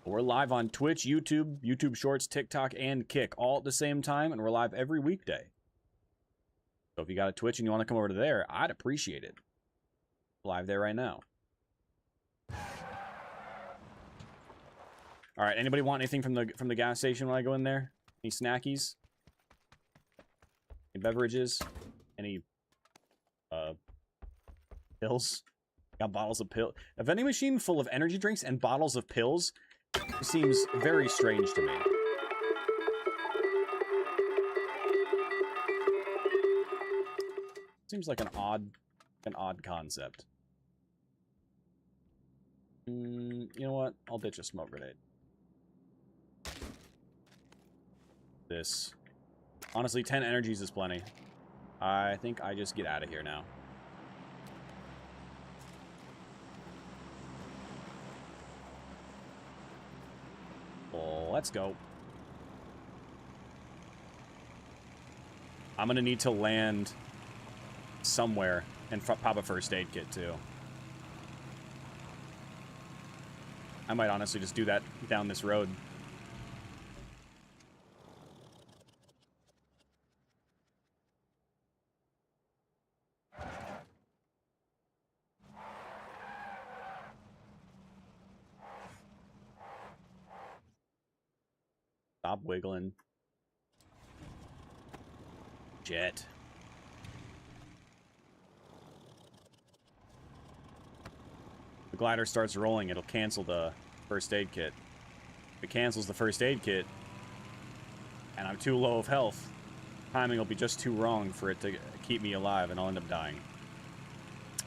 We're live on Twitch, YouTube Shorts, TikTok, and Kick all at the same time, and we're live every weekday. So if you got a Twitch and you want to come over to there, I'd appreciate it. Live there right now. All right, anybody want anything from the gas station when I go in there? Any snackies? Any beverages? Any pills? Got bottles of pills. A vending machine full of energy drinks and bottles of pills seems very strange to me. Seems like an odd concept. You know what? I'll ditch a smoke grenade. This. Honestly, 10 energies is plenty. I think I just get out of here now. Oh, let's go. I'm gonna need to land somewhere and pop a first aid kit too. I might honestly just do that down this road. Stop wiggling. Jet. The glider starts rolling, it'll cancel the first aid kit. If it cancels the first aid kit, and I'm too low of health, timing will be just too wrong for it to keep me alive, and I'll end up dying.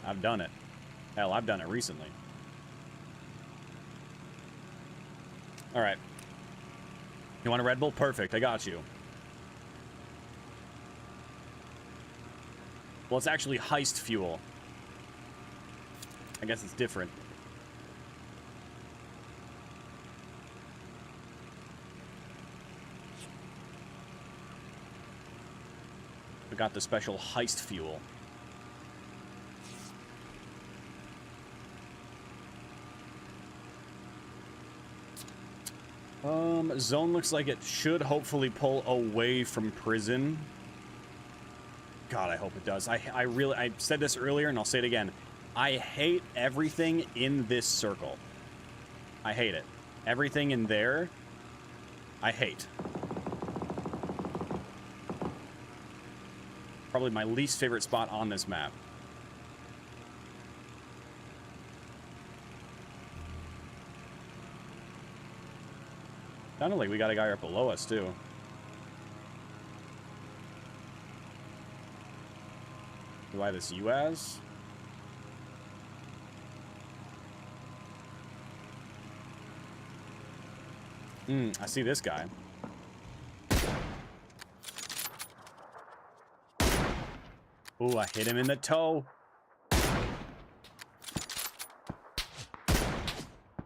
I've done it. Hell, I've done it recently. Alright. You want a Red Bull? Perfect, I got you. Well, it's actually heist fuel. I guess it's different. We got the special heist fuel. Zone looks like it should hopefully pull away from prison. God, I hope it does. I said this earlier and I'll say it again. I hate everything in this circle. I hate it. Everything in there, I hate. Probably my least favorite spot on this map. Sounded like we got a guy up below us, too. Do I have this UAZ? I see this guy. Ooh, I hit him in the toe.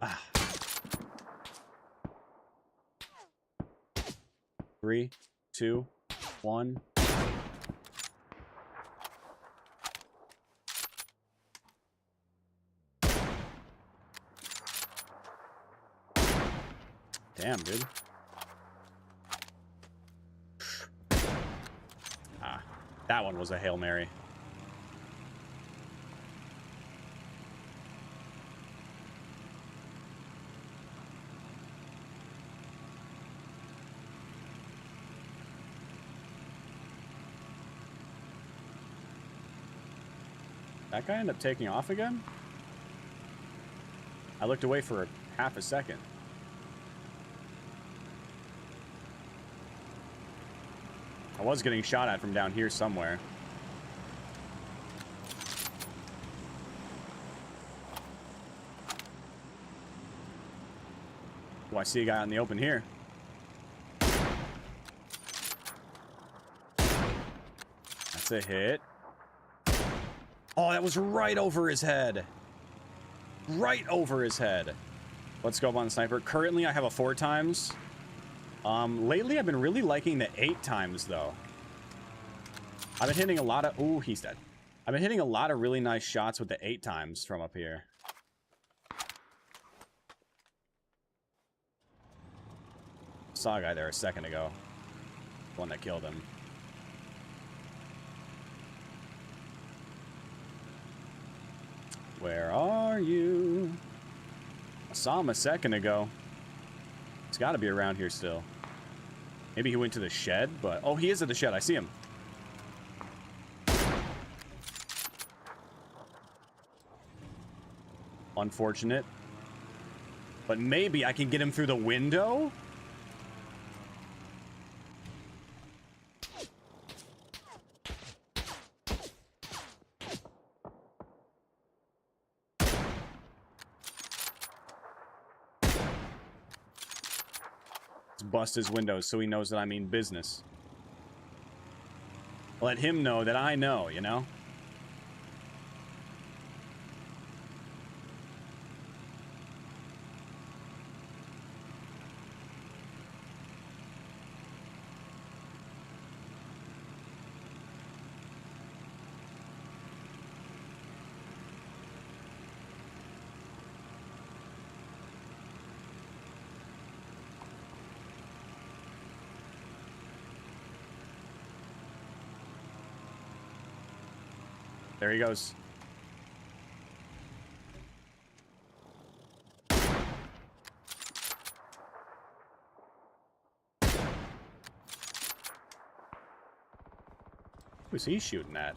Ah. 3, 2, 1. Damn, dude. Ah, that one was a Hail Mary. That guy ended up taking off again? I looked away for half a second. I was getting shot at from down here somewhere. Oh, I see a guy out in the open here. That's a hit. Oh, that was right over his head. Right over his head. Let's go on the sniper. Currently, I have a 4x. Lately, I've been really liking the 8x, though. I've been hitting a lot of... Ooh, he's dead. I've been hitting a lot of really nice shots with the 8x from up here. Saw a guy there a second ago. The one that killed him. Where are you? I saw him a second ago. He's got to be around here still. Maybe he went to the shed, but... Oh, he is at the shed. I see him. Unfortunate. But maybe I can get him through the window? Let's bust his windows so he knows that I mean business. Let him know that I know, you know? There he goes. Who's he shooting at?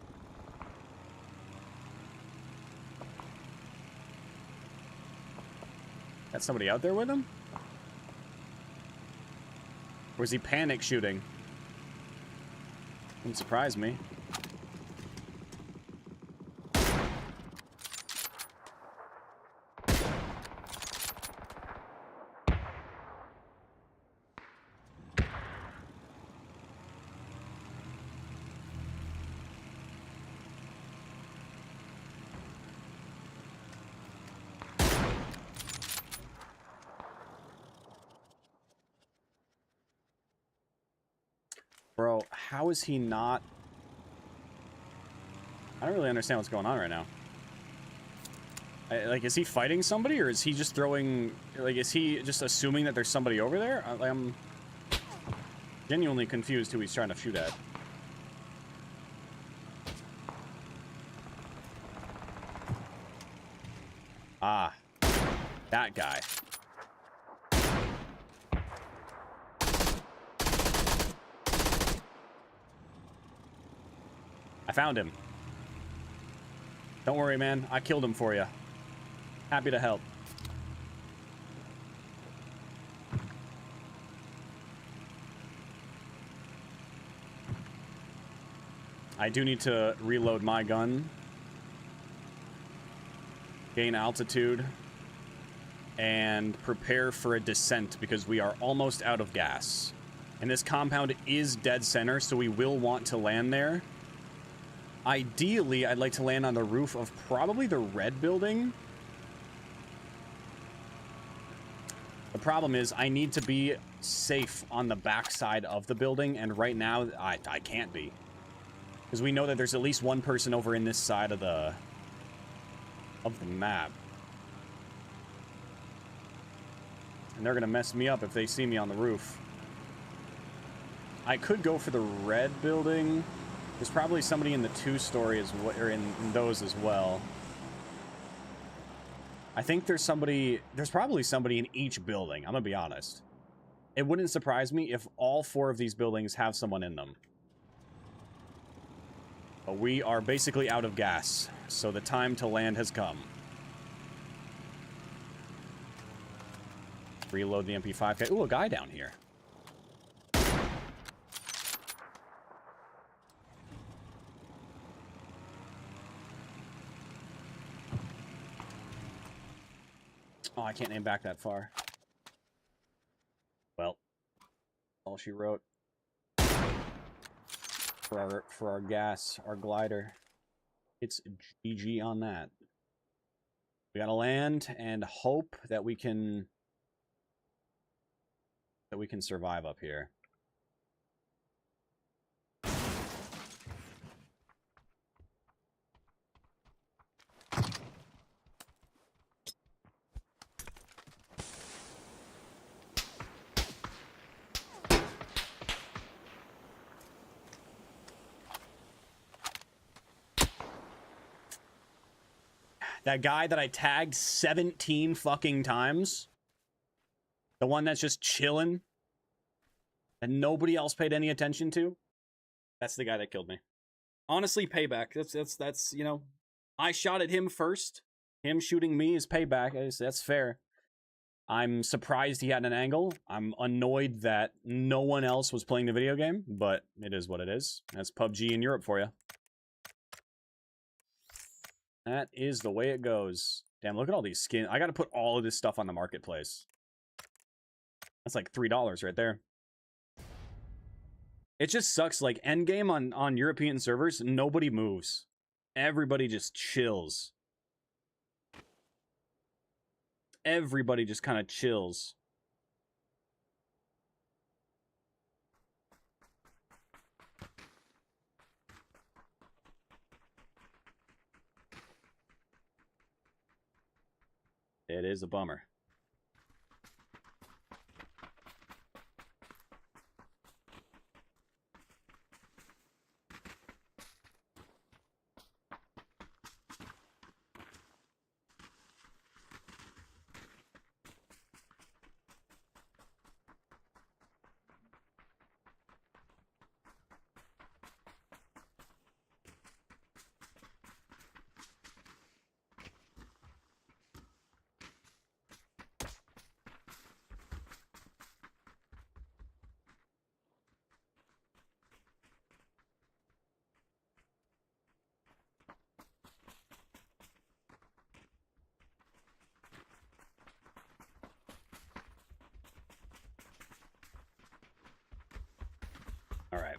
Got somebody out there with him? Or is he panic shooting? Wouldn't surprise me. Bro, how is he not... I don't really understand what's going on right now. Like, is he fighting somebody, or is he just throwing... Like, is he just assuming that there's somebody over there? I'm genuinely confused who he's trying to shoot at. Ah. That guy. I found him. Don't worry, man. I killed him for you. Happy to help. I do need to reload my gun. Gain altitude. And prepare for a descent because we are almost out of gas. And this compound is dead center, so we will want to land there. Ideally, I'd like to land on the roof of probably the red building. The problem is I need to be safe on the backside of the building, and right now I can't be. Because we know that there's at least one person over in this side of the map. And they're going to mess me up if they see me on the roof. I could go for the red building. There's probably somebody in the 2-story as well, or in those as well. I think there's probably somebody in each building, I'm gonna be honest. It wouldn't surprise me if all 4 of these buildings have someone in them. But we are basically out of gas, so the time to land has come. Reload the MP5. Ooh, a guy down here. Oh, I can't aim back that far. Well, all she wrote. For our gas, our glider. It's GG on that. We gotta land and hope that we can survive up here. That guy that I tagged 17 fucking times. The one that's just chilling. And nobody else paid any attention to. That's the guy that killed me. Honestly, payback. That's you know, I shot at him first. Him shooting me is payback. That's fair. I'm surprised he had an angle. I'm annoyed that no one else was playing the video game, but it is what it is. That's PUBG in Europe for you. That is the way it goes. Damn, look at all these skins. I gotta put all of this stuff on the marketplace. That's like $3 right there. It just sucks. Like, endgame on European servers, nobody moves. Everybody just chills. Everybody just kind of chills. It is a bummer. All right.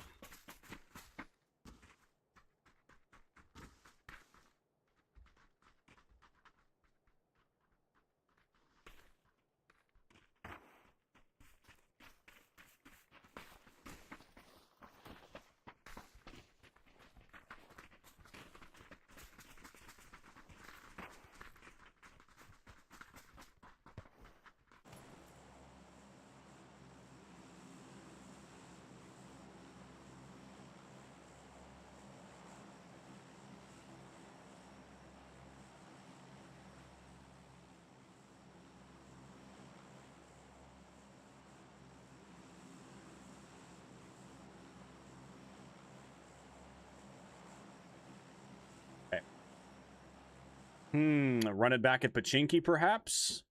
Run it back at Pachinki, perhaps?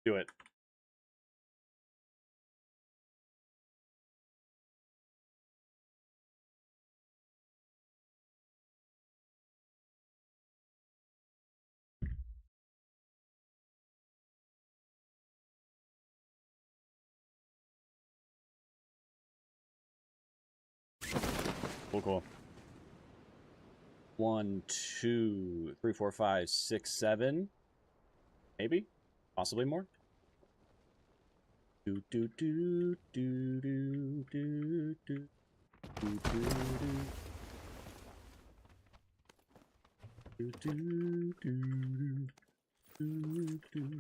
Do it. Cool. 1, 2, 3, 4, 5, 6, 7. Maybe? Possibly more? Do do do do do do do do do do do do do.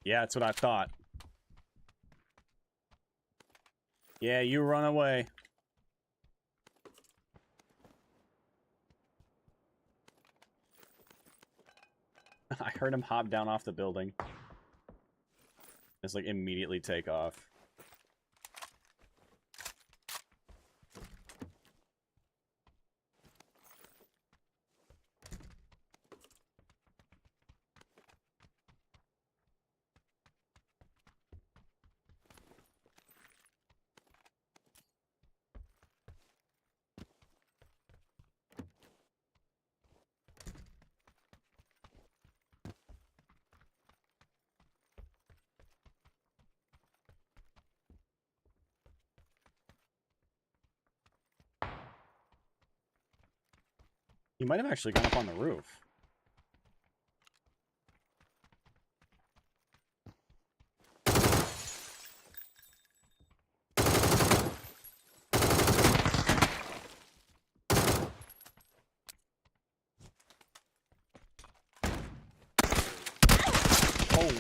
Yeah, that's what I thought. Yeah, you run away. I heard him hop down off the building. It's like immediately take off. He might have actually gone up on the roof.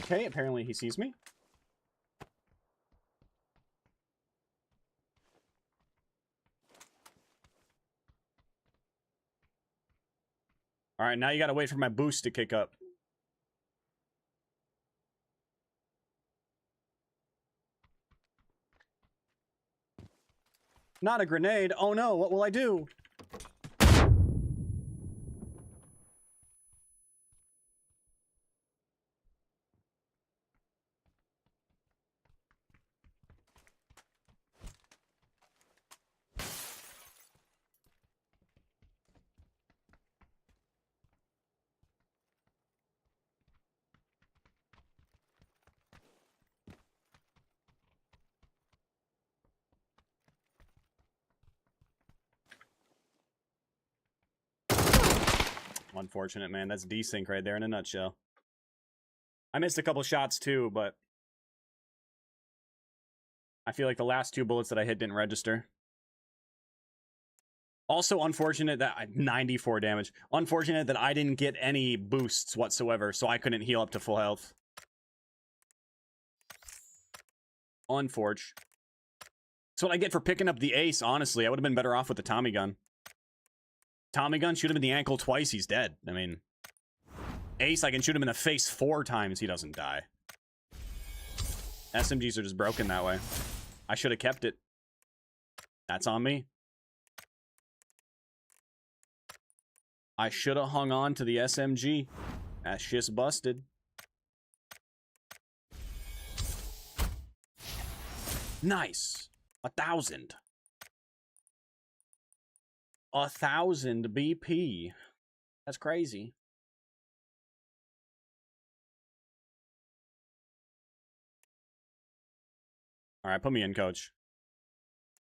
Okay, apparently he sees me. All right, now you gotta wait for my boost to kick up. Not a grenade. Oh no, what will I do? Unfortunate, man. That's desync right there in a nutshell. I missed a couple shots too, but I feel like the last 2 bullets that I hit didn't register. Also unfortunate that 94 damage. Unfortunate that I didn't get any boosts whatsoever, so I couldn't heal up to full health. Unforge. That's what I get for picking up the ace, honestly. I would have been better off with the Tommy gun. Tommy gun, shoot him in the ankle twice, he's dead. I mean, ace, I can shoot him in the face 4 times, he doesn't die. SMGs are just broken that way. I should have kept it. That's on me. I should have hung on to the SMG. That shit's busted. Nice. 1,000. 1,000 BP. That's crazy. All right, put me in, coach.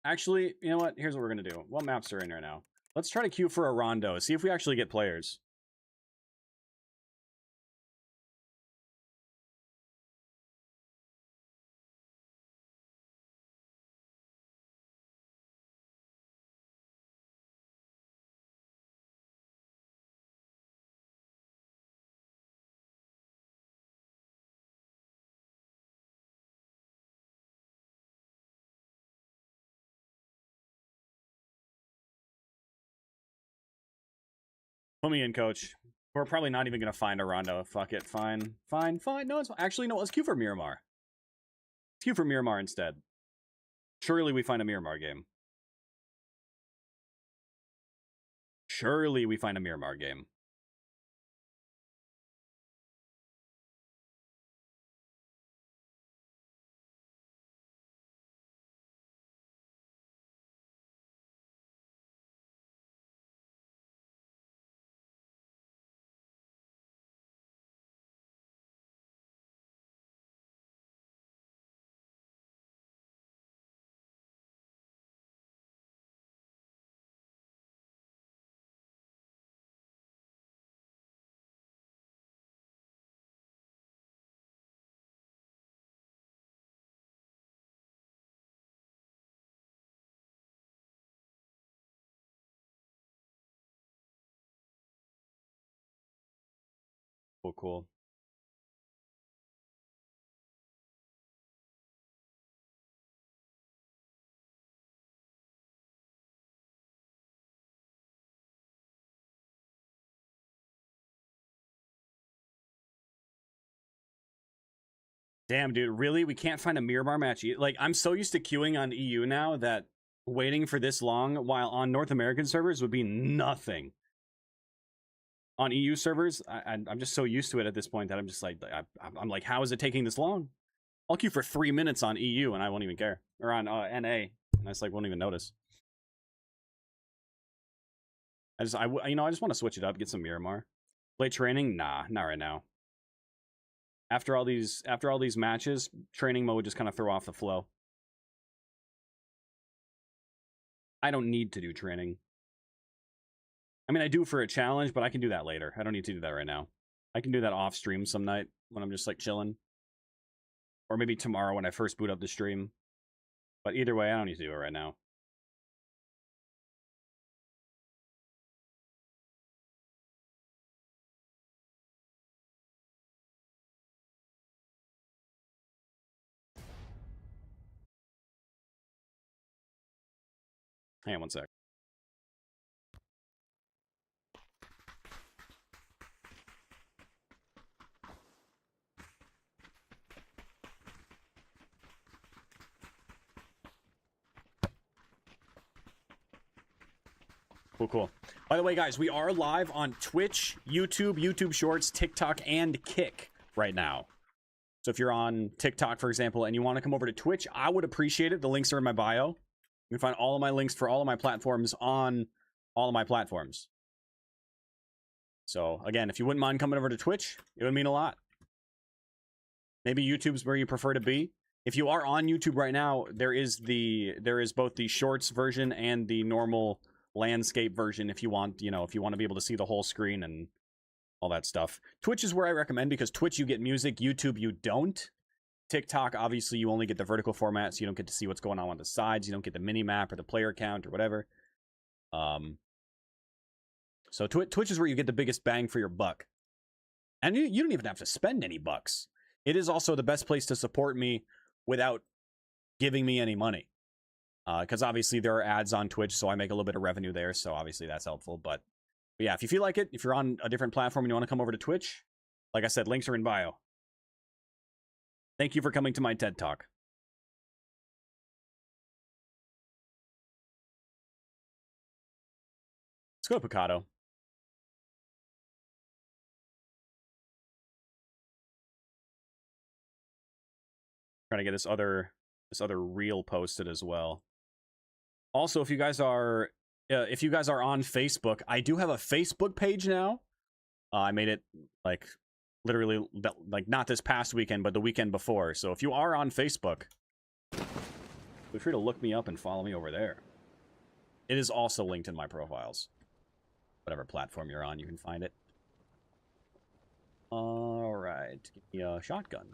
Actually, you know what? Here's what we're going to do. What maps are in right now? Let's try to queue for a rondo. See if we actually get players. Put me in, coach. We're probably not even going to find a rondo. Fuck it. Fine. Fine. Fine. No, it's actually, no, let's queue for Miramar. Let's queue for Miramar instead. Surely we find a Miramar game. Surely we find a Miramar game. Cool, cool. Damn, dude, really? We can't find a Miramar match? Like, I'm so used to queuing on EU now that waiting for this long while on North American servers would be nothing. On EU servers, I'm just so used to it at this point that I'm just like, I'm like, how is it taking this long? I'll queue for 3 minutes on EU and I won't even care. Or on NA, and I just like won't even notice. I just want to switch it up, get some Miramar. Play training? Nah, not right now. After all these matches, training mode would just kind of throw off the flow. I don't need to do training. I mean, I do for a challenge, but I can do that later. I don't need to do that right now. I can do that off stream some night when I'm just like chilling. Or maybe tomorrow when I first boot up the stream. But either way, I don't need to do it right now. Hang on one sec. Cool, cool. By the way, guys, we are live on Twitch, YouTube, YouTube Shorts, TikTok, and Kick right now. So if you're on TikTok, for example, and you want to come over to Twitch, I would appreciate it. The links are in my bio. You can find all of my links for all of my platforms on all of my platforms. So again, if you wouldn't mind coming over to Twitch, it would mean a lot. Maybe YouTube's where you prefer to be. If you are on YouTube right now, there is both the shorts version and the normal landscape version if you want, if you want to be able to see the whole screen and all that stuff. Twitch is where I recommend, because Twitch you get music, YouTube you don't. TikTok, obviously, you only get the vertical format, so you don't get to see what's going on the sides. You don't get the mini map or the player count or whatever. So Twitch is where you get the biggest bang for your buck. And you don't even have to spend any bucks. It is also the best place to support me without giving me any money. Because obviously there are ads on Twitch, so I make a little bit of revenue there, so obviously that's helpful. But yeah, if you feel like it, if you're on a different platform and you want to come over to Twitch, like I said, links are in bio. Thank you for coming to my TED Talk. Let's go to Picado. Trying to get this other reel posted as well. Also, if you guys are on Facebook, I do have a Facebook page now. I made it like literally like not this past weekend, but the weekend before. So if you are on Facebook, feel free to look me up and follow me over there. It is also linked in my profiles. Whatever platform you're on, you can find it. All right, give me a shotgun.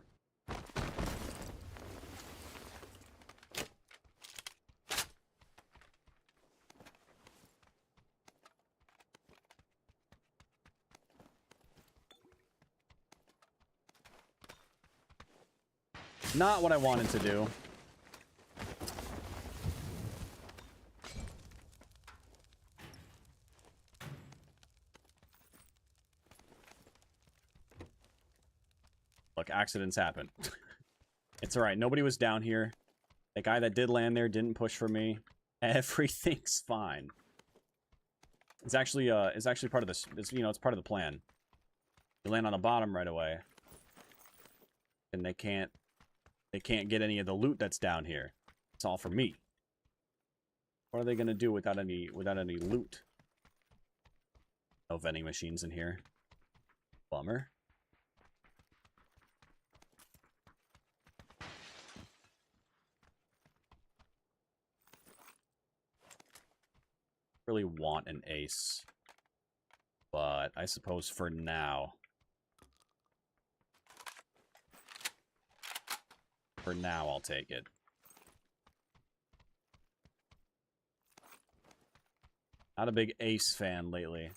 Not what I wanted to do. Look, accidents happen. It's alright. Nobody was down here. The guy that did land there didn't push for me. Everything's fine. It's actually part of this. It's part of the plan. You land on the bottom right away, and they can't get any of the loot that's down here. It's all for me. What are they gonna do without any loot? No vending machines in here. Bummer. Really want an ace, but I suppose for now. For now, I'll take it. Not a big ace fan lately.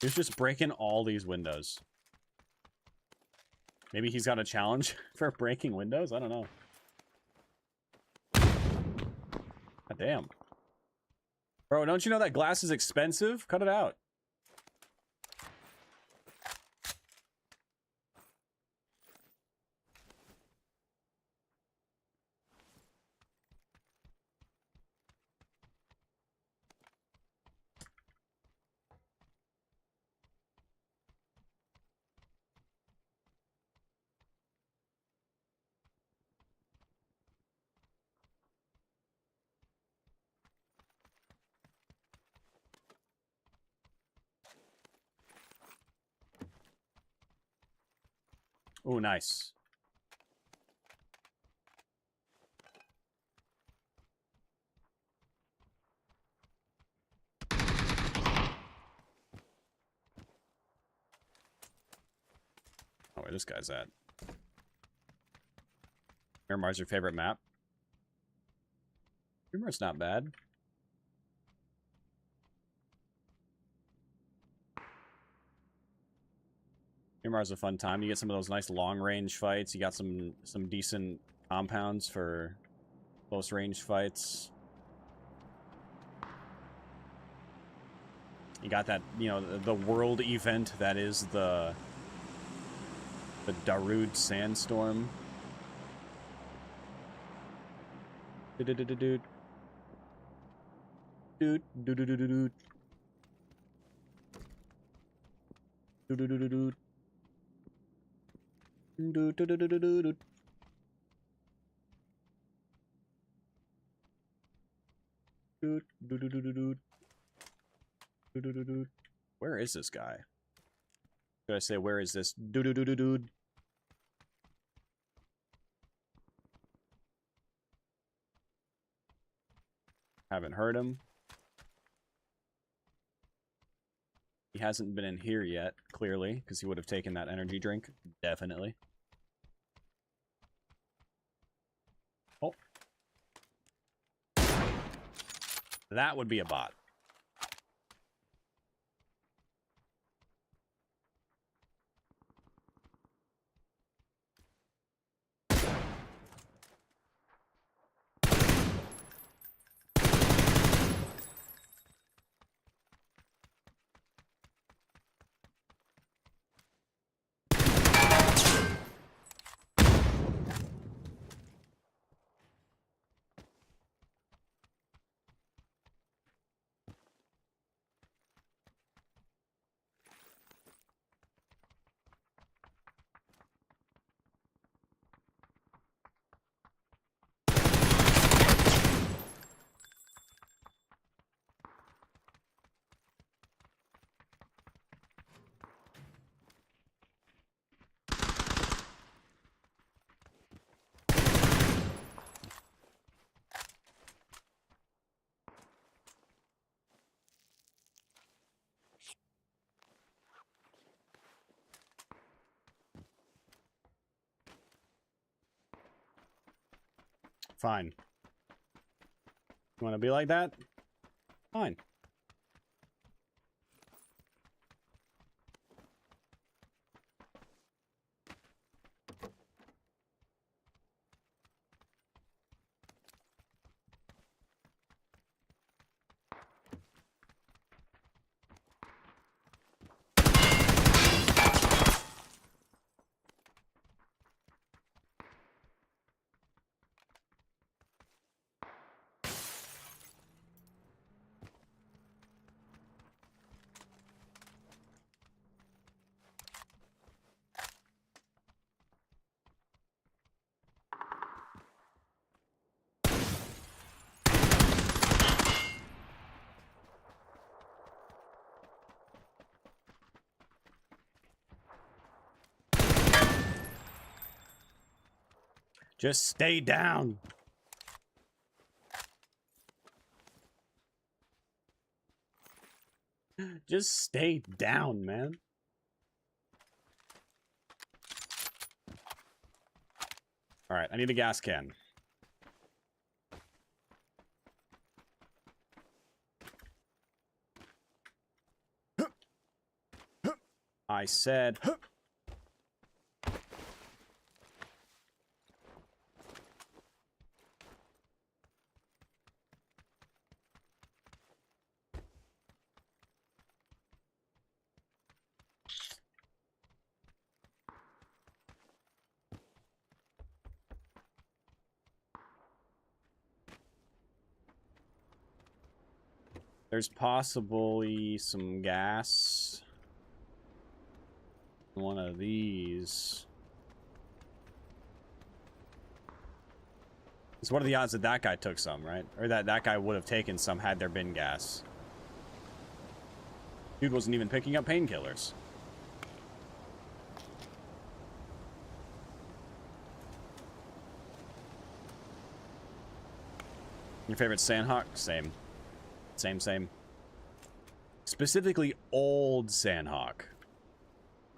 He's just breaking all these windows. Maybe he's got a challenge for breaking windows? I don't know. God damn. Bro, don't you know that glass is expensive? Cut it out. Oh, nice. Oh, where this guy's at? Miramar's your favorite map? Miramar's not bad. Miramar's a fun time. You get some of those nice long-range fights. You got some decent compounds for close-range fights. You got that, you know, the world event that is the Darude Sandstorm. Do-do-do-do-do. Do-do-do-do-do-do. Do-do-do-do-do. Do-do-do-do-do-do. Do-do-do-do-do. Do-do-do-do. Where is this guy? Should I say, where is this? Do-do-do-do-do. Haven't heard him. He hasn't been in here yet, clearly, because he would have taken that energy drink. Definitely. Oh. That would be a bot. Fine. You want to be like that? Fine. Just stay down. Just stay down, man. All right, I need a gas can. I said... There's possibly some gas. One of these. So what are the odds that that guy took some, right? Or that that guy would have taken some had there been gas? Dude wasn't even picking up painkillers. Your favorite Sandhawk? Same. Same. Specifically old Sandhawk.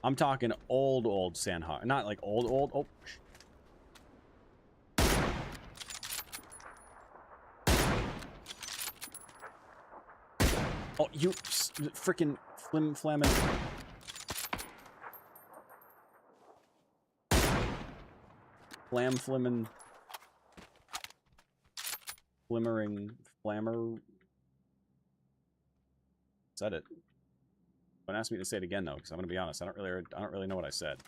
I'm talking old Sandhawk. Not like old. Oh. Oh, you freaking flamming. Flimmering. Flammer. Said it. Don't ask me to say it again though, because I'm gonna be honest. I don't really know what I said,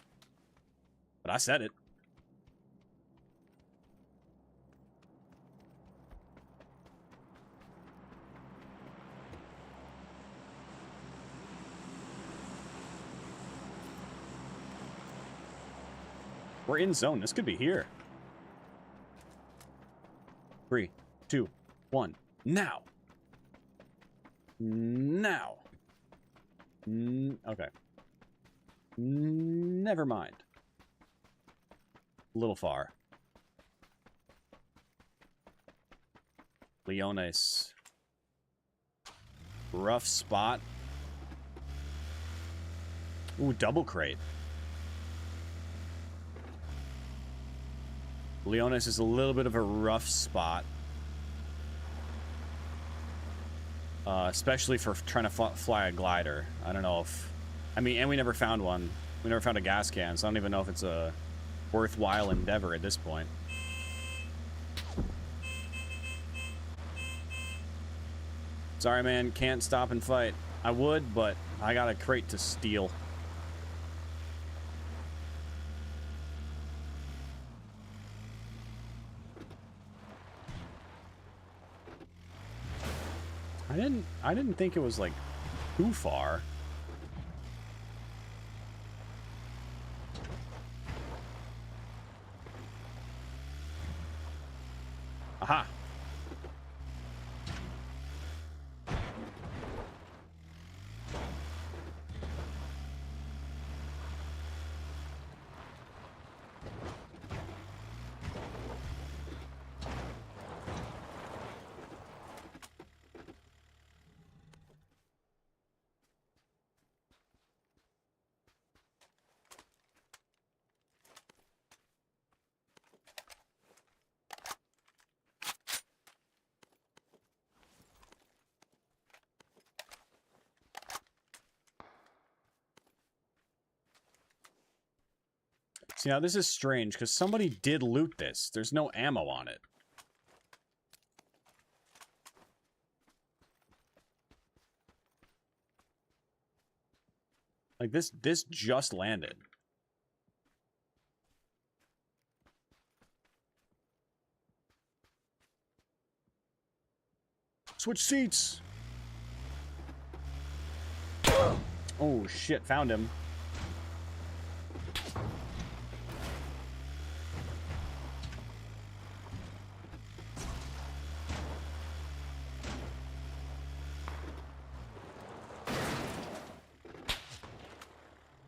but I said it. We're in zone. This could be here. 3, 2, 1. Now. Now. Okay. Never mind. A little far. Leones. Rough spot. Ooh, double crate. Leones is a little bit of a rough spot. Especially for trying to fly a glider. I don't know if... I mean, and we never found one. We never found a gas can, so I don't even know if it's a worthwhile endeavor at this point. Sorry, man. Can't stop and fight. I would, but I got a crate to steal. I didn't think it was like too far. Aha. See, now this is strange, because somebody did loot this. There's no ammo on it. Like, this just landed. Switch seats! Oh, shit, found him.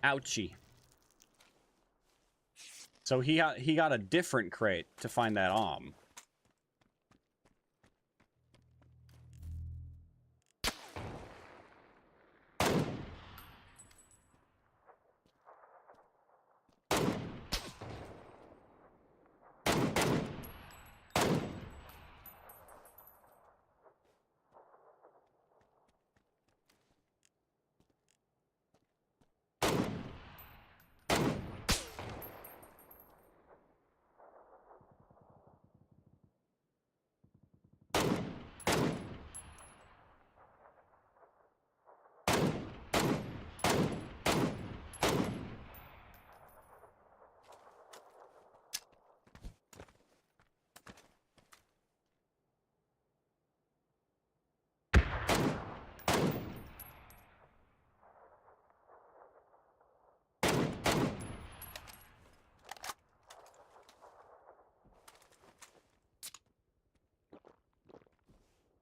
Ouchie. So he got a different crate to find that arm.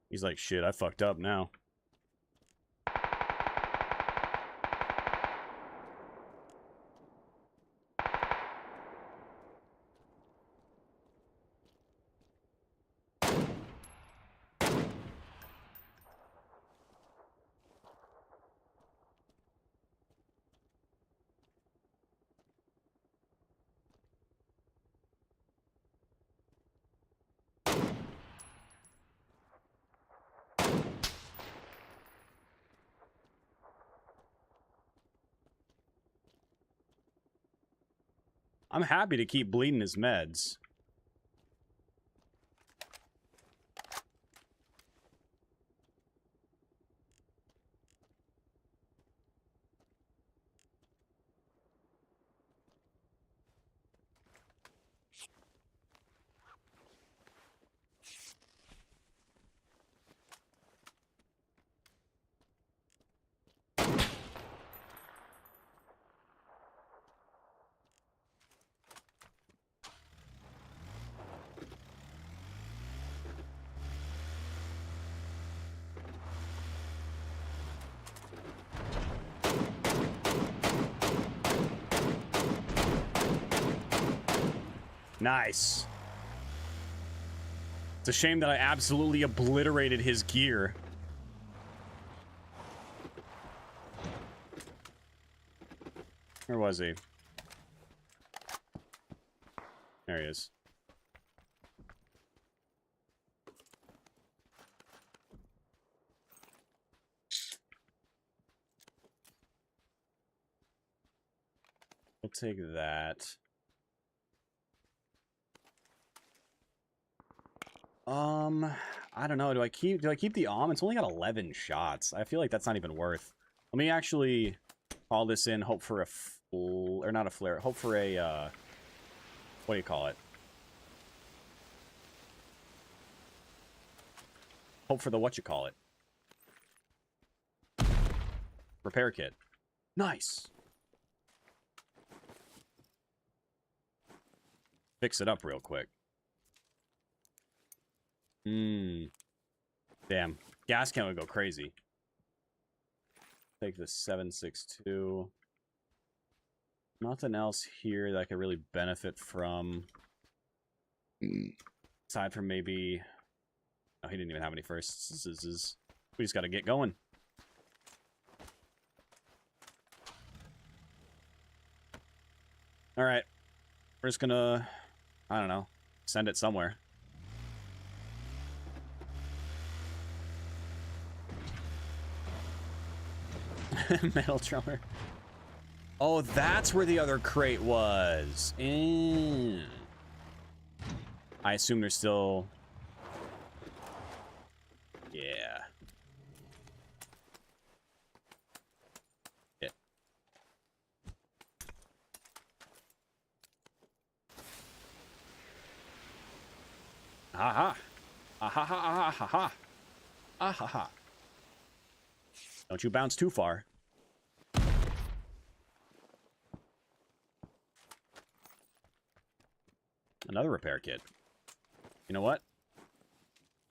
He's like, shit, I fucked up now. I'm happy to keep bleeding his meds. Nice. It's a shame that I absolutely obliterated his gear. Where was he? There he is. We'll take that. I don't know. Do I keep the It's only got 11 shots. I feel like that's not even worth. Let me actually call this in, hope for a or not a flare, hope for a what do you call it? Hope for the whatchamacallit. Repair kit. Nice. Fix it up real quick. Damn. Gas can would go crazy. Take the 7.62. Nothing else here that I could really benefit from. Aside from maybe... Oh, he didn't even have any firsts. We just gotta get going. Alright. We're just gonna... I don't know. Send it somewhere. Metal drummer. Oh, that's where the other crate was. I assume there's still... Yeah. Yeah. Aha. Aha ha ha ha ha. Aha ha. Don't you bounce too far. Another repair kit. You know what?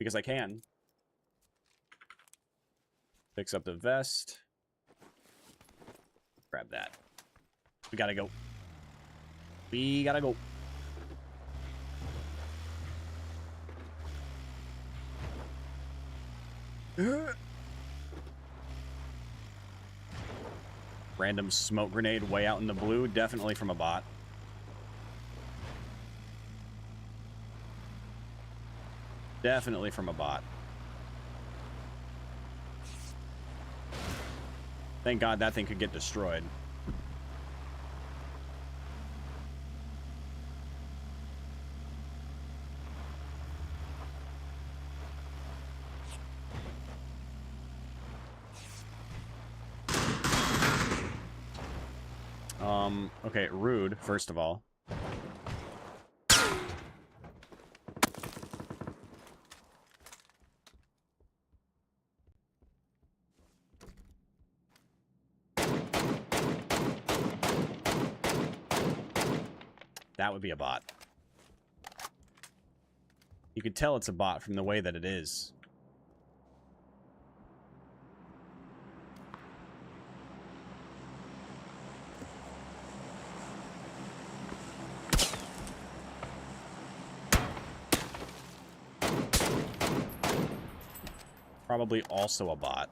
Because I can. Fix up the vest. Grab that. We gotta go. We gotta go. Random smoke grenade way out in the blue. Definitely from a bot. Definitely from a bot. Thank God that thing could get destroyed. Okay, rude, first of all. That would be a bot. You could tell it's a bot from the way that it is. Probably also a bot.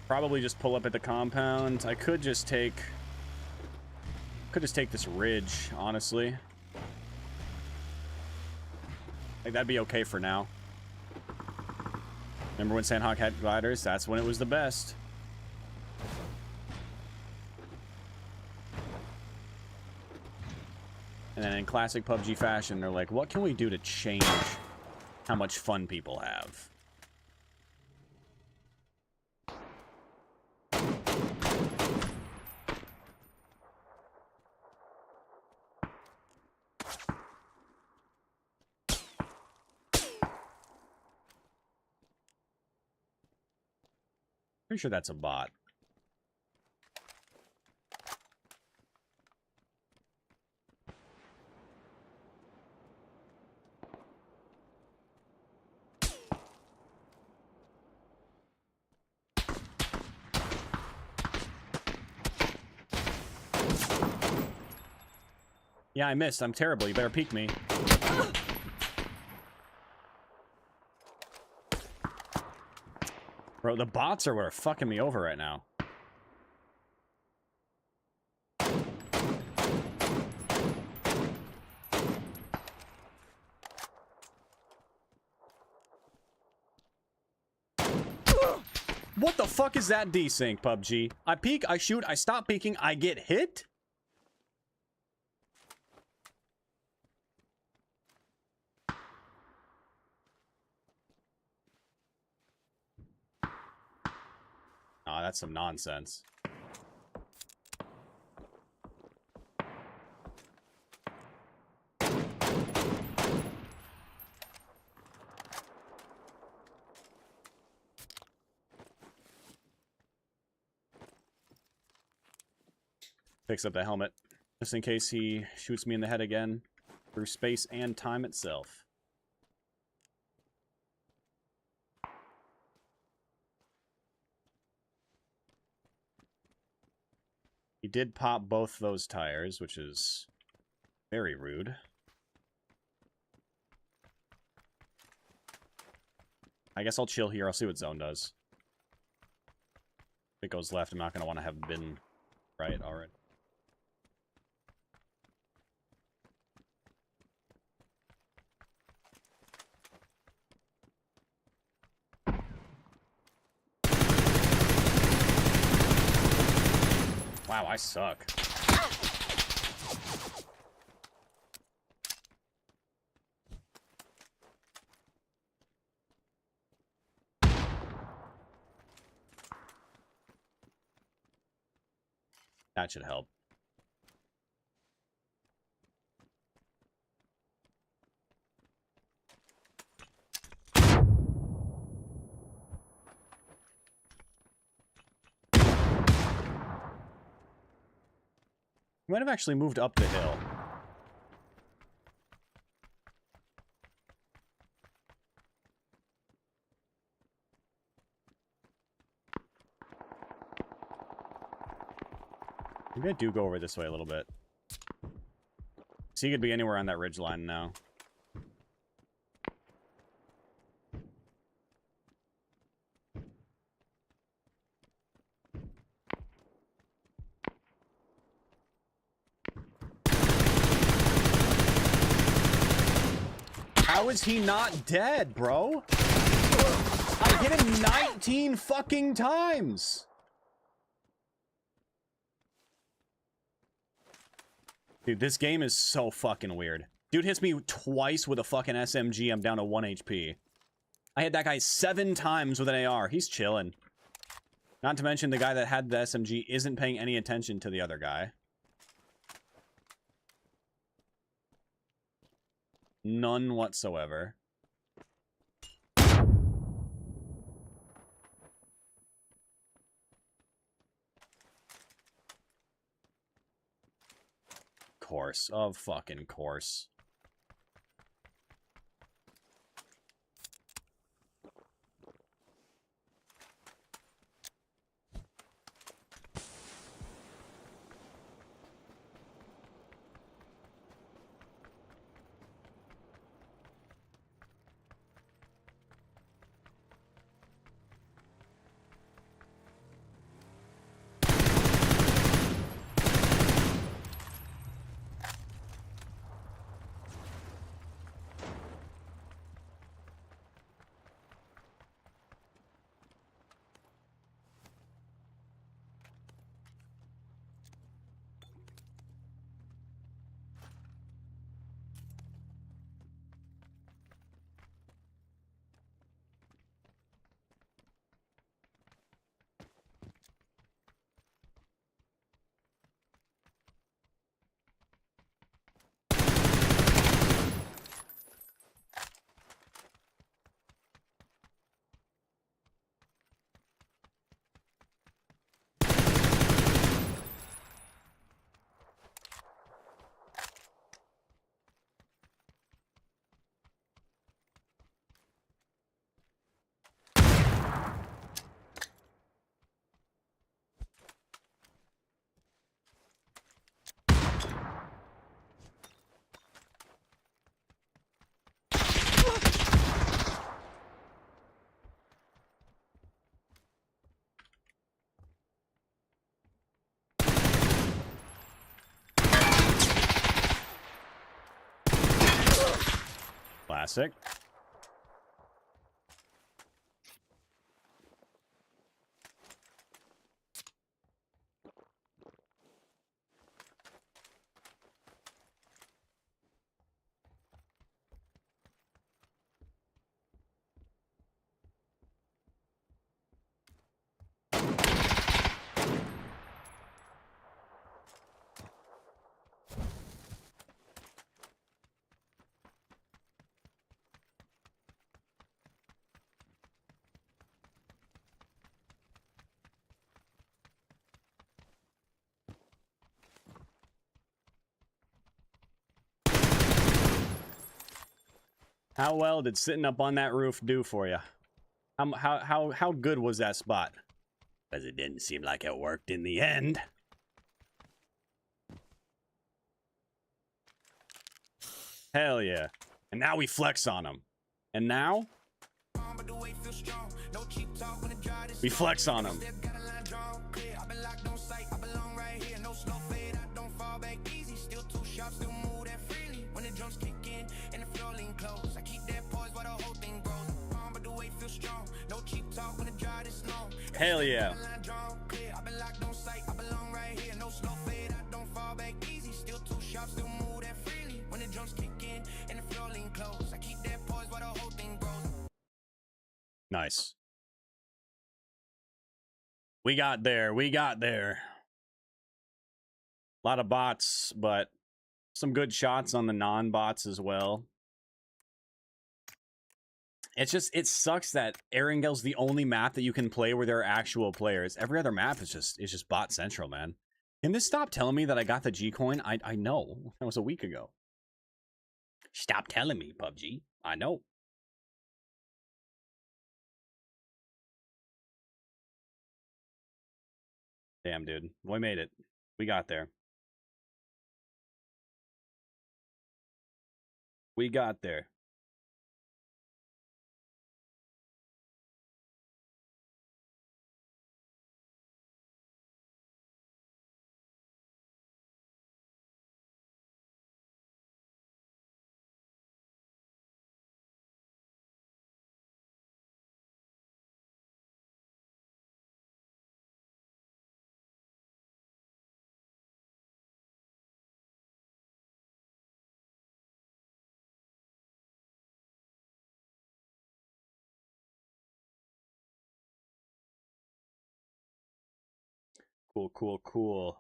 Probably just pull up at the compound. I could just take this ridge, honestly. Like, that'd be okay for now. Remember when Sandhawk had gliders? That's when it was the best. And then in classic PUBG fashion, they're like, what can we do to change how much fun people have? Pretty sure that's a bot. Yeah, I missed. I'm terrible. You better peek me. Bro, the bots are what are fucking me over right now. What the fuck is that desync, PUBG? I peek, I shoot, I stop peeking, I get hit? Aw, that's some nonsense. Picks up the helmet, just in case he shoots me in the head again, through space and time itself. He did pop both those tires, which is very rude. I guess I'll chill here. I'll see what zone does. If it goes left, I'm not going to want to have been right already. Wow, I suck. That should help. We might have actually moved up the hill. Maybe I do go over this way a little bit. So he could be anywhere on that ridge line now. How is he not dead, bro? I hit him 19 fucking times. Dude, this game is so fucking weird. Dude hits me twice with a fucking SMG. I'm down to 1 HP. I hit that guy 7 times with an AR. He's chilling. Not to mention the guy that had the SMG isn't paying any attention to the other guy. None whatsoever. Course. Of fucking course. Classic. How well did sitting up on that roof do for you? How good was that spot? Because it didn't seem like it worked in the end. Hell yeah. And now we flex on them. And now we flex on them. Hell yeah. Nice. We got there. We got there. A lot of bots, but some good shots on the non-bots as well. It's just, it sucks that Erengel's the only map that you can play where there are actual players. Every other map is just bot central, man. Can this stop telling me that I got the G coin? I know. That was a week ago. Stop telling me, PUBG. I know. Damn, dude. We made it. We got there. We got there. Cool, cool, cool.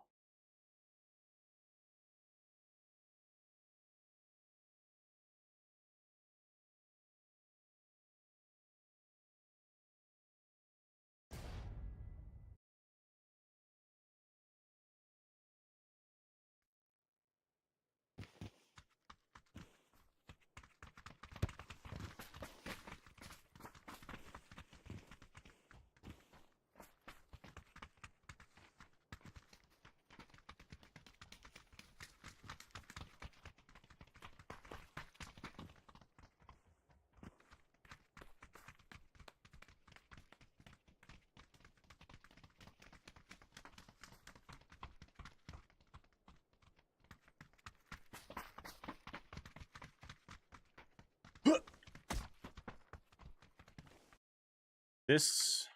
This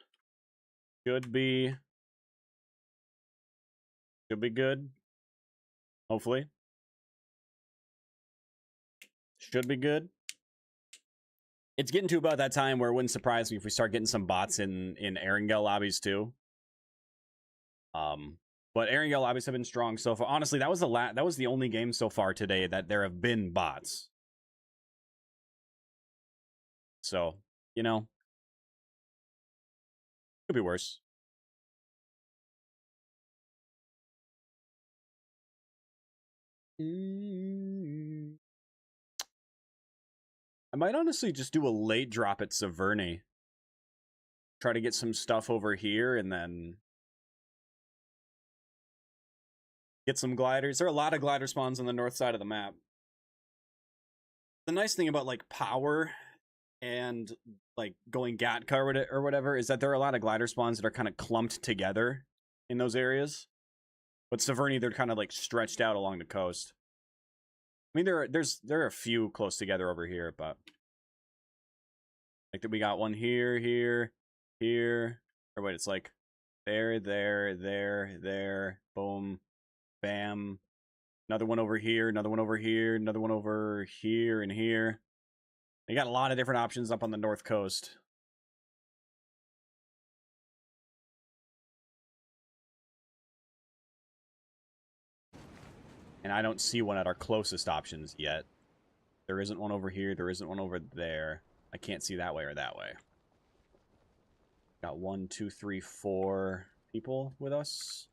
should be good. Hopefully. Should be good. It's getting to about that time where it wouldn't surprise me if we start getting some bots in Erengel lobbies too. But Erengel lobbies have been strong so far. Honestly, that was the only game so far today that there have been bots. So, you know, could be worse. I might honestly just do a late drop at Severny. Try to get some stuff over here and then get some gliders. There are a lot of glider spawns on the north side of the map. The nice thing about like power and like going Gatka or whatever is that there are a lot of glider spawns that are kind of clumped together in those areas. But Severny, they're kind of like stretched out along the coast. I mean, there are a few close together over here, but Like that we got one here, here, here. Or wait, it's like there, there, there, there, boom, bam. Another one over here, another one over here, another one over here and here. They got a lot of different options up on the north coast. And I don't see one at our closest options yet. There isn't one over here, there isn't one over there. I can't see that way or that way. Got 1, 2, 3, 4 people with us.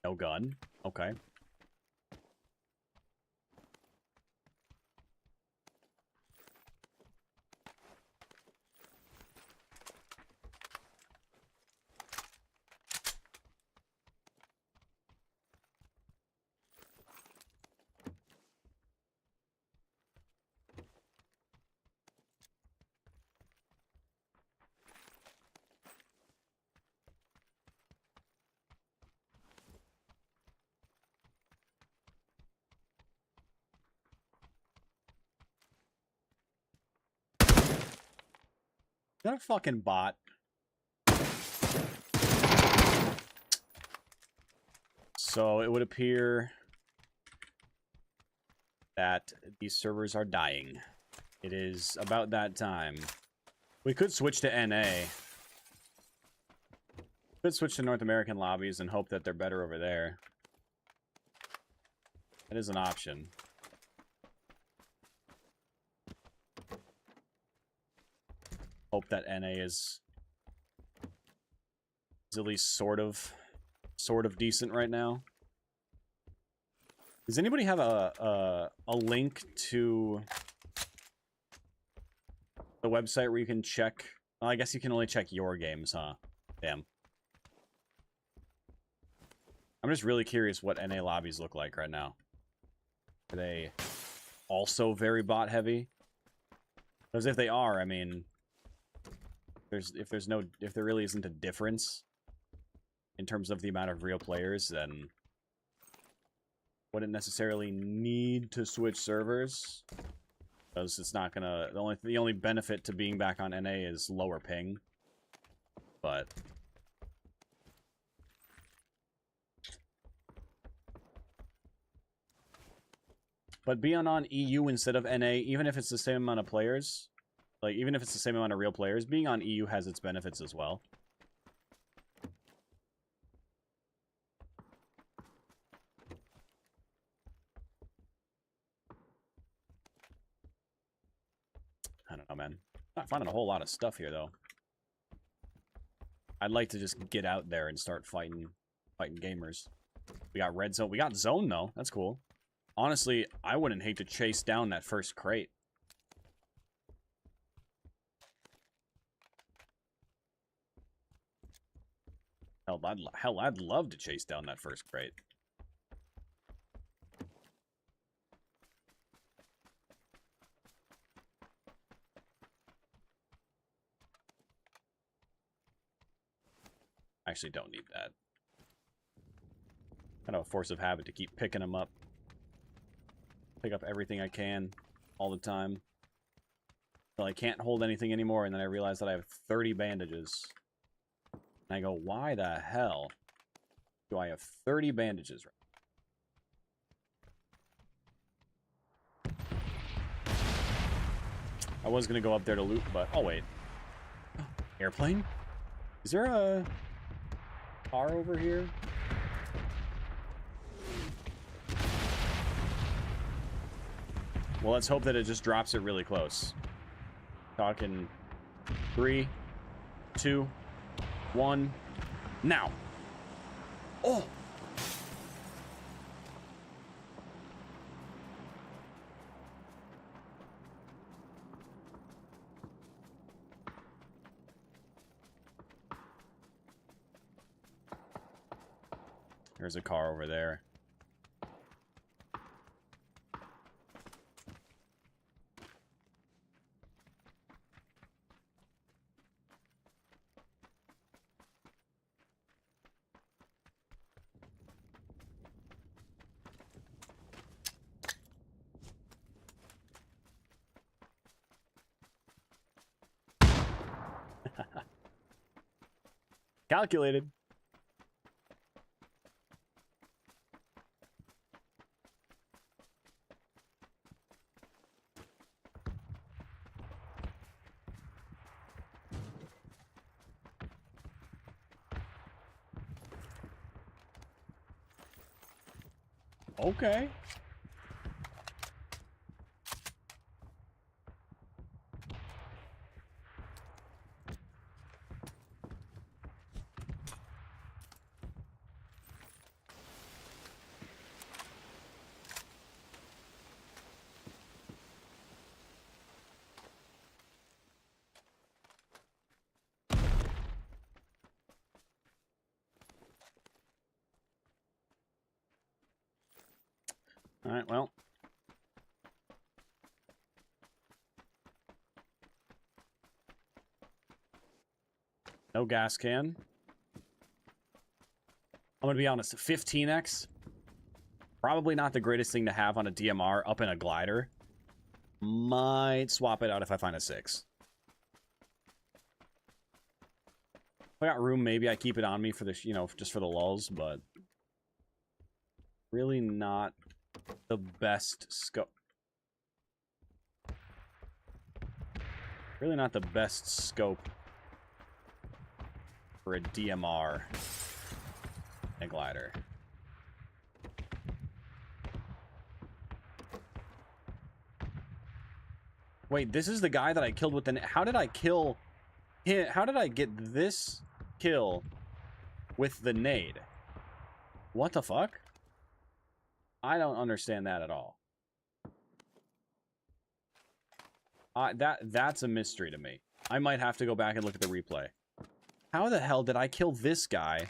No gun. Okay. Is that a fucking bot? So it would appear that these servers are dying. It is about that time. We could switch to NA. Could switch to North American lobbies and hope that they're better over there. That is an option. Hope that NA is at least sort of decent right now. Does anybody have a link to the website where you can check? Well, I guess you can only check your games, huh? Damn. I'm just really curious what NA lobbies look like right now. Are they also very bot heavy? Because if they are, I mean, if there really isn't a difference in terms of the amount of real players, then wouldn't necessarily need to switch servers, because it's not gonna. The only benefit to being back on NA is lower ping, but. But being on EU instead of NA, even if it's the same amount of players, like, even if it's the same amount of real players, being on EU has its benefits as well. I don't know, man. Not finding a whole lot of stuff here, though. I'd like to just get out there and start fighting gamers. We got red zone. We got zone, though. That's cool. Honestly, I wouldn't hate to chase down that first crate. Hell, I'd love to chase down that first crate. Actually, don't need that. Kind of a force of habit to keep picking them up. Pick up everything I can all the time. Until I can't hold anything anymore, and then I realize that I have 30 bandages. And I go, why the hell do I have 30 bandages? I was going to go up there to loot, but... Oh, wait. Airplane? Is there a car over here? Well, let's hope that it just drops it really close. Talking 3, 2, 1, now. Oh! There's a car over there. Calculated. Okay. All right, well. No gas can. I'm going to be honest, 15x, probably not the greatest thing to have on a DMR up in a glider. Might swap it out if I find a 6. If I got room, maybe I keep it on me for the, you know, just for the lulls, but really not the best scope. Really not the best scope for a DMR and glider. Wait, this is the guy that I killed with the... How did I kill him? How did I get this kill with the nade? What the fuck? I don't understand that at all. That's a mystery to me. I might have to go back and look at the replay. How the hell did I kill this guy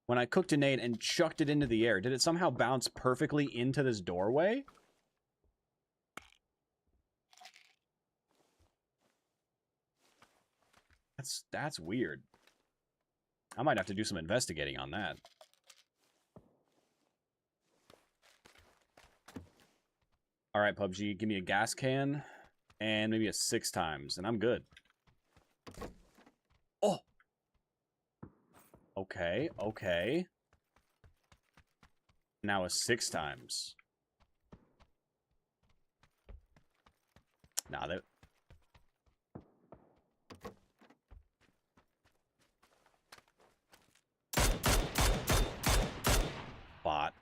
when I cooked a nade and chucked it into the air? Did it somehow bounce perfectly into this doorway? That's weird. I might have to do some investigating on that. All right, PUBG, give me a gas can and maybe a 6 times, and I'm good. Oh! Okay, okay. Now a 6 times. Nah, that... Bot.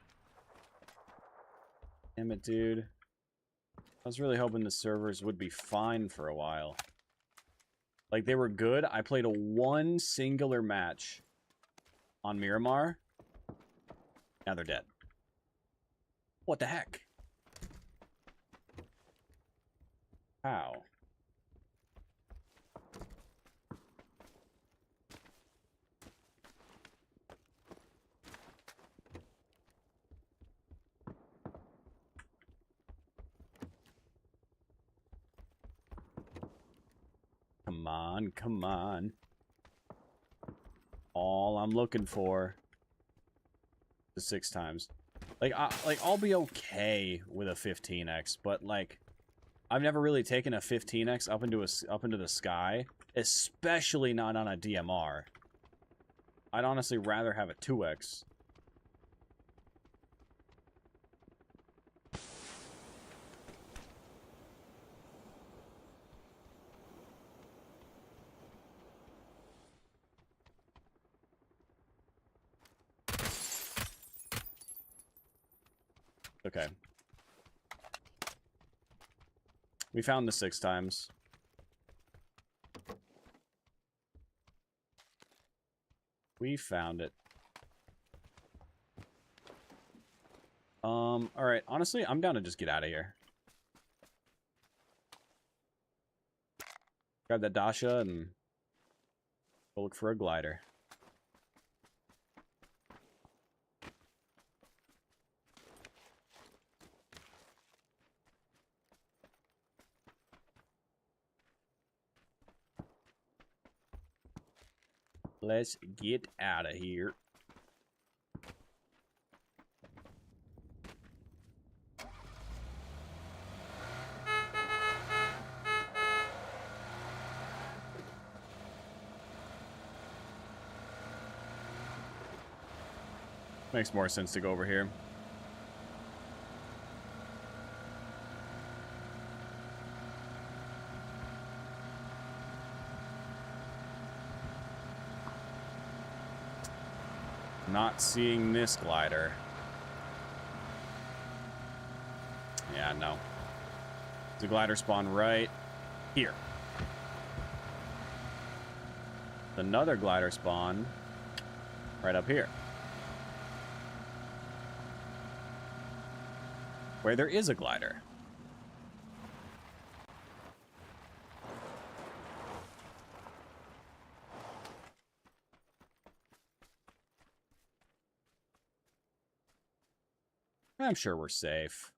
Damn it, dude. I was really hoping the servers would be fine for a while. Like, they were good. I played a one singular match on Miramar. Now they're dead. What the heck? How? Come on, come on. All I'm looking for is 6 times. Like, I'll be okay with a 15x, but like, I've never really taken a 15x up into the sky, especially not on a DMR. I'd honestly rather have a 2x. Okay. We found the 6 times. We found it. Alright, honestly, I'm down to just get out of here. Grab that Dasha and go look for a glider. Let's get out of here. Makes more sense to go over here. Not seeing this glider. Yeah, no. The glider spawn right here. Another glider spawn right up here. Where there is a glider. I'm sure we're safe.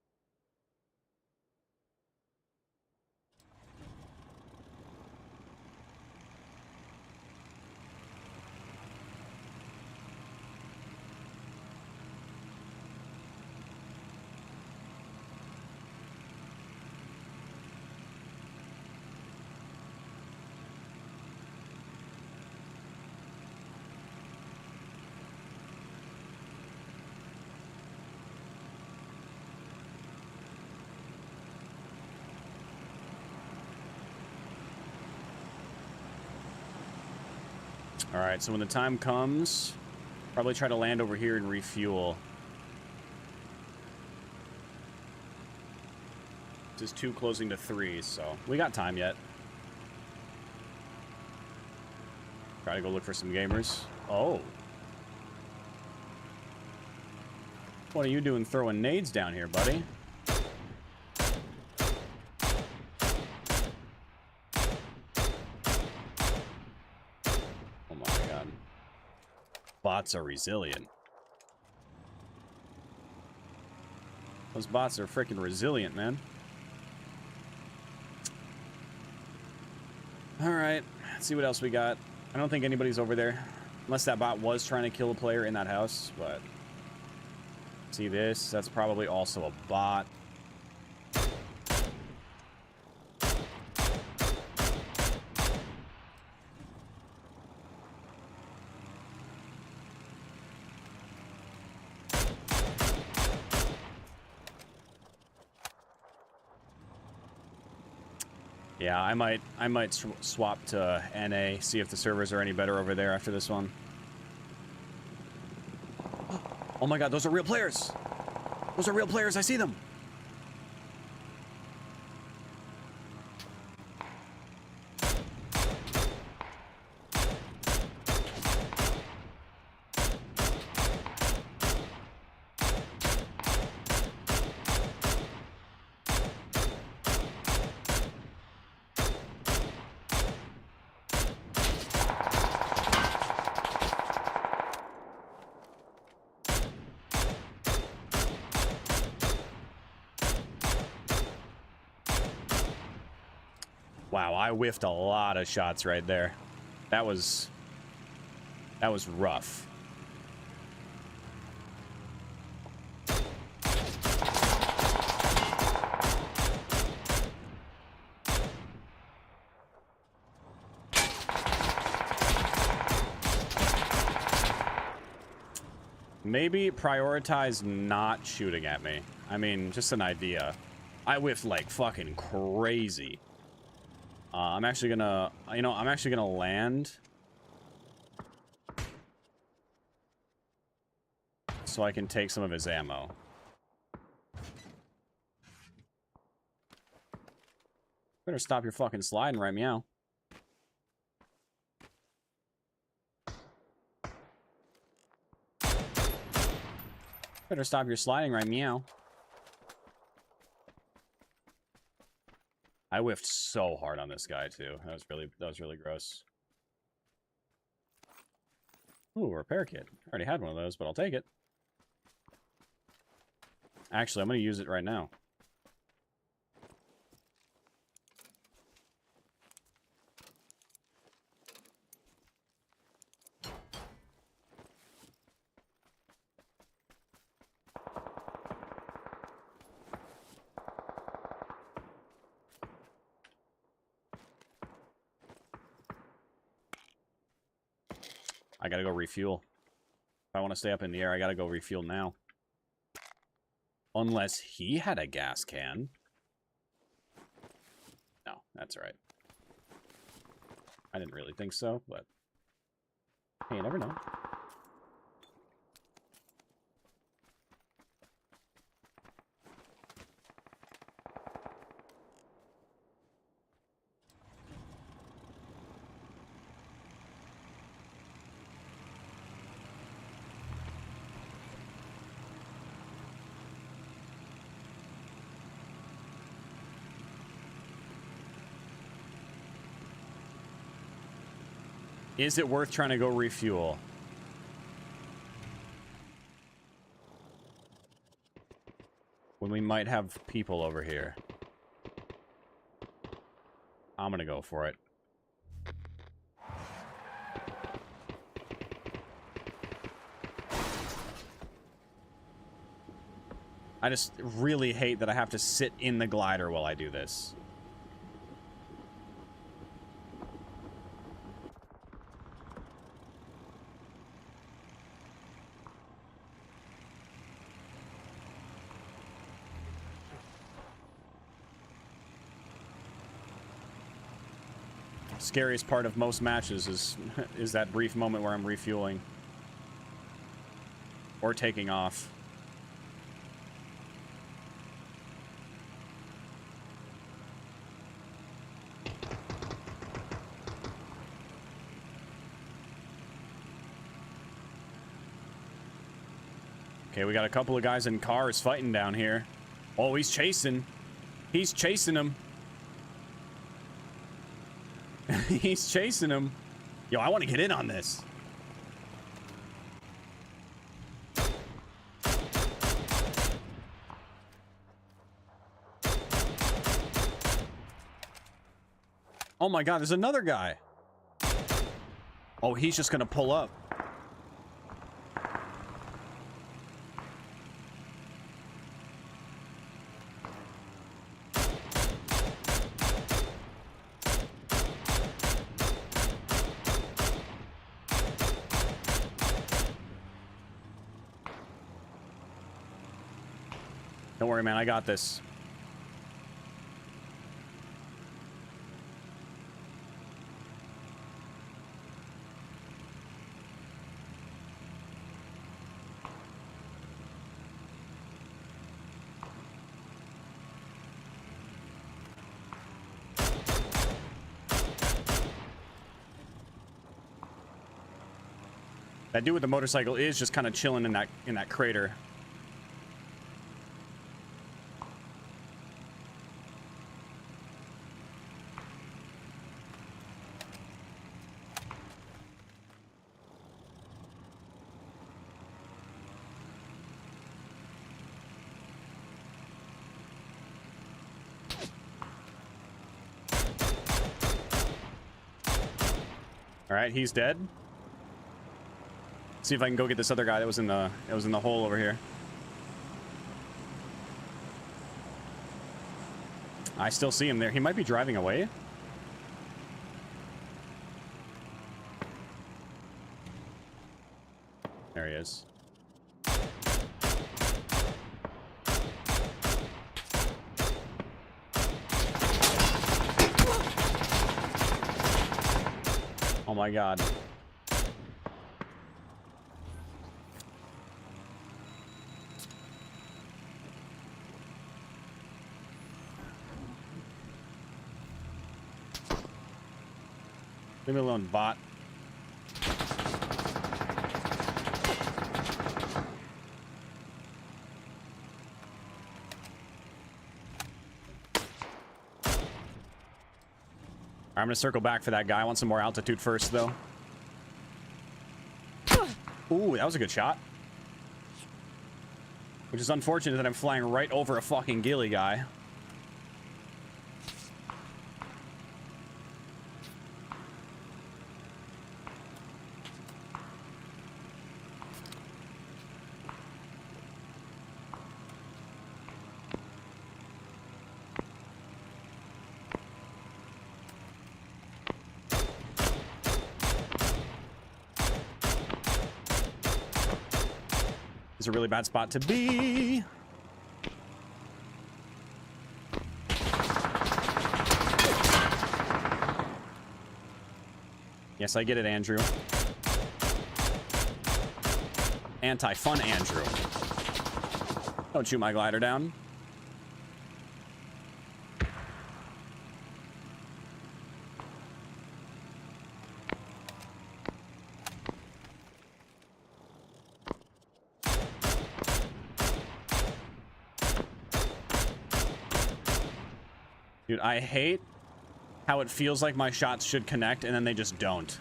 All right, so when the time comes, probably try to land over here and refuel. This is 2 closing to 3, so we got time yet. Try to go look for some gamers. Oh. What are you doing throwing nades down here, buddy? Oh my god. Bots are resilient. Those bots are freaking resilient, man. Alright, let's see what else we got. I don't think anybody's over there. Unless that bot was trying to kill a player in that house, but... See this? That's probably also a bot. Yeah, I might swap to NA, see if the servers are any better over there after this one. Oh my god, those are real players! Those are real players, I see them! Wow, I whiffed a lot of shots right there. That was rough. Maybe prioritize not shooting at me. I mean, just an idea. I whiffed like fucking crazy. I'm actually gonna, I'm actually gonna land so I can take some of his ammo. Better stop your fucking sliding, right, meow. Better stop your sliding, right, meow. I whiffed so hard on this guy too. That was really gross. Ooh, repair kit. I already had one of those, but I'll take it. Actually, I'm gonna use it right now. I gotta go refuel. I want to stay up in the air, I gotta go refuel now. Unless he had a gas can. No, that's all right. I didn't really think so, but... Hey, you never know. Is it worth trying to go refuel? When we might have people over here. I'm gonna go for it. I just really hate that I have to sit in the glider while I do this. Scariest part of most matches is that brief moment where I'm refueling or taking off. Okay, we got a couple of guys in cars fighting down here. Oh, he's chasing. He's chasing him. He's chasing him. Yo, I want to get in on this. Oh my god, there's another guy. Oh, he's just gonna pull up. Don't worry, man. I got this. That dude with the motorcycle is just kind of chilling in that crater. All right, he's dead. See if I can go get this other guy that was in the hole over here. I still see him there. He might be driving away. There he is. Oh my god. Leave me alone, bot. I'm gonna circle back for that guy. I want some more altitude first, though. Ooh, that was a good shot. Which is unfortunate that I'm flying right over a fucking ghillie guy. It's a really bad spot to be. Yes, I get it, Andrew. Anti-fun Andrew. Don't shoot my glider down. Dude, I hate how it feels like my shots should connect and then they just don't.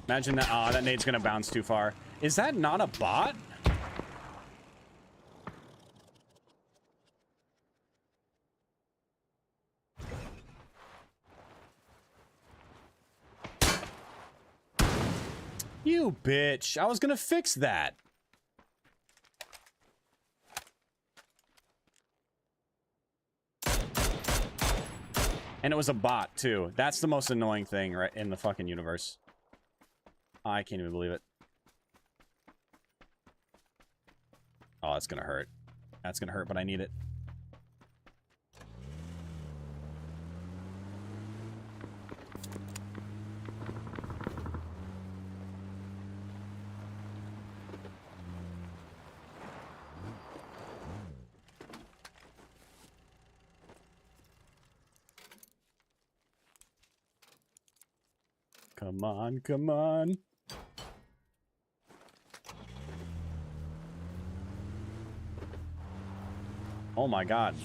Imagine that. Oh, that nade's gonna bounce too far. Is that not a bot? You bitch. I was gonna fix that. And it was a bot, too. That's the most annoying thing right in the fucking universe. I can't even believe it. Oh, that's gonna hurt. That's gonna hurt, but I need it. Come on, come on. Oh my god.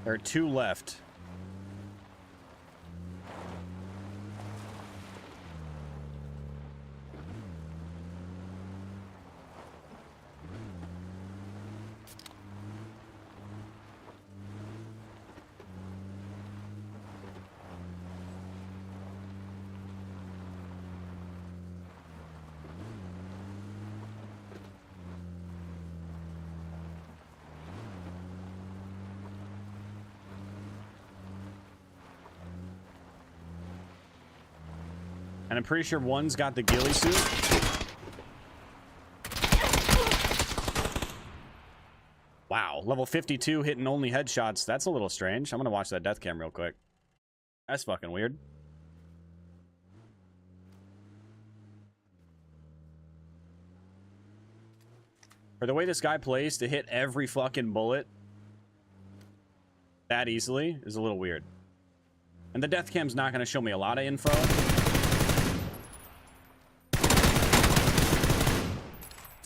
There are 2 left. And I'm pretty sure one's got the ghillie suit. Wow, level 52 hitting only headshots. That's a little strange. I'm gonna watch that death cam real quick. That's fucking weird. For the way this guy plays to hit every fucking bullet that easily is a little weird. And the death cam's not gonna show me a lot of info.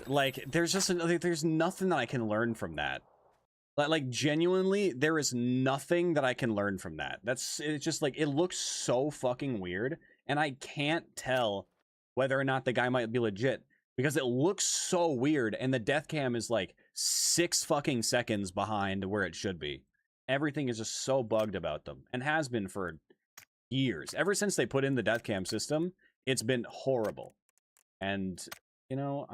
Like, there's just there's nothing that I can learn from that. Like genuinely, there is nothing that I can learn from that. It's just like, it looks so fucking weird, and I can't tell whether or not the guy might be legit because it looks so weird, and the death cam is like 6 fucking seconds behind where it should be. Everything is just so bugged about them, and has been for years. Ever since they put in the death cam system, it's been horrible. And you know,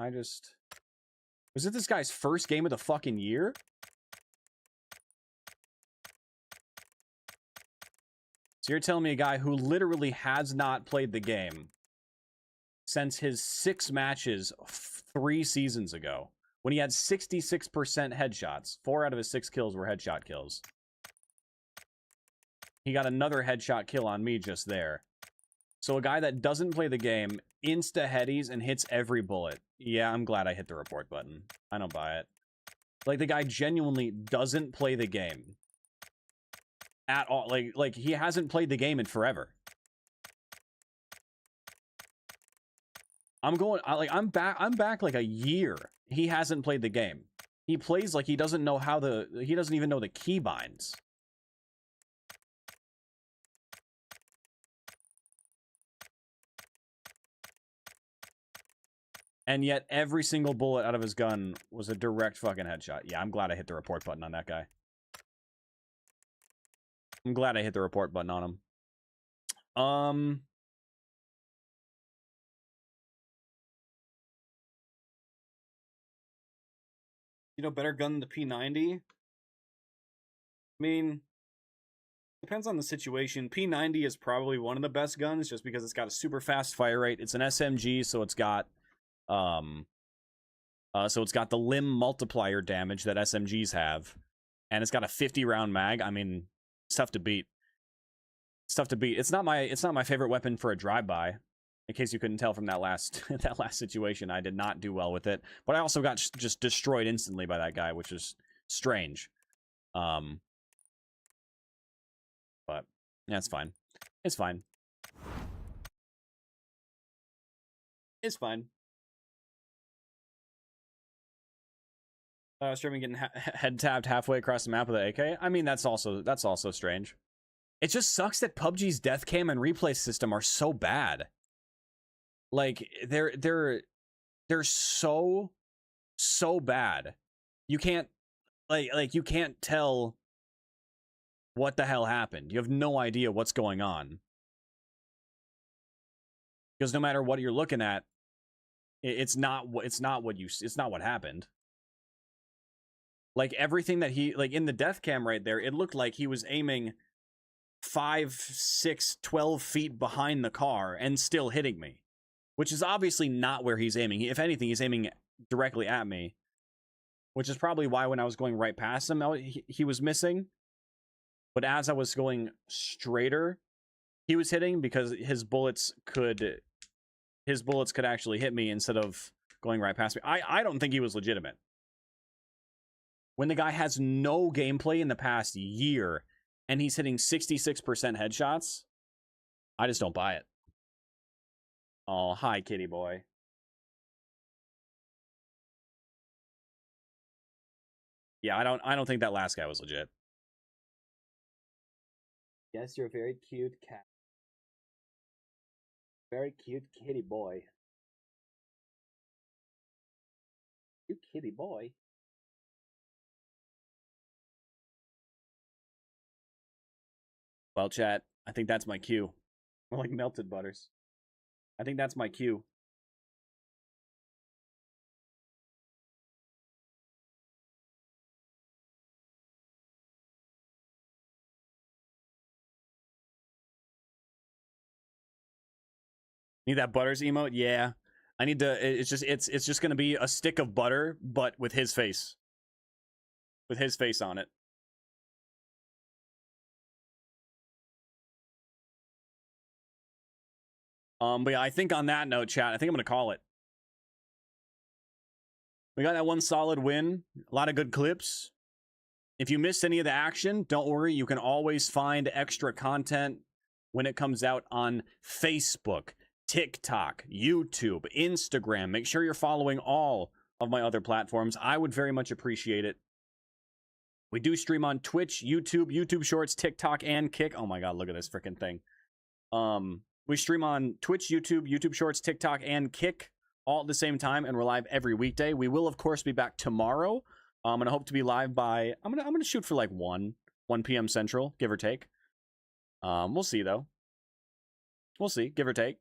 was it this guy's first game of the fucking year? So you're telling me a guy who literally has not played the game since his 6 matches 3 seasons ago, when he had 66% headshots. 4 out of his 6 kills were headshot kills. He got another headshot kill on me just there. So a guy that doesn't play the game insta-headies and hits every bullet. Yeah, I'm glad I hit the report button. I don't buy it. Like, the guy genuinely doesn't play the game at all. Like he hasn't played the game in forever. I'm back like a year. He hasn't played the game. He plays like he doesn't know how he doesn't even know the keybinds. And yet every single bullet out of his gun was a direct fucking headshot. Yeah, I'm glad I hit the report button on that guy. I'm glad I hit the report button on him. You know, better gun than the P90? I mean, depends on the situation. P90 is probably one of the best guns just because it's got a super fast fire rate. It's an SMG, so it's got the limb multiplier damage that SMGs have, and it's got a 50 round mag. I mean, it's tough to beat. It's tough to beat. It's not my favorite weapon for a drive-by. In case you couldn't tell from that last situation, I did not do well with it. But I also got just destroyed instantly by that guy, which is strange. But yeah, it's fine. It's fine. It's fine. Streaming getting head tapped halfway across the map with an AK. I mean, that's also strange. It just sucks that PUBG's death cam and replay system are so bad. Like they're so bad. You can't like you can't tell what the hell happened. You have no idea what's going on. Because no matter what you're looking at, it's not what happened. Like everything that he, like in the death cam right there, it looked like he was aiming 5, 6, 12 feet behind the car and still hitting me, which is obviously not where he's aiming. If anything, he's aiming directly at me, which is probably why when I was going right past him, he was missing. But as I was going straighter, he was hitting because his bullets could actually hit me instead of going right past me. I don't think he was legitimate. When the guy has no gameplay in the past year and he's hitting 66% headshots, I just don't buy it. Oh, hi, kitty boy. Yeah, I don't think that last guy was legit. Yes, you're a very cute cat. Very cute kitty boy. You kitty boy. Well, chat, I think that's my cue. More like melted butters. I think that's my cue. Need that butters emote? Yeah. I need to, it's just gonna be a stick of butter, but with his face. With his face on it. But yeah, I think on that note, chat, I think I'm gonna call it. We got that one solid win. A lot of good clips. If you missed any of the action, don't worry. You can always find extra content when it comes out on Facebook, TikTok, YouTube, Instagram. Make sure you're following all of my other platforms. I would very much appreciate it. We do stream on Twitch, YouTube Shorts, TikTok, and Kick. Oh my god, look at this freaking thing. We stream on Twitch, YouTube Shorts, TikTok, and Kick all at the same time, and we're live every weekday. We will, of course, be back tomorrow. I'm gonna hope to be live by I'm gonna shoot for like 1 p.m. Central, give or take. We'll see though. We'll see, give or take.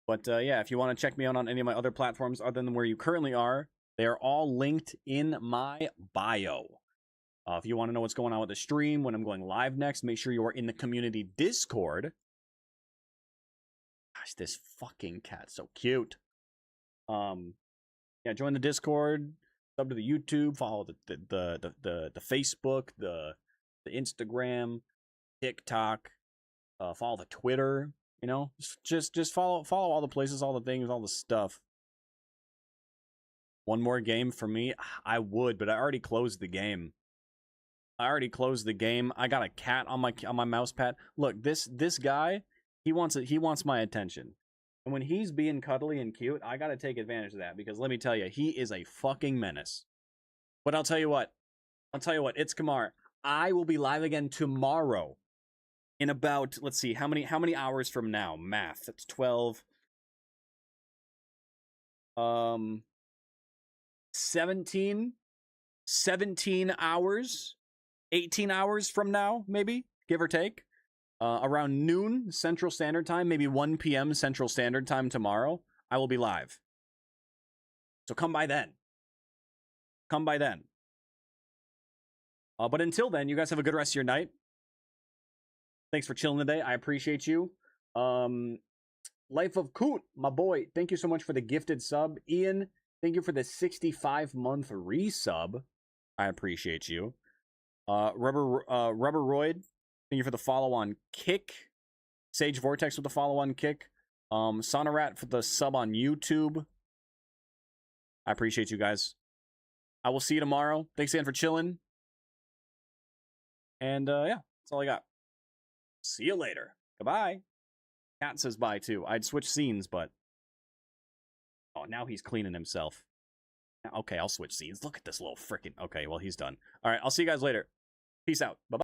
But yeah, if you want to check me out on any of my other platforms other than where you currently are, they are all linked in my bio. If you want to know what's going on with the stream, when I'm going live next, make sure you are in the community Discord. Gosh, this fucking cat's so cute. Yeah, join the Discord, sub to the YouTube, follow the Facebook, the Instagram, TikTok, follow the Twitter. You know, just follow all the places, all the things, all the stuff. One more game for me, I would, but I already closed the game. I got a cat on my mouse pad. Look, this guy, he wants my attention. And when he's being cuddly and cute, I got to take advantage of that because let me tell you, he is a fucking menace. But I'll tell you what, it's Kamar. I will be live again tomorrow. in about, let's see, how many hours from now? Math. That's 12. 17 hours, 18 hours from now, maybe, give or take. Around noon Central Standard Time, maybe 1 p.m. Central Standard Time tomorrow, I will be live. So come by then. Come by then. But until then, you guys have a good rest of your night. Thanks for chilling today. I appreciate you. Life of Coot, my boy, thank you so much for the gifted sub. Ian, thank you for the 65-month resub. I appreciate you. Rubberoid, thank you for the follow-on kick. Sage Vortex with the follow-on kick. Sonorat for the sub on YouTube. I appreciate you guys. I will see you tomorrow. Thanks again for chilling. And yeah, that's all I got. See you later. Goodbye. Cat says bye too. I'd switch scenes, but oh, now he's cleaning himself. Okay, I'll switch scenes. Look at this little frickin'. Okay, well, he's done. All right, I'll see you guys later. Peace out. Bye-bye.